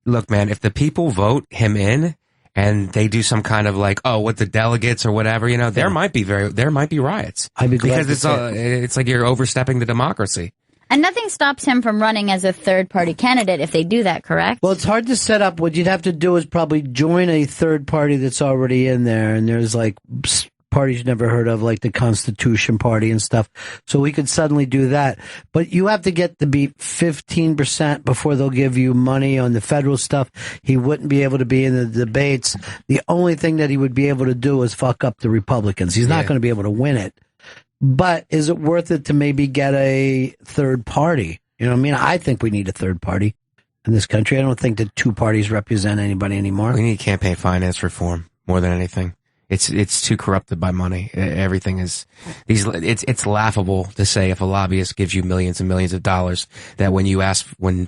look, man, if the people vote him in and they do some kind of like, with the delegates or whatever, there might be riots. I'd be glad because it's like you're overstepping the democracy. And nothing stops him from running as a third-party candidate if they do that, correct? Well, it's hard to set up. What you'd have to do is probably join a third party that's already in there, and there's like parties you've never heard of, like the Constitution Party and stuff. So we could suddenly do that. But you have to get to be 15% before they'll give you money on the federal stuff. He wouldn't be able to be in the debates. The only thing that he would be able to do is fuck up the Republicans. He's not going to be able to win it. But is it worth it to maybe get a third party? You know what I mean? I think we need a third party in this country. I don't think that two parties represent anybody anymore. We need campaign finance reform more than anything. It's too corrupted by money. Everything is it's laughable to say if a lobbyist gives you millions and millions of dollars that when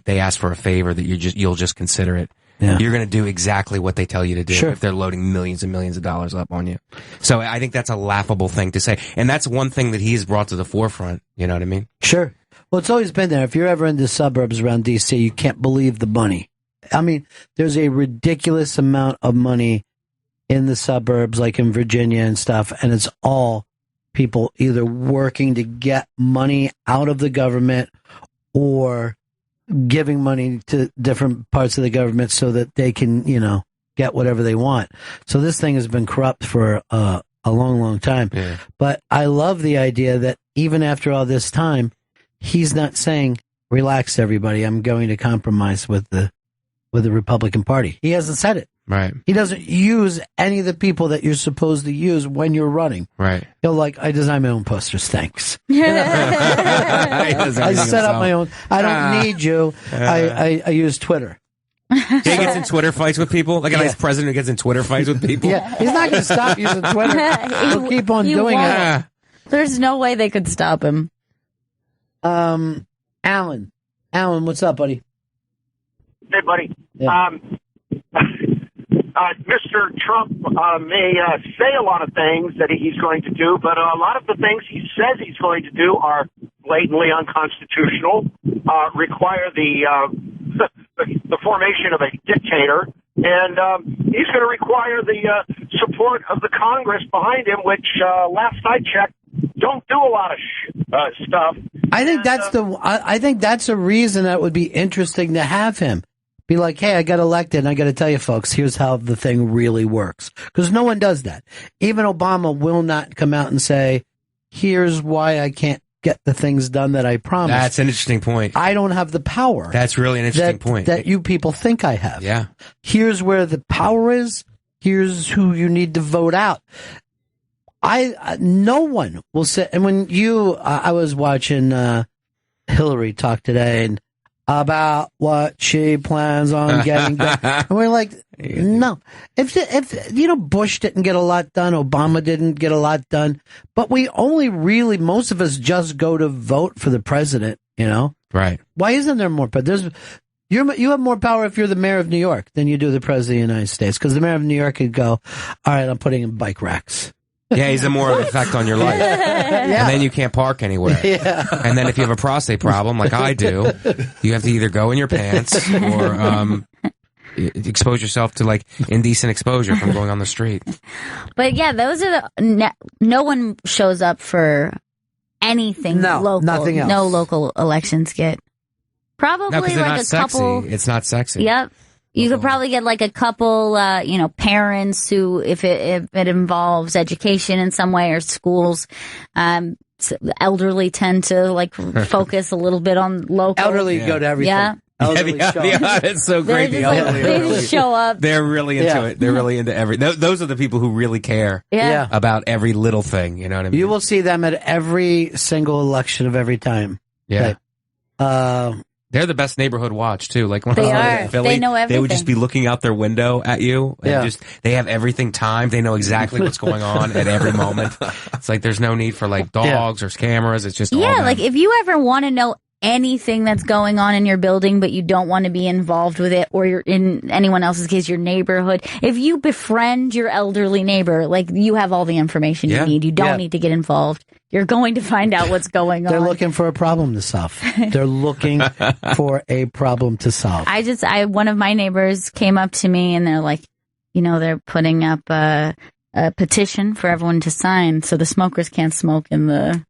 they ask for a favor that you'll just consider it. Yeah. You're going to do exactly what they tell you to do if they're loading millions and millions of dollars up on you. So I think that's a laughable thing to say. And that's one thing that he's brought to the forefront. You know what I mean? Sure. Well, it's always been there. If you're ever in the suburbs around D.C., you can't believe the money. I mean, there's a ridiculous amount of money in the suburbs, like in Virginia and stuff, and it's all people either working to get money out of the government or giving money to different parts of the government so that they can, get whatever they want. So this thing has been corrupt for a long, long time. Yeah. But I love the idea that even after all this time, he's not saying, relax, everybody, I'm going to compromise with the Republican Party. He hasn't said it. Right. He doesn't use any of the people that you're supposed to use when you're running. Right. He'll I design my own posters, thanks. I set up my own. I don't need you. I use Twitter. He gets in Twitter fights with people? Like a nice president who gets in Twitter fights with people? Yeah, he's not going to stop using Twitter. He'll keep on doing it. There's no way they could stop him. Alan, what's up, buddy? Hey, buddy. Yeah. Mr. Trump may say a lot of things that he's going to do, but a lot of the things he says he's going to do are blatantly unconstitutional, require the formation of a dictator, and he's going to require the support of the Congress behind him, which last I checked, don't do a lot of stuff. I think I think that's a reason that would be interesting to have him. Be like, hey, I got elected, and I got to tell you, folks, here's how the thing really works. Because no one does that. Even Obama will not come out and say, here's why I can't get the things done that I promised. That's an interesting point. I don't have the power. That's really an interesting point. That you people think I have. Yeah. Here's where the power is. Here's who you need to vote out. No one will say, and when I was watching Hillary talk today, and about what she plans on getting done. And we're like, no. If Bush didn't get a lot done, Obama didn't get a lot done, but we only really, most of us just go to vote for the president, Right. Why isn't there more power? You have more power if you're the mayor of New York than you do the president of the United States, because the mayor of New York could go, all right, I'm putting in bike racks. Yeah, he's a more effect on your life. And then you can't park anywhere. Yeah. And then if you have a prostate problem, like I do, you have to either go in your pants or expose yourself to like indecent exposure from going on the street. But yeah, those are no one shows up for anything local. Nothing else. No local elections get. Probably No, because they're like not a sexy. couple. It's not sexy. Yep. You could probably get like a couple, parents who, if it involves education in some way or schools, elderly tend to like focus a little bit on local. Elderly go to everything. Yeah. It's so great. They just show up. They're really into it. They're really into those are the people who really care about every little thing. You know what I mean? You will see them at every single election of every time. Yeah. They're the best neighborhood watch too. Like when they I was are. in Philly, They know everything. they would just be looking out their window at you. And they have everything timed. They know exactly what's going on at every moment. It's like there's no need for like dogs or cameras. It's just all them. Like if you ever want to know anything that's going on in your building, but you don't want to be involved with it, or you're in anyone else's case, your neighborhood. If you befriend your elderly neighbor, like you have all the information you need. You don't need to get involved. You're going to find out what's going on. They're looking for a problem to solve. They're looking for a problem to solve. One of my neighbors came up to me and they're like, they're putting up a petition for everyone to sign so the smokers can't smoke in the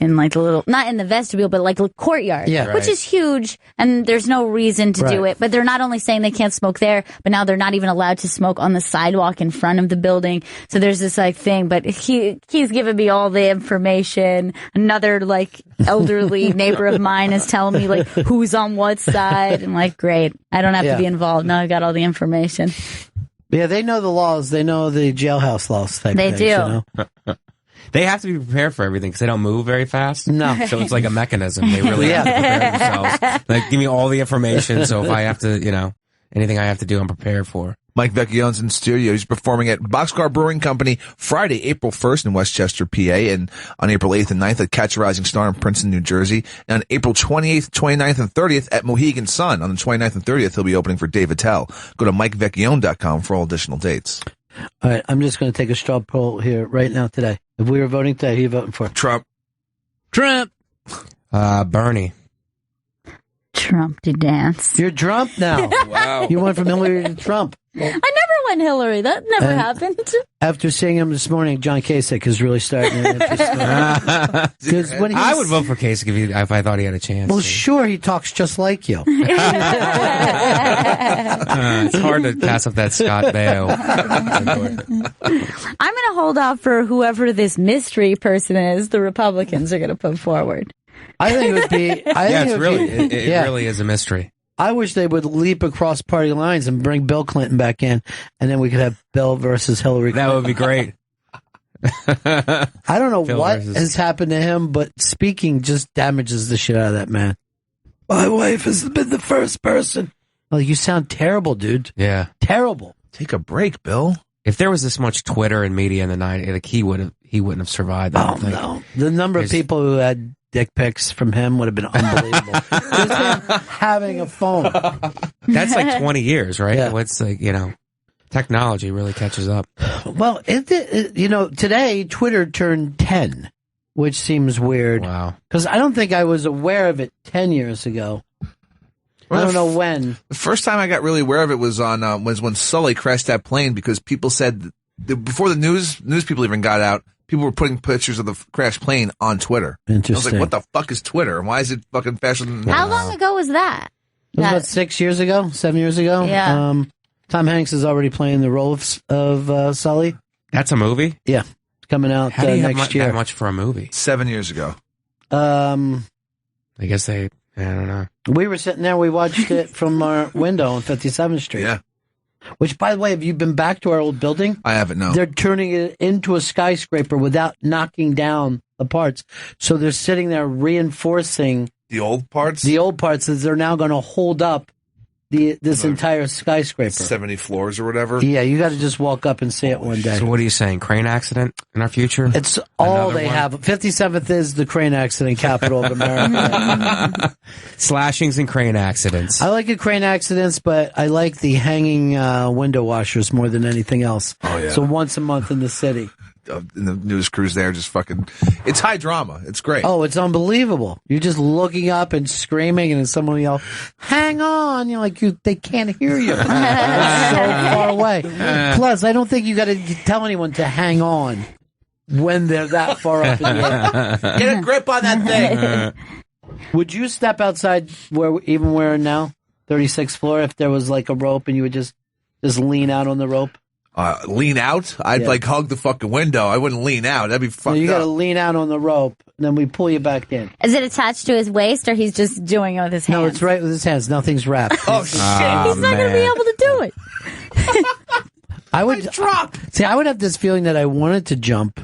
little, not in the vestibule, but like the courtyard, which is huge, and there's no reason to do it. But they're not only saying they can't smoke there, but now they're not even allowed to smoke on the sidewalk in front of the building. So there's this like thing, but he's giving me all the information. Another like elderly neighbor of mine is telling me like who's on what side. I'm like, great, I don't have to be involved. Now I got all the information. Yeah, they know the laws. They know the jailhouse laws. They do. They have to be prepared for everything because they don't move very fast. No. So it's like a mechanism. They really have to prepare themselves. Like, give me all the information. So if I have to, anything I have to do, I'm prepared for. Mike Vecchione's in studio. He's performing at Boxcar Brewing Company Friday, April 1st in Westchester, PA, and on April 8th and 9th at Catch a Rising Star in Princeton, New Jersey, and on April 28th, 29th, and 30th at Mohegan Sun. On the 29th and 30th, he'll be opening for Dave Attell. Go to MikeVecchione.com for all additional dates. All right, I'm just going to take a straw poll here right now today. If we were voting today, who are you voting for? Trump. Bernie. Trump to dance. You're Trump now. Wow. You went from Hillary to Trump. I never went Hillary. That never happened. After seeing him this morning, John Kasich is really starting to interest me. I would vote for Kasich if I thought he had a chance. Well, sure, he talks just like you. It's hard to pass up that Scott Baio. I'm going to hold out for whoever this mystery person is the Republicans are going to put forward. I think it would be. It really is a mystery. I wish they would leap across party lines and bring Bill Clinton back in, and then we could have Bill versus Hillary Clinton. That would be great. I don't know what has happened to him, but speaking just damages the shit out of that man. My wife has been the first person. Well, you sound terrible, dude. Yeah. Terrible. Take a break, Bill. If there was this much Twitter and media in the 90s, like he wouldn't have survived. I don't think. No. The number of people who had dick pics from him would have been unbelievable. Just him having a phone. That's like 20 years, right? Yeah. It's like, technology really catches up. Well, today Twitter turned 10, which seems weird. Wow. Because I don't think I was aware of it 10 years ago. I don't know when. The first time I got really aware of it was was when Sully crashed that plane, because people said before the news people even got out, people were putting pictures of the crashed plane on Twitter. Interesting. I was like, what the fuck is Twitter? And why is it fucking faster than... How long ago was that? It was about 6 years ago, 7 years ago. Yeah. Tom Hanks is already playing the role of Sully. That's a movie? Yeah. It's coming out How do you next have year. that much for a movie? 7 years ago. I guess I don't know. We were sitting there, we watched it from our window on 57th Street. Yeah. Which, by the way, have you been back to our old building? I haven't, no. They're turning it into a skyscraper without knocking down the parts. So they're sitting there reinforcing... The old parts? The old parts, as they're now going to hold up this entire skyscraper. 70 floors or whatever? Yeah, you got to just walk up and see it one day. So what are you saying? Crane accident in our future? It's all Another they one? have. 57th is the crane accident capital of America. Slashings and crane accidents. I like the crane accidents, but I like the hanging window washers more than anything else. Oh, yeah. So once a month in the city. In the news crews there, just fucking... It's high drama. It's great. Oh, it's unbelievable. You're just looking up and screaming, and then someone yell, "Hang on!" You're like, they can't hear you. It's so far away. Plus, I don't think you got to tell anyone to hang on when they're that far up in the air. Get a grip on that thing. Would you step outside where we're now, 36th floor, if there was like a rope and you would just lean out on the rope? Lean out? I'd hug the fucking window. I wouldn't lean out. That'd be fucked No, you got to up. lean out on the rope, and then we pull you back in. Is it attached to his waist, or he's just doing it with his hands? No, it's right with his hands. Nothing's wrapped. Oh, shit. He's not going to be able to do it. I would drop. See, I would have this feeling that I wanted to jump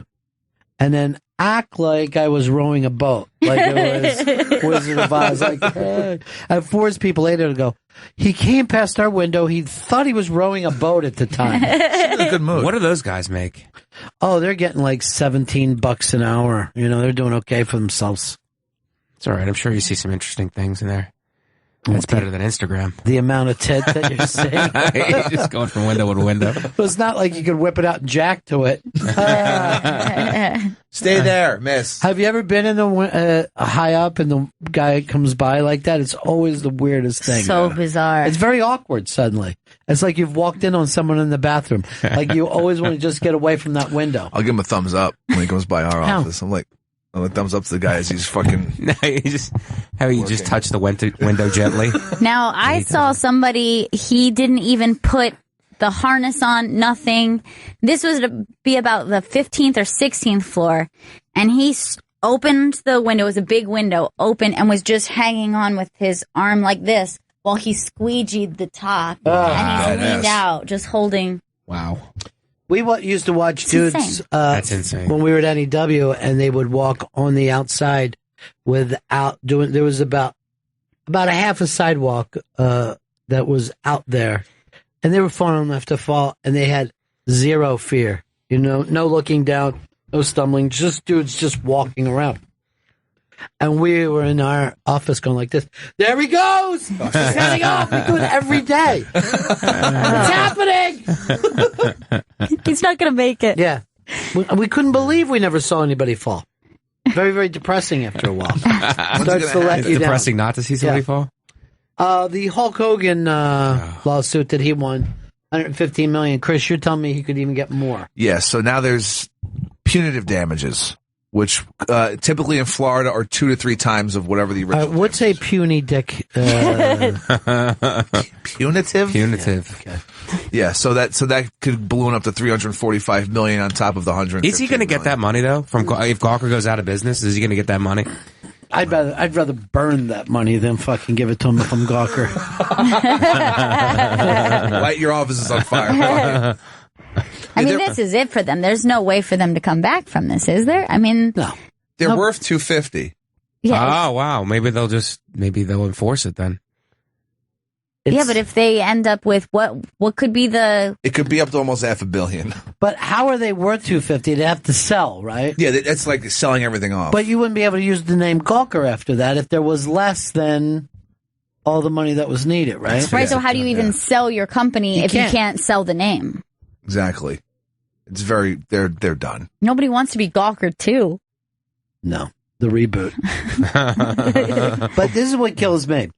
and then act like I was rowing a boat. Like it was Wizard of Oz. Like, hey. I forced people later to go, he came past our window. He thought he was rowing a boat at the time. a good move. What do those guys make? Oh, they're getting like $17 an hour. They're doing okay for themselves. It's all right. I'm sure you see some interesting things in there. That's better than Instagram. The amount of tit that you're seeing. You're just going from window to window. It's not like you could whip it out and jack to it. Stay there, miss. Have you ever been in the high up and the guy comes by like that? It's always the weirdest thing. So bizarre. It's very awkward suddenly. It's like you've walked in on someone in the bathroom. Like you always want to just get away from that window. I'll give him a thumbs up when he comes by our office. I'm like, a thumbs up to the guy as he's fucking... No, you just touch the window gently. Now, I saw somebody, he didn't even put the harness on, nothing. This was to be about the 15th or 16th floor, and he opened the window. It was a big window, open, and was just hanging on with his arm like this while he squeegeed the top. And he's leaned out, just holding... Wow. We used to watch dudes That's insane. when we were at NEW, and they would walk on the outside without doing. There was about a half a sidewalk that was out there, and they were far enough to fall, and they had zero fear. No looking down, no stumbling, just dudes just walking around. And we were in our office going like this. There he goes! He's heading off. We do it every day. It's happening! He's not going to make it. Yeah. We couldn't believe we never saw anybody fall. Very, very depressing after a while. Starts to let It's you depressing not to see somebody fall? The Hulk Hogan lawsuit that he won, $115 million. Chris, you're telling me he could even get more. Yes, so now there's punitive damages, which typically in Florida are 2 to 3 times of whatever the original. What's a puny dick? Punitive? Punitive. Okay. Yeah, so that could balloon up to $345 million on top of the $100. Is he going to get that money though? If Gawker goes out of business, is he going to get that money? I'd rather burn that money than fucking give it to him if I'm Gawker. Light your offices on fire. I mean, this is it for them. There's no way for them to come back from this, is there? I mean, no. They're worth $250. Yeah. Oh wow, maybe they'll enforce it then. Yeah, but if they end up with what could be the... It could be up to almost $500 million. But how are they worth $250? They have to sell, right? Yeah, that's like selling everything off. But you wouldn't be able to use the name Gawker after that if there was less than all the money that was needed, right? Right, so how do you even sell your company if you can't sell the name? Exactly. It's very, they're done. Nobody wants to be Gawker too. No, the reboot. But this is what kills me.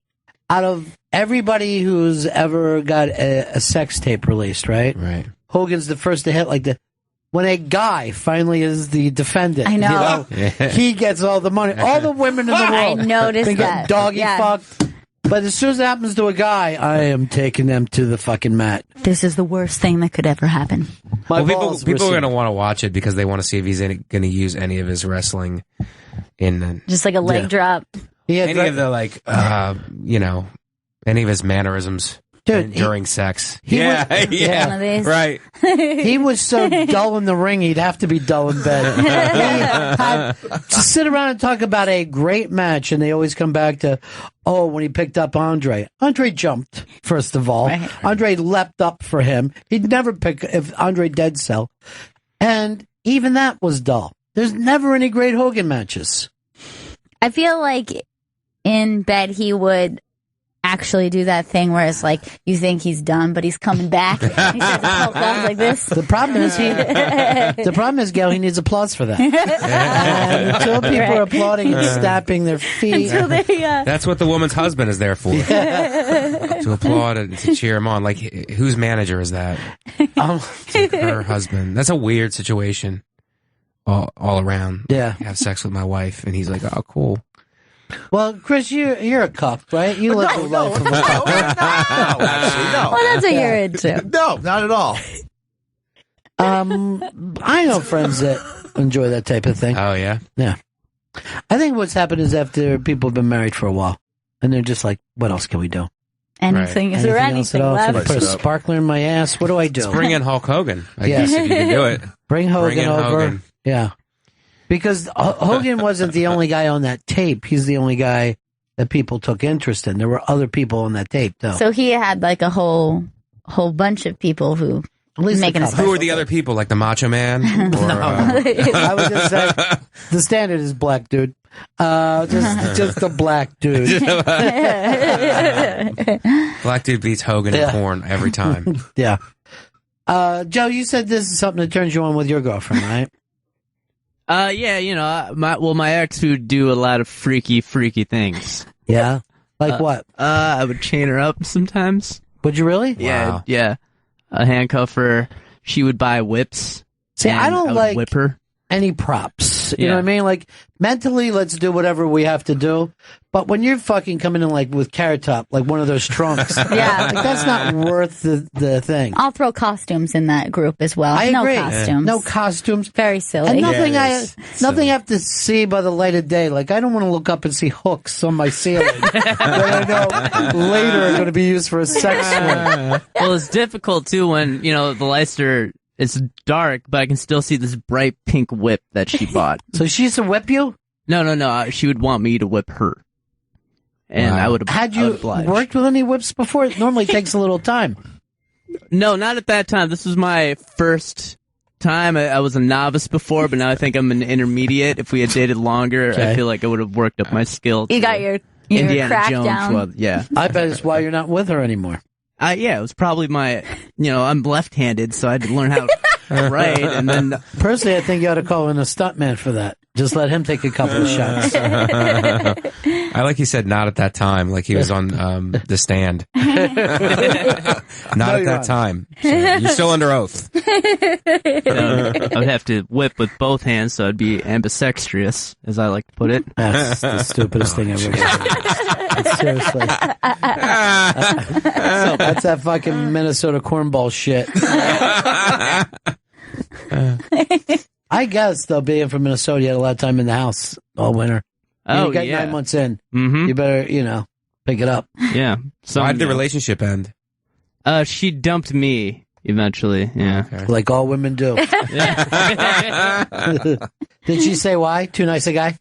Out of everybody who's ever got a sex tape released, right? Right. Hogan's the first to hit, when a guy finally is the defendant, I know. He gets all the money. All the women in the world. I noticed been getting that. doggy Yeah. fucked. But as soon as it happens to a guy, I am taking them to the fucking mat. This is the worst thing that could ever happen. Well, people are going to want to watch it because they want to see if he's going to use any of his wrestling in Just like a leg drop. any of the any of his mannerisms during sex. One of these. Right. He was so dull in the ring, he'd have to be dull in bed. He had to sit around and talk about a great match, and they always come back to, when he picked up Andre. Andre jumped, first of all. Right. Andre leapt up for him. He'd never pick if Andre dead cell. And even that was dull. There's never any great Hogan matches. I feel like in bed he would actually do that thing where it's like you think he's done, but he's coming back. He starts to poke out like this. The problem is, Gail, he needs applause for that. And until people are applauding and stamping their feet, That's what the woman's husband is there for. To applaud and to cheer him on. Like, whose manager is that? Her husband. That's a weird situation. All around. Yeah. Have sex with my wife, and he's like, "Oh, cool." Well, Chris, you're a cuck, right? You live the life of a cuck. No. Well, that's what you're into. No, not at all. I know friends that enjoy that type of thing. Oh, yeah? Yeah. I think what's happened is after people have been married for a while, and they're just like, what else can we do? Anything. Is there anything left? left? Put a sparkler in my ass. What do I do? Let's bring in Hulk Hogan. I guess if you can do it. Bring Hogan in over. Hogan. Yeah. Because Hogan wasn't the only guy on that tape. He's the only guy that people took interest in. There were other people on that tape, though. So he had like a whole bunch of people who making a Who are the other people? Like the Macho Man? Or, I would just say the standard is black dude. Just a black dude. Black dude beats Hogan in porn every time. Yeah. Joe, you said this is something that turns you on with your girlfriend, right? Yeah, my ex would do a lot of freaky things. Yeah? Like what? I would chain her up sometimes. Would you really? Yeah, Wow. yeah. Handcuff her. She would buy whips. See, and I don't would like whip her. any props. You know Yeah. what I mean? Like, mentally, let's do whatever we have to do. But when you're fucking coming in, like, with Carrot Top, like one of those trunks, Yeah. like, that's not worth the thing. I'll throw costumes in that group as well. I agree. No costumes. No costumes. Very silly. And nothing I have to see by the light of day. Like, I don't want to look up and see hooks on my ceiling that I know later are going to be used for a sex swing. Well, it's difficult too when the lights are. It's dark, but I can still see this bright pink whip that she bought. So she used to whip you? No. She would want me to whip her, and I would. Had I you would oblige. worked with any whips before? It normally takes a little time. No, not at that time. This was my first time. I was a novice before, but now I think I'm an intermediate. If we had dated longer, Okay. I feel like I would have worked up my skill. You got your Indiana crack Jones. down. Well, yeah. I bet it's why you're not with her anymore. Yeah, it was probably my, I'm left-handed, so I had to learn how to write, and then... Personally, I think you ought to call in a stuntman for that. Just let him take a couple of shots. I like he said not at that time, like he was on the stand. Not at that time. So you're still under oath. I would have to whip with both hands, so I'd be ambidextrous, as I like to put it. That's the stupidest thing I've ever heard. Seriously. That's that fucking Minnesota cornball shit. I guess, though, being from Minnesota, you had a lot of time in the house all winter. Oh, you got yeah. 9 months in. Mm-hmm. You better, pick it up. Yeah. Why did the relationship end? She dumped me, eventually, yeah. Okay. Like all women do. Did she say why? Too nice a guy?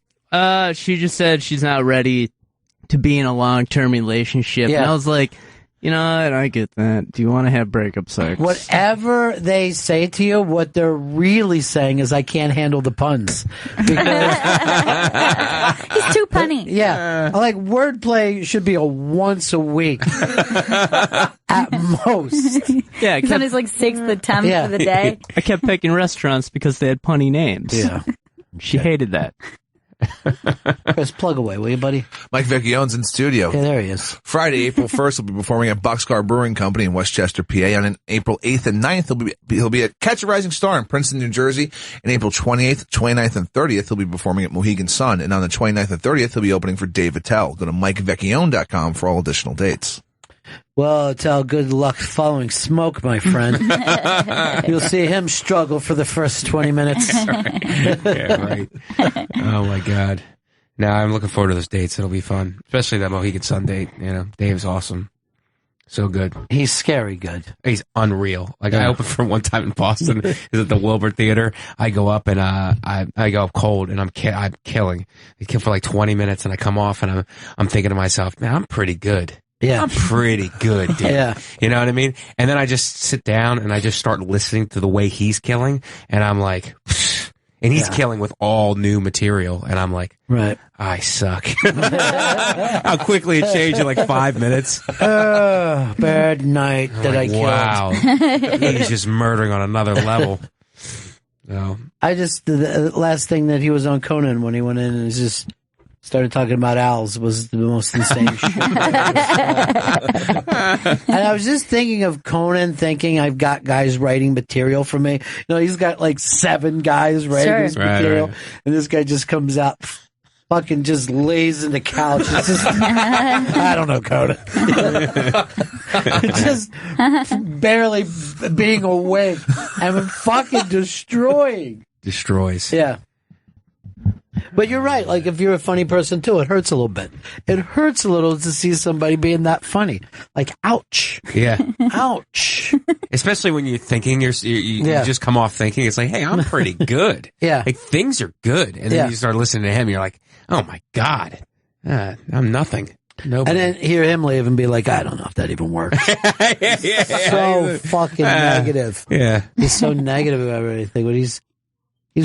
She just said she's not ready to be in a long-term relationship. Yeah. And I was like, You know what? I get that. Do you want to have breakup sex? Whatever they say to you, what they're really saying is, I can't handle the puns. Because, he's too punny. Yeah. Like, wordplay should be a once a week. At most. Yeah, He's on his like 6th attempt for the day. I kept picking restaurants because they had punny names. Yeah. She hated that. Chris, plug away, will you, buddy? Mike Vecchione's in studio. Yeah, there he is. Friday, April 1st, he'll be performing at Boxcar Brewing Company in Westchester, PA. On April 8th and 9th, he'll be at Catch a Rising Star in Princeton, New Jersey. And April 28th, 29th, and 30th, he'll be performing at Mohegan Sun. And on the 29th and 30th, he'll be opening for Dave Attell. Go to MikeVecchione.com for all additional dates. Well, Attell, good luck following Smoke, my friend. You'll see him struggle for the first 20 minutes. Yeah, right. Oh, my God. No, I'm looking forward to those dates. It'll be fun. Especially that Mohegan Sun date. You know, Dave's awesome. So good. He's scary good. He's unreal. Like, I opened for him one time in Boston. It was at the Wilbur Theater. I go up and I go up cold and I'm killing. I kill for like 20 minutes and I come off and I'm thinking to myself, man, I'm pretty good. Yeah. I'm pretty good, dude. Yeah. You know what I mean? And then I just sit down and I just start listening to the way he's killing and I'm like, and he's killing with all new material and I'm like, right. I suck. How quickly it changed in like 5 minutes. Bad night that I killed. Wow. He's just murdering on another level. No. The last thing that he was on Conan when he went in and just started talking about owls was the most insane shit. And I was just thinking of Conan, thinking I've got guys writing material for me. You know, he's got like 7 guys writing his material, and this guy just comes out, fucking just lays in the couch. It's just, I don't know, Conan. Just barely being awake and fucking destroying. Destroys. Yeah. But you're right. Like, if you're a funny person, too, it hurts a little bit. It hurts a little to see somebody being that funny. Like, ouch. Yeah. Ouch. Especially when you're thinking, you just come off thinking, it's like, hey, I'm pretty good. Yeah. Like, things are good. And then you start listening to him, you're like, oh, my God. I'm nothing. Nobody. And then hear him leave and be like, I don't know if that even works. So fucking negative. Yeah. He's so negative about everything. But he's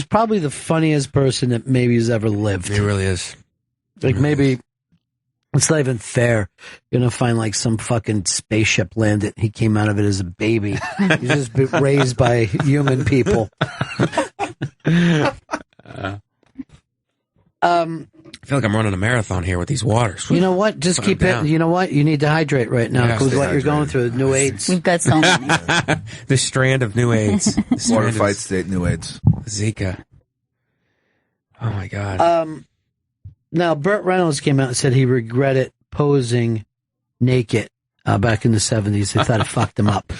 probably the funniest person that maybe has ever lived. He really is. Like, maybe it's not even fair. You're going to find like some fucking spaceship landed. He came out of it as a baby. He's just been raised by human people. I feel like I'm running a marathon here with these waters. You know what? Just keep it. You know what? You need to hydrate right now because what you're going through, new AIDS. We've got so many. The strand of new AIDS. Water fight state, new AIDS. Zika. Oh, my God. Now, Burt Reynolds came out and said he regretted posing naked back in the 70s. They thought it fucked him up.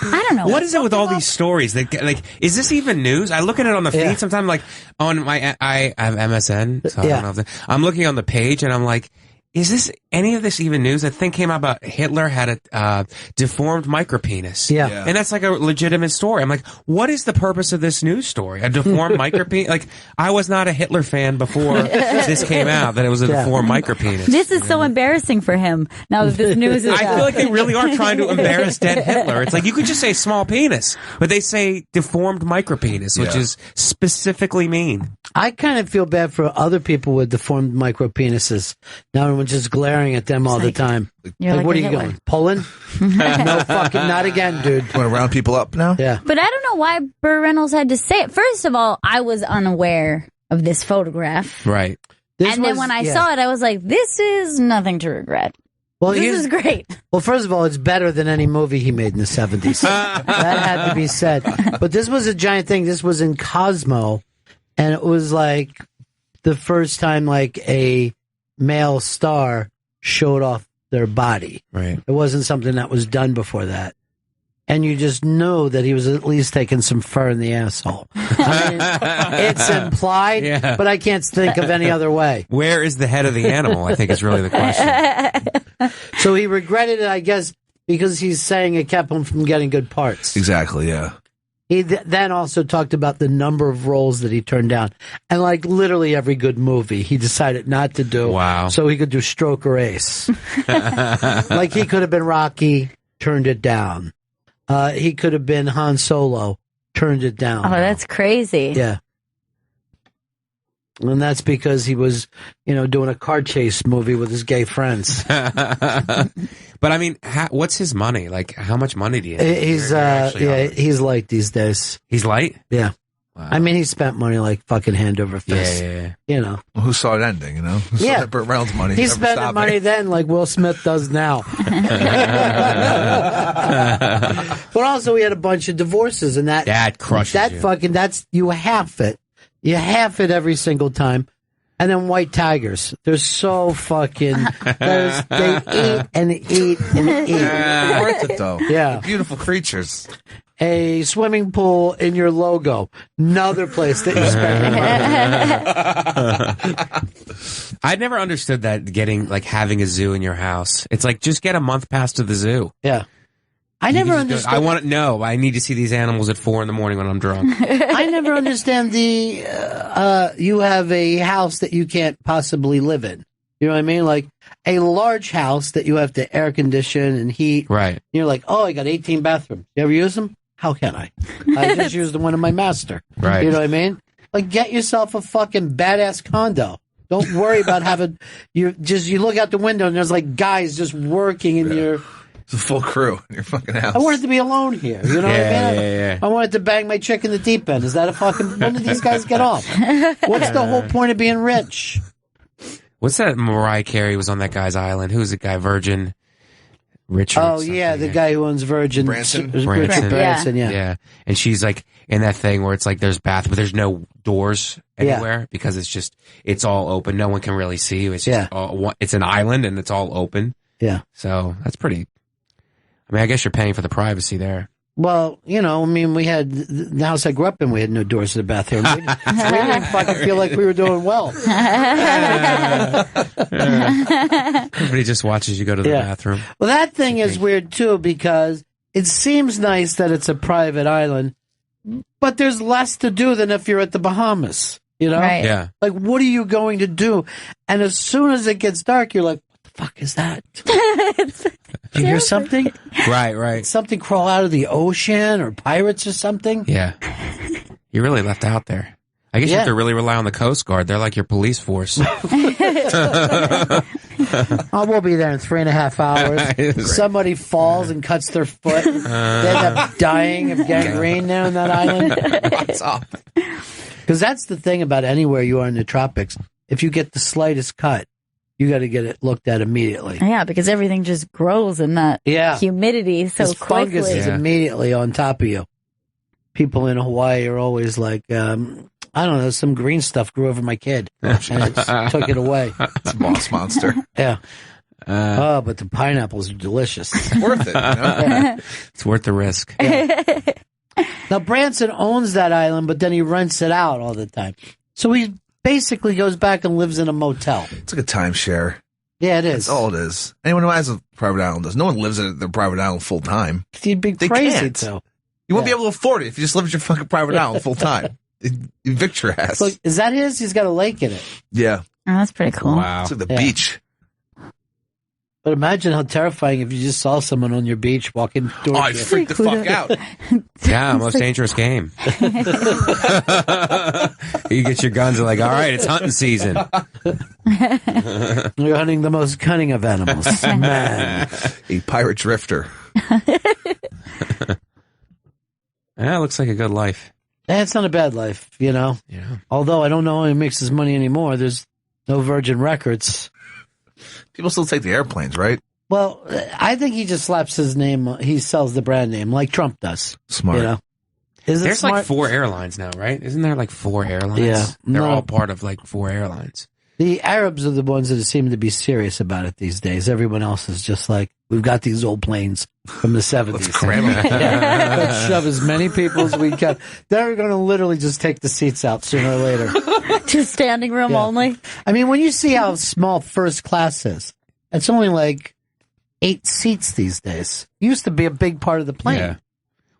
I don't know. What is it with all these stories? Like, is this even news? I look at it on the feed sometimes, like, on my, I have MSN, so I don't know if I'm looking on the page and I'm like, is this any of this even news? A thing came out about Hitler had a deformed micropenis. Yeah. And that's like a legitimate story. I'm like, what is the purpose of this news story? A deformed micropenis? Like, I was not a Hitler fan before this came out, that it was a deformed micropenis. This is so embarrassing for him now that this news is I feel like they really are trying to embarrass dead Hitler. It's like, you could just say small penis, but they say deformed micropenis, which is specifically mean. I kind of feel bad for other people with deformed micropenises. Now everyone's just glaring at them all the time. Like, what are you going? Pulling? No fucking, not again, dude. Want to round people up now? Yeah. But I don't know why Burt Reynolds had to say it. First of all, I was unaware of this photograph. Right. Then when I saw it, I was like, this is nothing to regret. Well, this is great. Well, first of all, it's better than any movie he made in the 70s. That had to be said. But this was a giant thing. This was in Cosmo, and it was like the first time like a male star showed off their body. Right. It wasn't something that was done before that. And you just know that he was at least taking some fur in the asshole. I mean, it's implied, but I can't think of any other way. Where is the head of the animal, I think is really the question. So he regretted it, I guess, because he's saying it kept him from getting good parts. Exactly, yeah. He then also talked about the number of roles that he turned down. And like literally every good movie, he decided not to do. Wow. So he could do Stroke or Ace. Like he could have been Rocky. turned it down. He could have been Han Solo, turned it down. Oh, that's crazy. Yeah. And that's because he was, doing a car chase movie with his gay friends. But I mean, what's his money? Like, how much money do you think? He's light these days. He's light? Yeah. Wow. I mean, he spent money like fucking hand over fist. Yeah. Well, who saw it ending, Who saw that Burt Reynolds money? He spent the money then like Will Smith does now. But also, he had a bunch of divorces, and that crushes you. You half it. You half it every single time. And then white tigers. They're so fucking... they eat and eat and eat. Worth it, though. Yeah. They're beautiful creatures. A swimming pool in your logo. Another place that you spend money. I never understood that having a zoo in your house. It's like, just get a month pass to the zoo. Yeah. I never understood. I want to know. I need to see these animals at 4 a.m. when I'm drunk. I never understand you have a house that you can't possibly live in. You know what I mean? Like a large house that you have to air condition and heat. Right. You're like, oh, I got 18 bathrooms. You ever use them? How can I? I just used the one of my master. Right. You know what I mean? Like, get yourself a fucking badass condo. Don't worry about having you look out the window and there's like guys just working in your. It's a full crew in your fucking house. I wanted to be alone here. You know what I mean? Yeah. I wanted to bang my chick in the deep end. Is that a fucking... When did these guys get off? What's the whole point of being rich? What's that Mariah Carey was on that guy's island? Who's the guy? Virgin Richard? Oh, yeah, the guy who owns Virgin. Branson? Richard Branson, yeah. Yeah. And she's like in that thing where it's like there's but there's no doors anywhere because it's all open. No one can really see you. It's just it's an island and it's all open. Yeah. So that's pretty... I mean, I guess you're paying for the privacy there. Well, we had the house I grew up in, we had no doors to the bathroom. We didn't fucking feel like we were doing well. Everybody just watches you go to the bathroom. Well, that thing is weird, too, because it seems nice that it's a private island, but there's less to do than if you're at the Bahamas, Right. Yeah. Like, what are you going to do? And as soon as it gets dark, you're like, what the fuck is that? Did you hear something? Right. Something crawl out of the ocean or pirates or something? Yeah. You're really left out there. I guess you have to really rely on the Coast Guard. They're like your police force. We'll be there in 3.5 hours. Somebody falls and cuts their foot. They end up dying of gangrene there on that island. What's up? Because that's the thing about anywhere you are in the tropics. If you get the slightest cut, you got to get it looked at immediately. Yeah, because everything just grows in that humidity so quickly. Fungus is immediately on top of you. People in Hawaii are always like, I don't know, some green stuff grew over my kid and it took it away. It's a boss monster. Yeah. But the pineapples are delicious. It's worth it. It's worth the risk. Yeah. Now, Branson owns that island, but then he rents it out all the time. So he basically goes back and lives in a motel. It's like a timeshare. Yeah, it is. That's all it is. Anyone who has a private island does. No one lives at their private island full time. You'd be crazy, too. You won't be able to afford it if you just live at your fucking private island full time. Evict your ass. Look, is that his? He's got a lake in it. Yeah. Oh, that's pretty cool. Wow. It's like the beach. But imagine how terrifying if you just saw someone on your beach walking towards you. I'd freak the fuck out. Yeah, most dangerous game. You get your guns and like, all right, it's hunting season. You're hunting the most cunning of animals. Man. A pirate drifter. Yeah, looks like a good life. It's not a bad life, Yeah. Although I don't know how he makes his money anymore. There's no Virgin Records. People still take the airplanes, right? Well, I think he just slaps his name. He sells the brand name like Trump does. Smart. Is it There's smart? like 4 airlines now, right? Isn't there like 4 airlines? Yeah. They're No. all part of like 4 airlines. The Arabs are the ones that seem to be serious about it these days. Everyone else is just like, we've got these old planes from the 70s. Let's cram them. Let's shove as many people as we can. They're going to literally just take the seats out sooner or later. Just standing room only? I mean, when you see how small first class is, it's only like 8 seats these days. It used to be a big part of the plane. Yeah.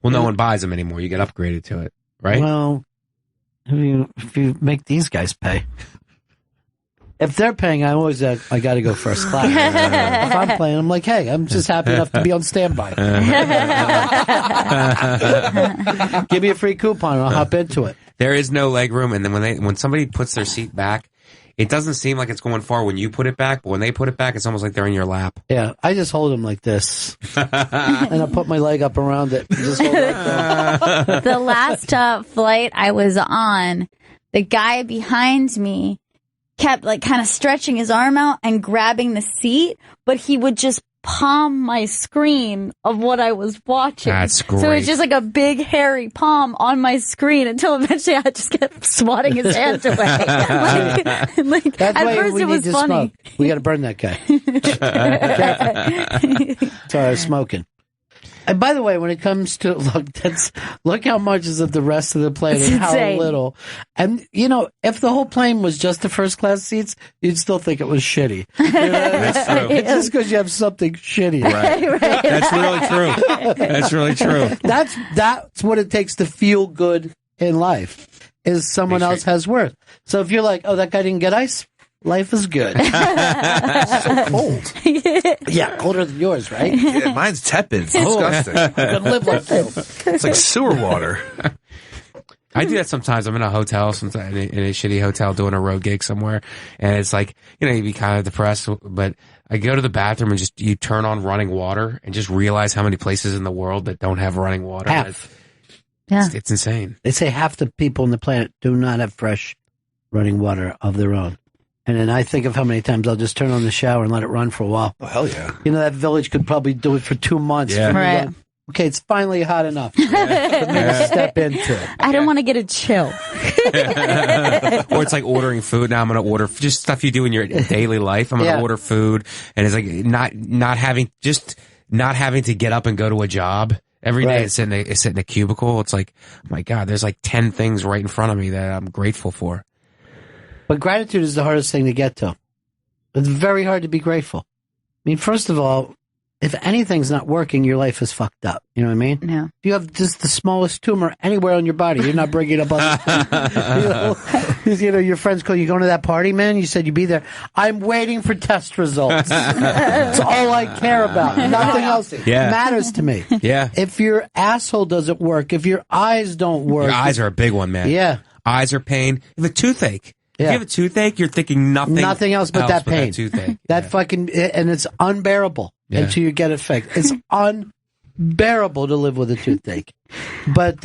Well, no one buys them anymore. You get upgraded to it, right? Well, if you make these guys pay. if they're paying, I always I got to go first class. If I'm playing, I'm like, hey, I'm just happy enough to be on standby. Give me a free coupon and I'll hop into it. There is no leg room, and then when somebody puts their seat back, it doesn't seem like it's going far when you put it back, but when they put it back, it's almost like they're in your lap. Yeah, I just hold them like this, and I put my leg up around it. And just hold it like that. The last flight I was on, the guy behind me kept like kind of stretching his arm out and grabbing the seat, but he would just palm my screen of what I was watching. That's great. So it's just like a big hairy palm on my screen until eventually I just kept swatting his hands away. like That's at why first we it was need to funny. smoke. We got to burn that guy. Sorry, I was smoking. And by the way, when it comes to look how much is of the rest of the plane It's and how insane. little. And if the whole plane was just the first class seats, you'd still think it was shitty. You know? That's true. It's just because you have something shitty. Right. That's really true. That's really true. That's what it takes to feel good in life. Is someone else has worth. So if you're like, oh, that guy didn't get ice. Life is good. So cold. Yeah, colder than yours, right? Yeah, mine's tepid. It's disgusting. I could live like you. It's like sewer water. I do that sometimes. I'm in a hotel, sometimes in a shitty hotel doing a road gig somewhere, and it's like, you'd be kind of depressed, but I go to the bathroom and you turn on running water and just realize how many places in the world that don't have running water. Half. It's insane. They say half the people on the planet do not have fresh running water of their own. And then I think of how many times I'll just turn on the shower and let it run for a while. Oh, hell yeah. That village could probably do it for 2 months. Yeah. Right. Okay, it's finally hot enough. Let me step into it. I don't want to get a chill. Or it's like ordering food. Now I'm going to order just stuff you do in your daily life. I'm going to order food, and it's like not having to get up and go to a job every day. It's sit in a cubicle. It's like, oh my God, there's like 10 things right in front of me that I'm grateful for. But gratitude is the hardest thing to get to. It's very hard to be grateful. I mean, first of all, if anything's not working, your life is fucked up. You know what I mean? No. If you have just the smallest tumor anywhere on your body, you're not bringing up other your friends call you going to that party, man? You said you'd be there. I'm waiting for test results. That's all I care about. Nothing else matters to me. Yeah. If your asshole doesn't work, if your eyes don't work. Your eyes are a big one, man. Yeah. Eyes are pain. You have a toothache. Yeah. If you have a toothache, you're thinking nothing else but that pain. That toothache. That fucking, and it's unbearable until you get it fixed. It's unbearable to live with a toothache. But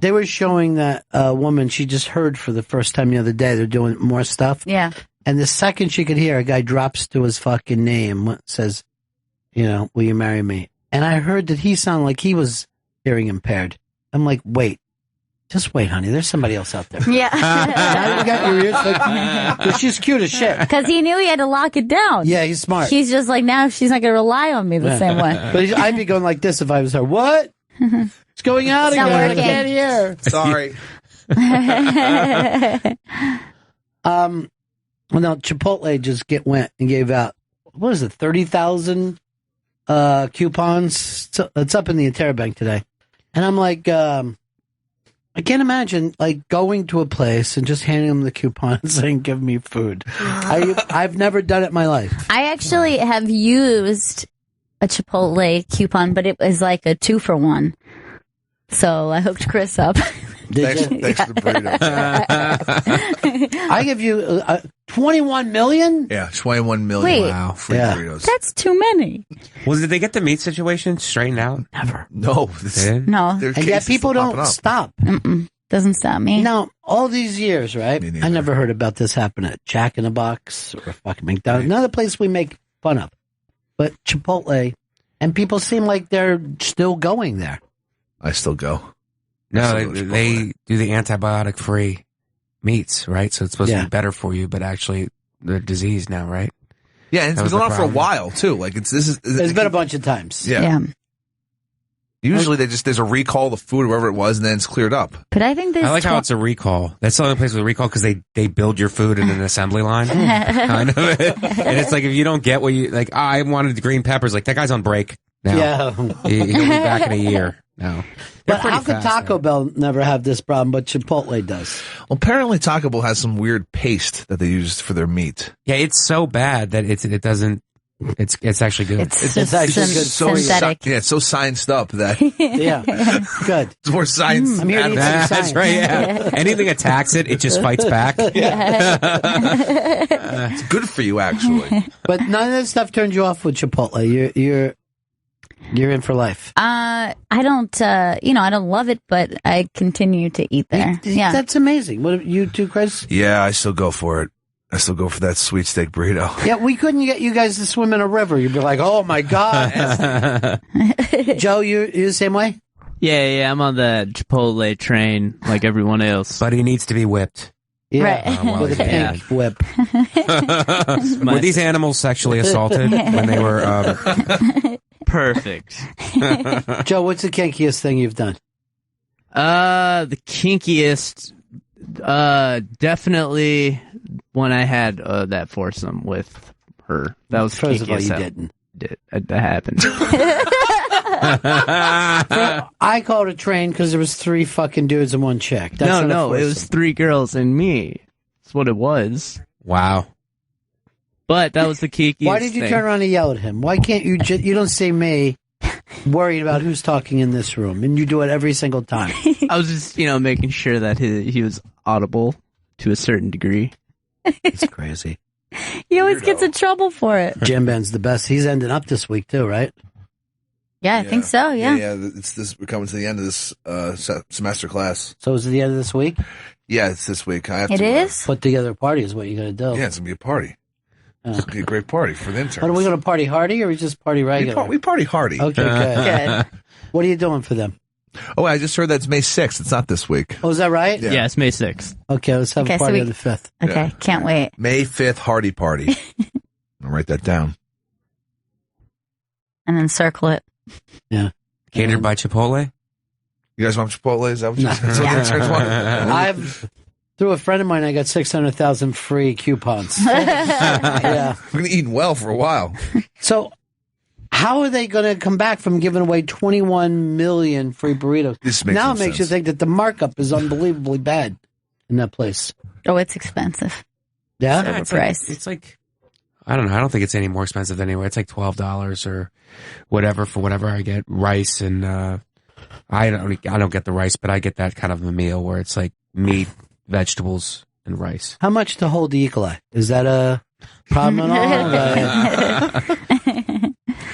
they were showing that woman, she just heard for the first time the other day, they're doing more stuff. Yeah. And the second she could hear, a guy drops to his fucking name, says, will you marry me? And I heard that he sounded like he was hearing impaired. I'm like, wait. Just wait, honey. There's somebody else out there. Yeah. Now you got your ears. But she's cute as shit. Because he knew he had to lock it down. Yeah, he's smart. He's just like, now she's not going to rely on me the same way. But I'd be going like this if I was her. What? It's going out It's not again. I working. can't hear. Sorry. Well, now Chipotle just went and gave out, 30,000 coupons. It's up in the Interbank today. And I'm like, I can't imagine going to a place and just handing them the coupon and saying, give me food. I've never done it in my life. I actually have used a Chipotle coupon, but it was like a 2-for-1. So I hooked Chris up. Thanks for the burrito. I give you 21 million? Yeah, 21 million. Wait. Wow. Free burritos. That's too many. Did they get the meat situation straightened out? Never. No. No. And yet people don't stop. Doesn't stop me. Now, all these years, right? I never heard about this happen at Jack in the Box or fucking McDonald's. Another place we make fun of. But Chipotle, and people seem like they're still going there. I still go. No, they do the antibiotic-free meats, right? So it's supposed to be better for you, but actually they're diseased now, right? Yeah, and it's been going on for a while too. There's been a bunch of times. Yeah. Usually there's a recall of the food or whatever it was, and then it's cleared up. But I think I like how it's a recall. That's the only place with a recall because they build your food in an assembly line. Kind of. And it's like if you don't get what you like, I wanted the green peppers. Like that guy's on break now. Yeah. He'll be back in a year. No. But how could Taco Bell never have this problem, but Chipotle does? Well, apparently Taco Bell has some weird paste that they use for their meat. Yeah, it's so bad that it doesn't. It's actually good. It's actually good. So synthetic. it's so scienced up that Yeah, good. it's more science. I'm here to eat some That's science. right. Yeah. Anything attacks it, it just fights back. It's good for you, actually. But none of that stuff turned you off with Chipotle. You're in for life. I don't, I don't love it, but I continue to eat there. Yeah. That's amazing. What you two, Chris? Yeah, I still go for it. I still go for that sweet steak burrito. Yeah, we couldn't get you guys to swim in a river. You'd be like, oh my God. Joe, you the same way? Yeah, I'm on the Chipotle train like everyone else. But he needs to be whipped. Yeah, with a pink whip. Were these animals sexually assaulted when they were... Perfect. Joe, what's the kinkiest thing you've done? The kinkiest, definitely when I had that foursome with her. That was First of all, you kinkiest. That happened. I called a train because there was 3 fucking dudes and 1 chick. That's not a No, it foursome. was 3 girls and me. That's what it was. Wow. But that was the kinkiest Why did you thing. turn around and yell at him? Why can't you you don't see me worried about who's talking in this room, and you do it every single time. I was just, making sure that he was audible to a certain degree. It's crazy. He always gets in trouble for it. Jim Ben's the best. He's ending up this week too, right? Yeah, I think so. Yeah. It's this. We're coming to the end of this semester class. So is it the end of this week? Yeah, it's this week. I have It to is? Put together a party is what you got to do. Yeah, it's gonna be a party. It's gonna be a great party for the interns. But are we going to party hardy or we just party regular? We party hardy. Okay, good. Good. What are you doing for them? Oh, I just heard that it's May 6th. It's not this week. Oh, is that right? Yeah. It's May 6th. Okay, let's have Okay, a so party we- on the 5th. Okay, can't wait. May 5th Hardy Party. I'll write that down. And then circle it. Yeah. Catered by Chipotle? You guys want Chipotle? Is that what, that's what the Yeah. interns want? I've through a friend of mine, I got 600,000 free coupons. Yeah. We're gonna be eating well for a while. So, how are they going to come back from giving away 21 million free burritos? This makes now no it makes you sense. think that the markup is unbelievably bad in that place. Oh, it's expensive. Yeah? Silver it's price. It's like, I don't know. I don't think it's any more expensive anywhere. It's like $12 or whatever for whatever I get. Rice and I don't get the rice, but I get that kind of a meal where it's like meat, vegetables, and rice. How much to hold the E-coli? Is that a problem at all?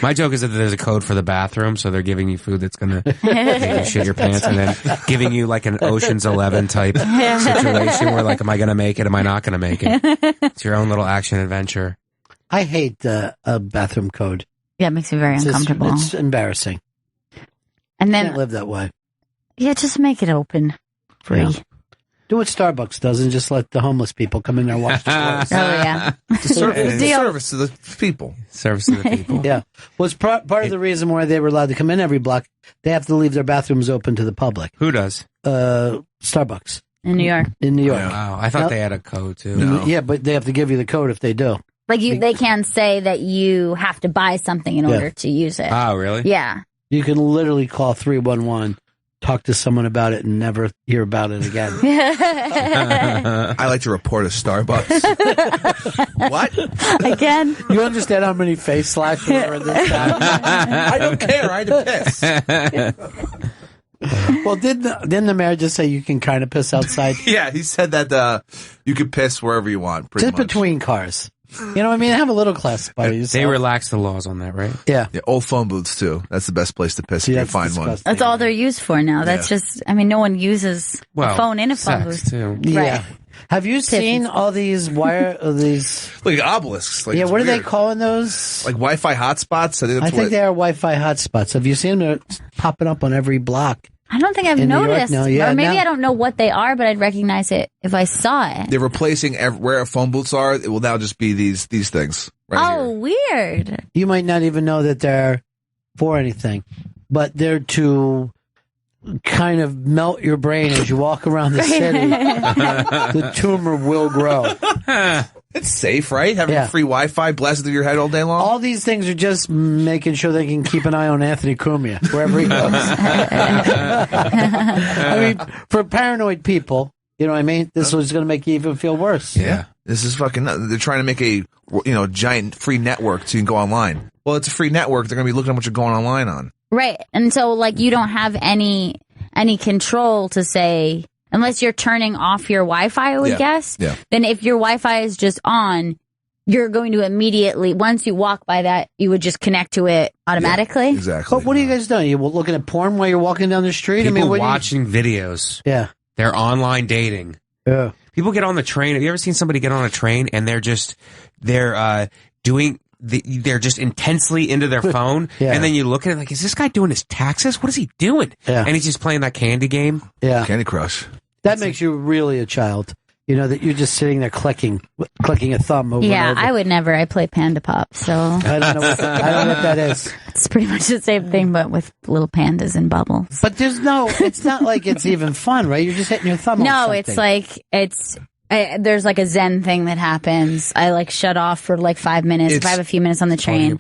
My joke is that there's a code for the bathroom, so they're giving you food that's going to make you shit your pants, and then giving you like an Ocean's 11 type situation where like, am I going to make it? Am I not going to make it? It's your own little action adventure. I hate a bathroom code. Yeah, it makes me very uncomfortable. It's embarrassing. And Can't then, live that way. yeah, just make it open. Free. Yeah. Do what Starbucks does and just let the homeless people come in there and wash the floors. Oh, yeah. It's a service to the people. Service to the people. Yeah. Well, it's part of the reason why they were allowed to come in every block. They have to leave their bathrooms open to the public. Who does? Starbucks. In New York. In New York. Wow, I thought they had a code too. No. Yeah, but they have to give you the code if they do. Like they can say that you have to buy something in order to use it. Oh, really? Yeah. You can literally call 311, talk to someone about it, and never hear about it again. I like to report a Starbucks. What? Again? You understand how many face slashes are in this town? I don't care. I had to piss. Well, didn't the mayor just say you can kind of piss outside? Yeah, he said that you could piss wherever you want. Pretty Just much. between cars. You know what I mean? Have a little class by yourself. They relaxed the laws on that, right? Yeah. Yeah, old phone booths too. That's the best place to piss if you that's find one. disgusting. That's all they're used for now. That's just, I mean, no one uses a phone in a phone sex, booth. too. Yeah. Right. Have you seen all these these? Like obelisks. Like, Yeah, it's what are they weird. calling those? Like Wi-Fi hotspots. I think they are Wi-Fi hotspots. Have you seen them? They're popping up on every block. I don't think I've In New York noticed. now, yeah, or maybe now- I don't know what they are, but I'd recognize it if I saw it. They're replacing where phone booths are. It will now just be these things. Right Oh, weird. You might not even know that they're for anything, but they're to kind of melt your brain as you walk around the city. The tumor will grow. It's safe, right? Having free Wi-Fi blasted through your head all day long. All these things are just making sure they can keep an eye on Anthony Cumia wherever he goes. I mean, for paranoid people, you know what I mean? This is going to make you even feel worse. Yeah. This is fucking nuts. They're trying to make a giant free network so you can go online. Well, it's a free network. They're going to be looking at what you're going online on. Right. And so, like, you don't have any control to say, unless you're turning off your Wi-Fi, I would guess. Yeah. Then if your Wi-Fi is just on, you're going to immediately, once you walk by that, you would just connect to it automatically. Yeah, exactly. But what are you guys doing? You looking at porn while you're walking down the street? People I mean, watching videos. Yeah. They're online dating. Yeah. People get on the train. Have you ever seen somebody get on a train and they're just intensely into their phone, and then you look at it like, is this guy doing his taxes? What is he doing? Yeah. And he's just playing that candy game. Yeah. Candy Crush. That makes you really a child. You know, that you're just sitting there clicking a thumb over and Yeah, over. I would never. I play Panda Pop, so I don't know what that is. It's pretty much the same thing, but with little pandas and bubbles. But it's not like it's even fun, right? You're just hitting your thumb on No, something. it's like there's like a Zen thing that happens. I like shut off for like 5 minutes if I have a few minutes on the train.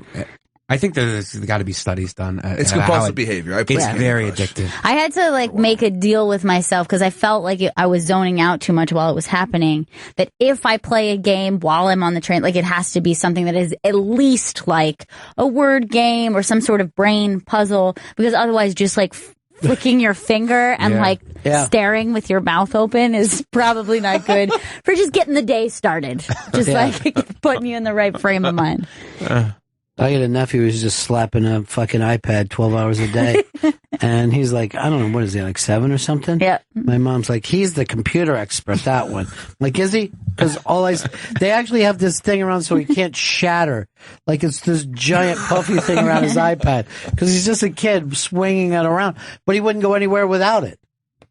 I think there's got to be studies done. It's compulsive behavior. It's very addictive. I had to like make a deal with myself because I felt like I was zoning out too much while it was happening. That if I play a game while I'm on the train, like it has to be something that is at least like a word game or some sort of brain puzzle, because otherwise just like flicking your finger and staring with your mouth open is probably not good for just getting the day started. Just like putting you in the right frame of mind. I got a nephew who's just slapping a fucking iPad 12 hours a day. And he's like, I don't know, what is he, like 7 or something? Yeah. My mom's like, he's the computer expert, that one. I'm like, is he? Because they actually have this thing around so he can't shatter. Like it's this giant puffy thing around his iPad. Because he's just a kid swinging it around. But he wouldn't go anywhere without it.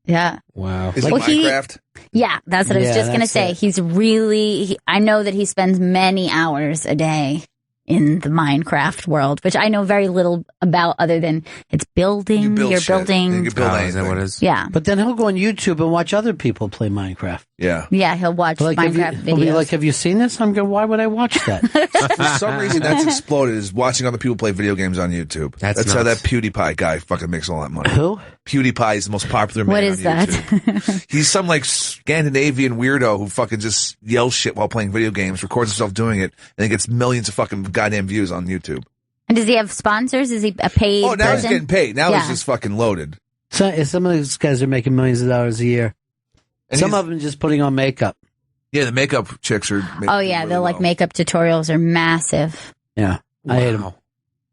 Yeah. Wow. Is it Minecraft? Yeah, that's what I was just going to say. He's really, I know that he spends many hours a day in the Minecraft world, which I know very little about other than it's building, you're building. You can build is that what it is? Yeah. But then he'll go on YouTube and watch other people play Minecraft. Yeah. Yeah, he'll watch Minecraft He'll be videos. like, have you seen this? I'm going, why would I watch that? For some reason, that's exploded, is watching other people play video games on YouTube. That's how that PewDiePie guy fucking makes all that money. Who? PewDiePie is the most popular man What is on that? YouTube. He's some like Scandinavian weirdo who fucking just yells shit while playing video games, records himself doing it, and he gets millions of fucking goddamn views on YouTube. And does he have sponsors? Is he a paid Oh, now he's person? getting paid. Now he's just fucking loaded. So, some of these guys are making millions of dollars a year. And Some of them just putting on makeup. Yeah, the makeup chicks are. Oh yeah, the like makeup tutorials are massive. Yeah. I hate them.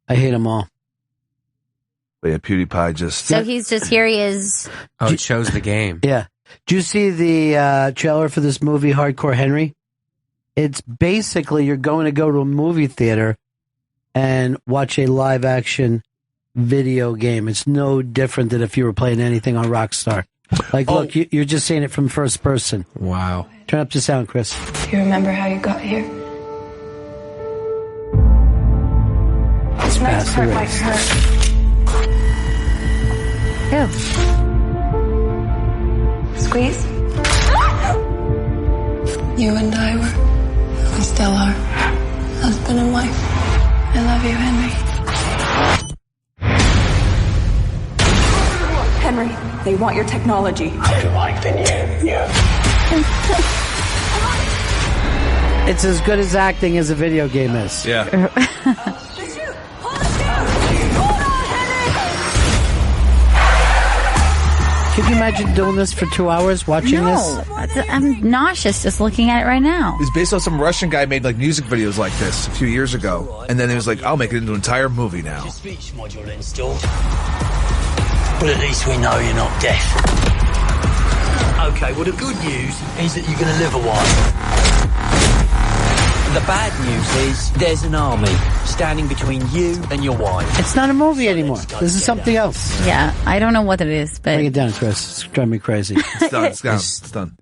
I hate them all. But yeah, PewDiePie just. So he's just, here he is. Oh, it shows the game. Yeah. Do you see the trailer for this movie, Hardcore Henry? It's basically you're going to go to a movie theater and watch a live action video game. It's no different than if you were playing anything on Rockstar. Like, look, you're just seeing it from first person. Wow. Turn up the sound, Chris. Do you remember how you got here? This next part might hurt. Ew. Squeeze. You and I we still are, husband and wife. I love you, Henry. Henry, they want your technology. How do I fit you? It's as good as acting as a video game is. Yeah. Could you imagine doing this for 2 hours, watching No, I'm nauseous just looking at it right now. It's based on some Russian guy made like music videos like this a few years ago, and then he was like, "I'll make it into an entire movie now." Speech module installed. But at least we know you're not deaf. Okay, well the good news is that you're going to live a while. The bad news is there's an army standing between you and your wife. It's not a movie anymore. This is something else. Yeah, I don't know what it is, but... Bring it down, Chris. It's driving me crazy. It's done. It's done. It's done.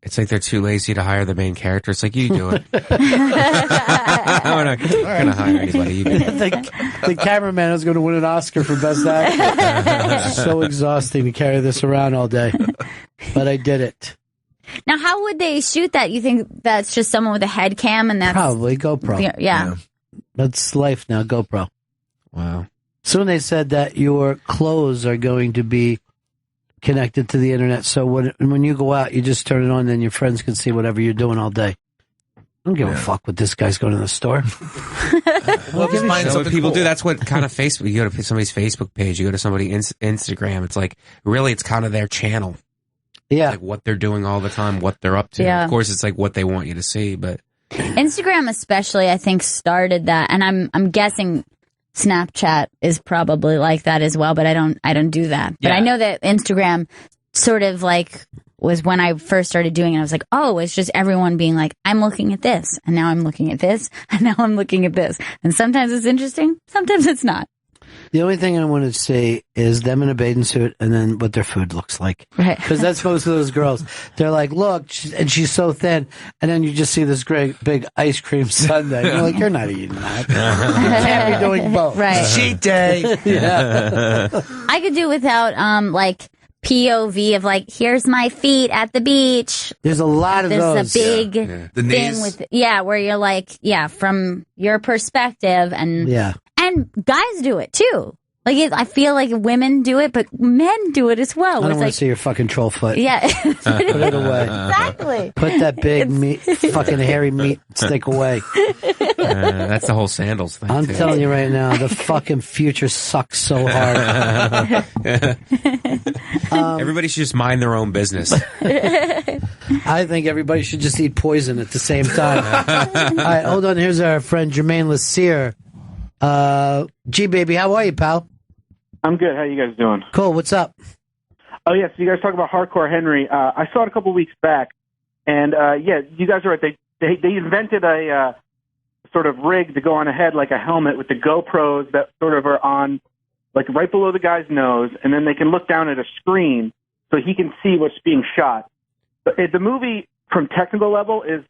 It's like they're too lazy to hire the main character. It's like, you do it. We're not going to hire anybody. You do it. The cameraman is going to win an Oscar for Best Actor. It's so exhausting to carry this around all day. But I did it. Now, how would they shoot that? You think that's just someone with a head cam and that's probably GoPro? Yeah. That's life now. GoPro. Wow. Soon they said that your clothes are going to be connected to the internet. So when you go out, you just turn it on, and your friends can see whatever you're doing all day. I don't give a fuck what this guy's going to the store. Well, what people do. That's what kind of Facebook. You go to somebody's Facebook page. You go to somebody's Instagram. It's like really, it's kind of their channel. Yeah, like what they're doing all the time, what they're up to. Yeah. Of course, it's like what they want you to see. But Instagram, especially, I think started that, and I'm guessing Snapchat is probably like that as well. But I don't do that. But I know that Instagram sort of like was when I first started doing it. I was like, oh, it's just everyone being like, I'm looking at this, and now I'm looking at this, and now I'm looking at this. And sometimes it's interesting, sometimes it's not. The only thing I want to see is them in a bathing suit and then what their food looks like. Right. Because that's most of those girls. They're like, look, and she's so thin. And then you just see this great big ice cream sundae. You're like, you're not eating that. You can't be doing both. Right. Cheat day. Yeah. I could do without, like, POV of like, here's my feet at the beach. There's a lot of those. There's a big The thing knees. with, where you're like, from your perspective, and guys do it too. Like, I feel like women do it, but men do it as well. I don't want to see your fucking troll foot. Yeah. Put it away. Exactly. Put that big meat, fucking hairy meat stick away. That's the whole sandals thing. I'm too. telling you right now, the fucking future sucks so hard. Everybody should just mind their own business. I think everybody should just eat poison at the same time. All right, hold on. Here's our friend Jermaine Lassier. G-Baby, how are you, pal? I'm good. How you guys doing? Cool. What's up? Oh, yes. You guys talk about Hardcore Henry. I saw it a couple weeks back, and you guys are right. They invented a sort of rig to go on a head like a helmet with the GoPros that sort of are on, like right below the guy's nose, and then they can look down at a screen so he can see what's being shot. But the movie, from technical level, is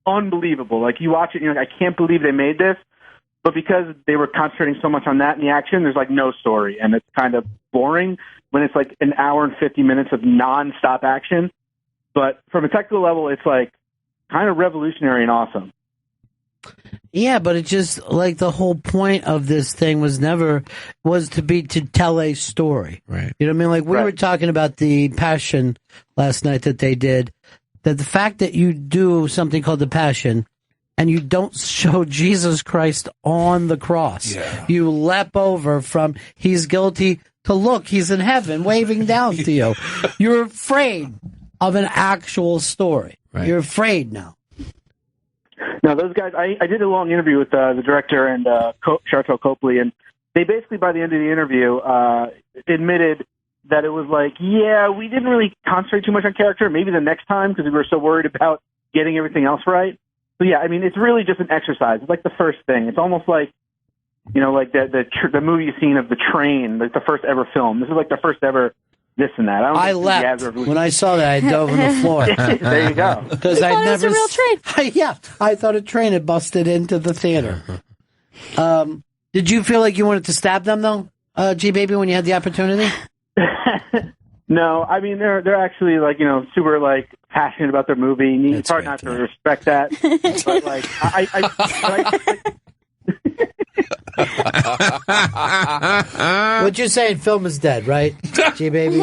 unbelievable. Like, you watch it, and you're like, I can't believe they made this. But because they were concentrating so much on that in the action, there's like no story, and it's kind of boring when it's like an hour and 50 minutes of non-stop action. But from a technical level, it's like kind of revolutionary and awesome. Yeah, but it just, like, the whole point of this thing was to tell a story. Right. You know what I mean? Like, we were talking about the Passion last night that they did, that the fact that you do something called the Passion and you don't show Jesus Christ on the cross. Yeah. You lep over from he's guilty to look, he's in heaven waving down to you. You're afraid of an actual story. Right. You're afraid now. No, those guys, I did a long interview with the director and Chartel Copley, and they basically, by the end of the interview, admitted that it was like, we didn't really concentrate too much on character, maybe the next time, because we were so worried about getting everything else right. So, I mean, it's really just an exercise. It's like the first thing. It's almost like, like the movie scene of the train, like the first ever film. This is like the first ever this and that. I leapt. When I saw that, I dove on the floor. There you go. Because I never. It was a real train. I thought a train had busted into the theater. Did you feel like you wanted to stab them, though, G-Baby, when you had the opportunity? No, I mean, they're actually, like, super, like, passionate about their movie. It's hard not to respect that. But, like, What you're saying, film is dead, right, G-Baby?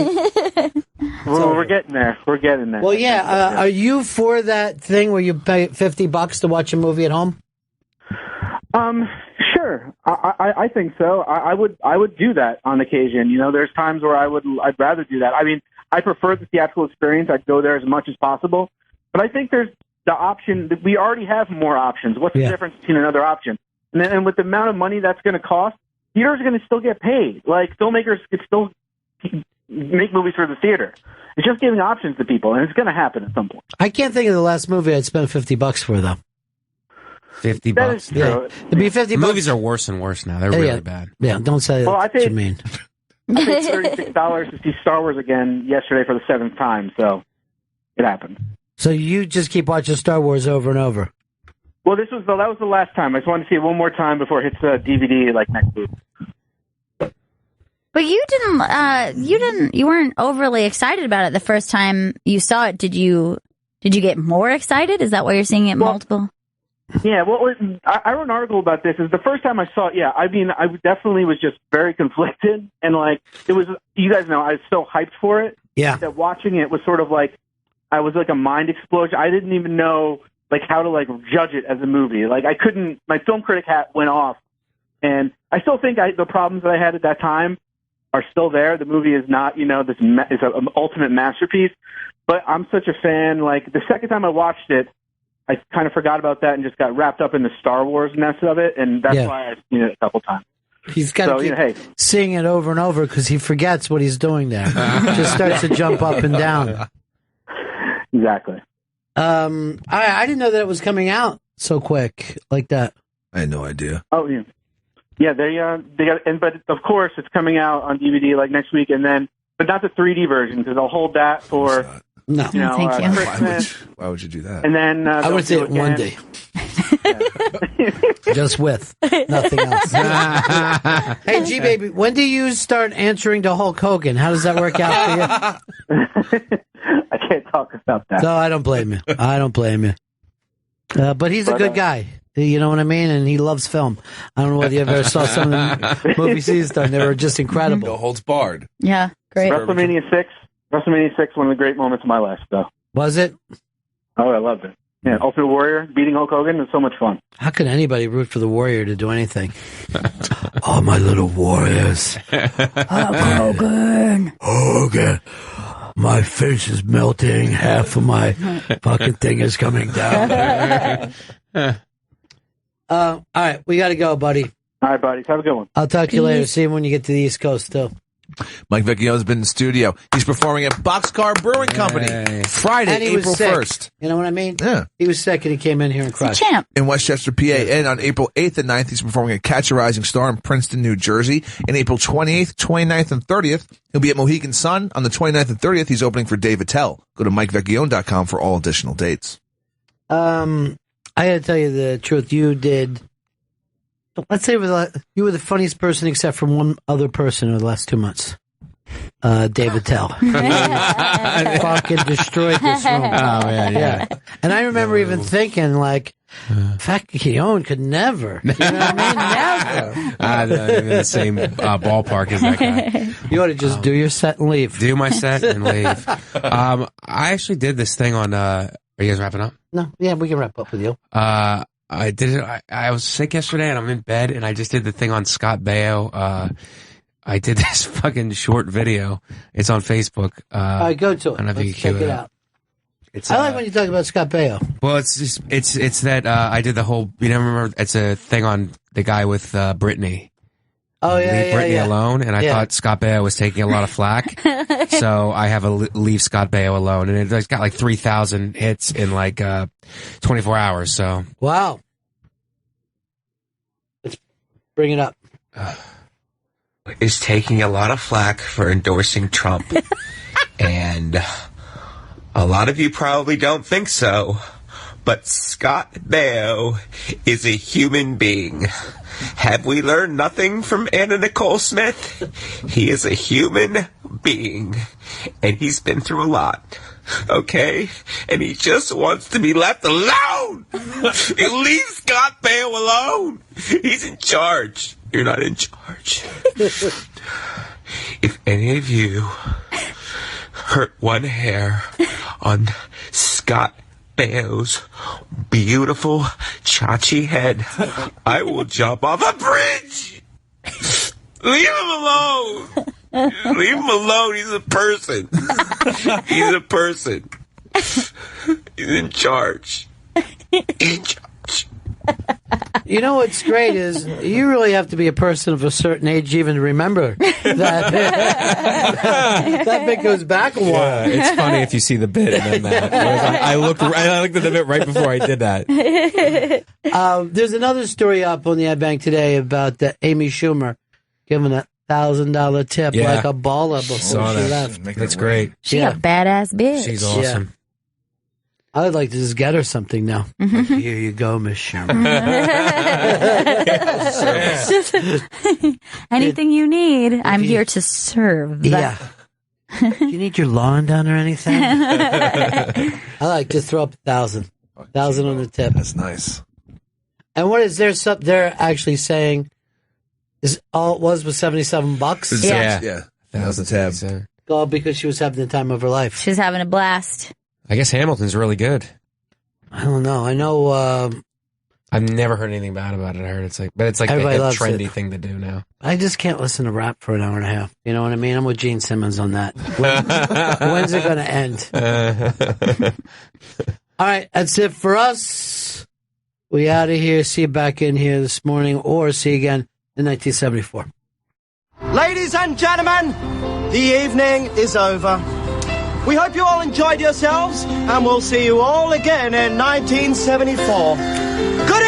We're getting there. We're getting there. Well, are you for that thing where you pay $50 to watch a movie at home? Sure. I think so. I would do that on occasion. There's times where I'd rather do that. I mean, I prefer the theatrical experience. I'd go there as much as possible. But I think there's the option that we already have more options. What's the difference between another option? And with the amount of money that's going to cost, theaters are going to still get paid. Like, filmmakers could still make movies for the theater. It's just giving options to people, and it's going to happen at some point. I can't think of the last movie I'd spent $50 for, though. $50. That is true. Yeah. It'd be $50. Movies are worse and worse now. They're really bad. Yeah, don't say Well, that. I paid- you mean. I paid $36 to see Star Wars again yesterday for the 7th time, so it happened. So you just keep watching Star Wars over and over? Well, that was the last time. I just wanted to see it one more time before it hits DVD like next week. But you weren't overly excited about it the first time you saw it. Did you Did you get more excited? Is that why you're seeing it multiple? Yeah, well, I wrote an article about this. Is the first time I saw it, yeah, I mean, I definitely was just very conflicted. And, like, it was, you guys know, I was so hyped for it. Yeah. That watching it was sort of like, I was like a mind explosion. I didn't even know, like, how to, like, judge it as a movie. Like, I couldn't, my film critic hat went off. And I still think the problems that I had at that time are still there. The movie is not, you know, this is an ultimate masterpiece. But I'm such a fan. Like, the second time I watched it, I kind of forgot about that and just got wrapped up in the Star Wars-ness of it. And that's why I've seen it a couple times. He's got to keep seeing it over and over because he forgets what he's doing there. Just starts to jump up and down. Exactly. I didn't know that it was coming out so quick like that. I had no idea. Oh, yeah. Yeah, they got, but of course it's coming out on DVD like next week, and then, but not the 3D version because they'll hold that for no, you know, thank you. Christmas. Why would you do that? And then I would say it one day, just with nothing else. Hey, G baby, when do you start answering to Hulk Hogan? How does that work out for you? I can't talk about that. No, I don't blame you. I don't blame you. But he's a good guy. You know what I mean? And he loves film. I don't know whether you ever saw some of the movies he's done. They were just incredible. No holds barred. Yeah, great. WrestleMania 6, one of the great moments of my life, though. Was it? Oh, I loved it. Yeah, Ultimate Warrior beating Hulk Hogan was so much fun. How could anybody root for the Warrior to do anything? Oh, my little warriors. Hulk Hogan. Hogan. My face is melting. Half of my fucking thing is coming down. All right, we got to go, buddy. All right, buddies. Have a good one. I'll talk to you later. See you when you get to the East Coast, too. Mike Vecchione's been in the studio. He's performing at Boxcar Brewing Company Friday, April 1st. You know what I mean? Yeah. He was sick and he came in here and crushed. Champ. In Westchester, PA. And on April 8th and 9th, he's performing at Catch a Rising Star in Princeton, New Jersey. And April 28th, 29th, and 30th, he'll be at Mohegan Sun. On the 29th and 30th, he's opening for Dave Attell. Go to MikeVecchione.com for all additional dates. I got to tell you the truth. You did... Let's say you were the funniest person except for one other person over the last 2 months. Dave Attell. Fucking destroyed this room. Oh, yeah. And I remember even thinking, like, Vecchione could never. You know what I mean? Never. I'm in the same ballpark as that guy. You ought to just do your set and leave. Do my set and leave. I actually did this thing on, are you guys wrapping up? No, yeah, we can wrap up with you. I did it. I was sick yesterday and I'm in bed and I just did the thing on Scott Baio. I did this fucking short video. It's on Facebook. All right, go to it. Let's check it out. I like when you talk about Scott Baio. Well, it's just, it's that, I did the whole, you know, remember, it's a thing on the guy with, Britney. Oh, yeah, Leave Britney alone. And I thought Scott Baio was taking a lot of flack. So I have a Leave Scott Baio Alone. And it's got like 3,000 hits in like, 24 hours. So. Wow. Let's bring it up. Is taking a lot of flack for endorsing Trump. And a lot of you probably don't think so, but Scott Baio is a human being. Have we learned nothing from Anna Nicole Smith? He is a human being, and he's been through a lot. Okay? And he just wants to be left alone! Leave Scott Baio alone! He's in charge. You're not in charge. If any of you hurt one hair on Scott Baio's beautiful chachi head, I will jump off a bridge! Leave him alone! Leave him alone, he's a person. He's a person. He's in charge. In charge. You know what's great is you really have to be a person of a certain age even to remember that. That bit goes back a while. Yeah, it's funny if you see the bit and then that. I looked at the bit right before I did that. There's another story up on the iBank today about Amy Schumer giving a $1,000 tip like a baller before she left. That's great. She got a badass bitch. She's awesome. I would like to just get her something now. Like, here you go, Miss Sherman. Anything you need, I'm here to serve. Yeah. Do you need your lawn done or anything? I like to throw up 1,000. 1,000 on the tip. That's nice. And what is there? They're actually saying is all it was $77. Yeah. That was the tab. All because she was having the time of her life. She's having a blast. I guess Hamilton's really good. I don't know. I know. I've never heard anything bad about it. I heard it's like a trendy thing to do now. I just can't listen to rap for an hour and a half. You know what I mean? I'm with Gene Simmons on that. When's it going to end? All right, that's it for us. We out of here. See you back in here this morning, or see you again in 1974. Ladies and gentlemen, the evening is over. We hope you all enjoyed yourselves, and we'll see you all again in 1974. Good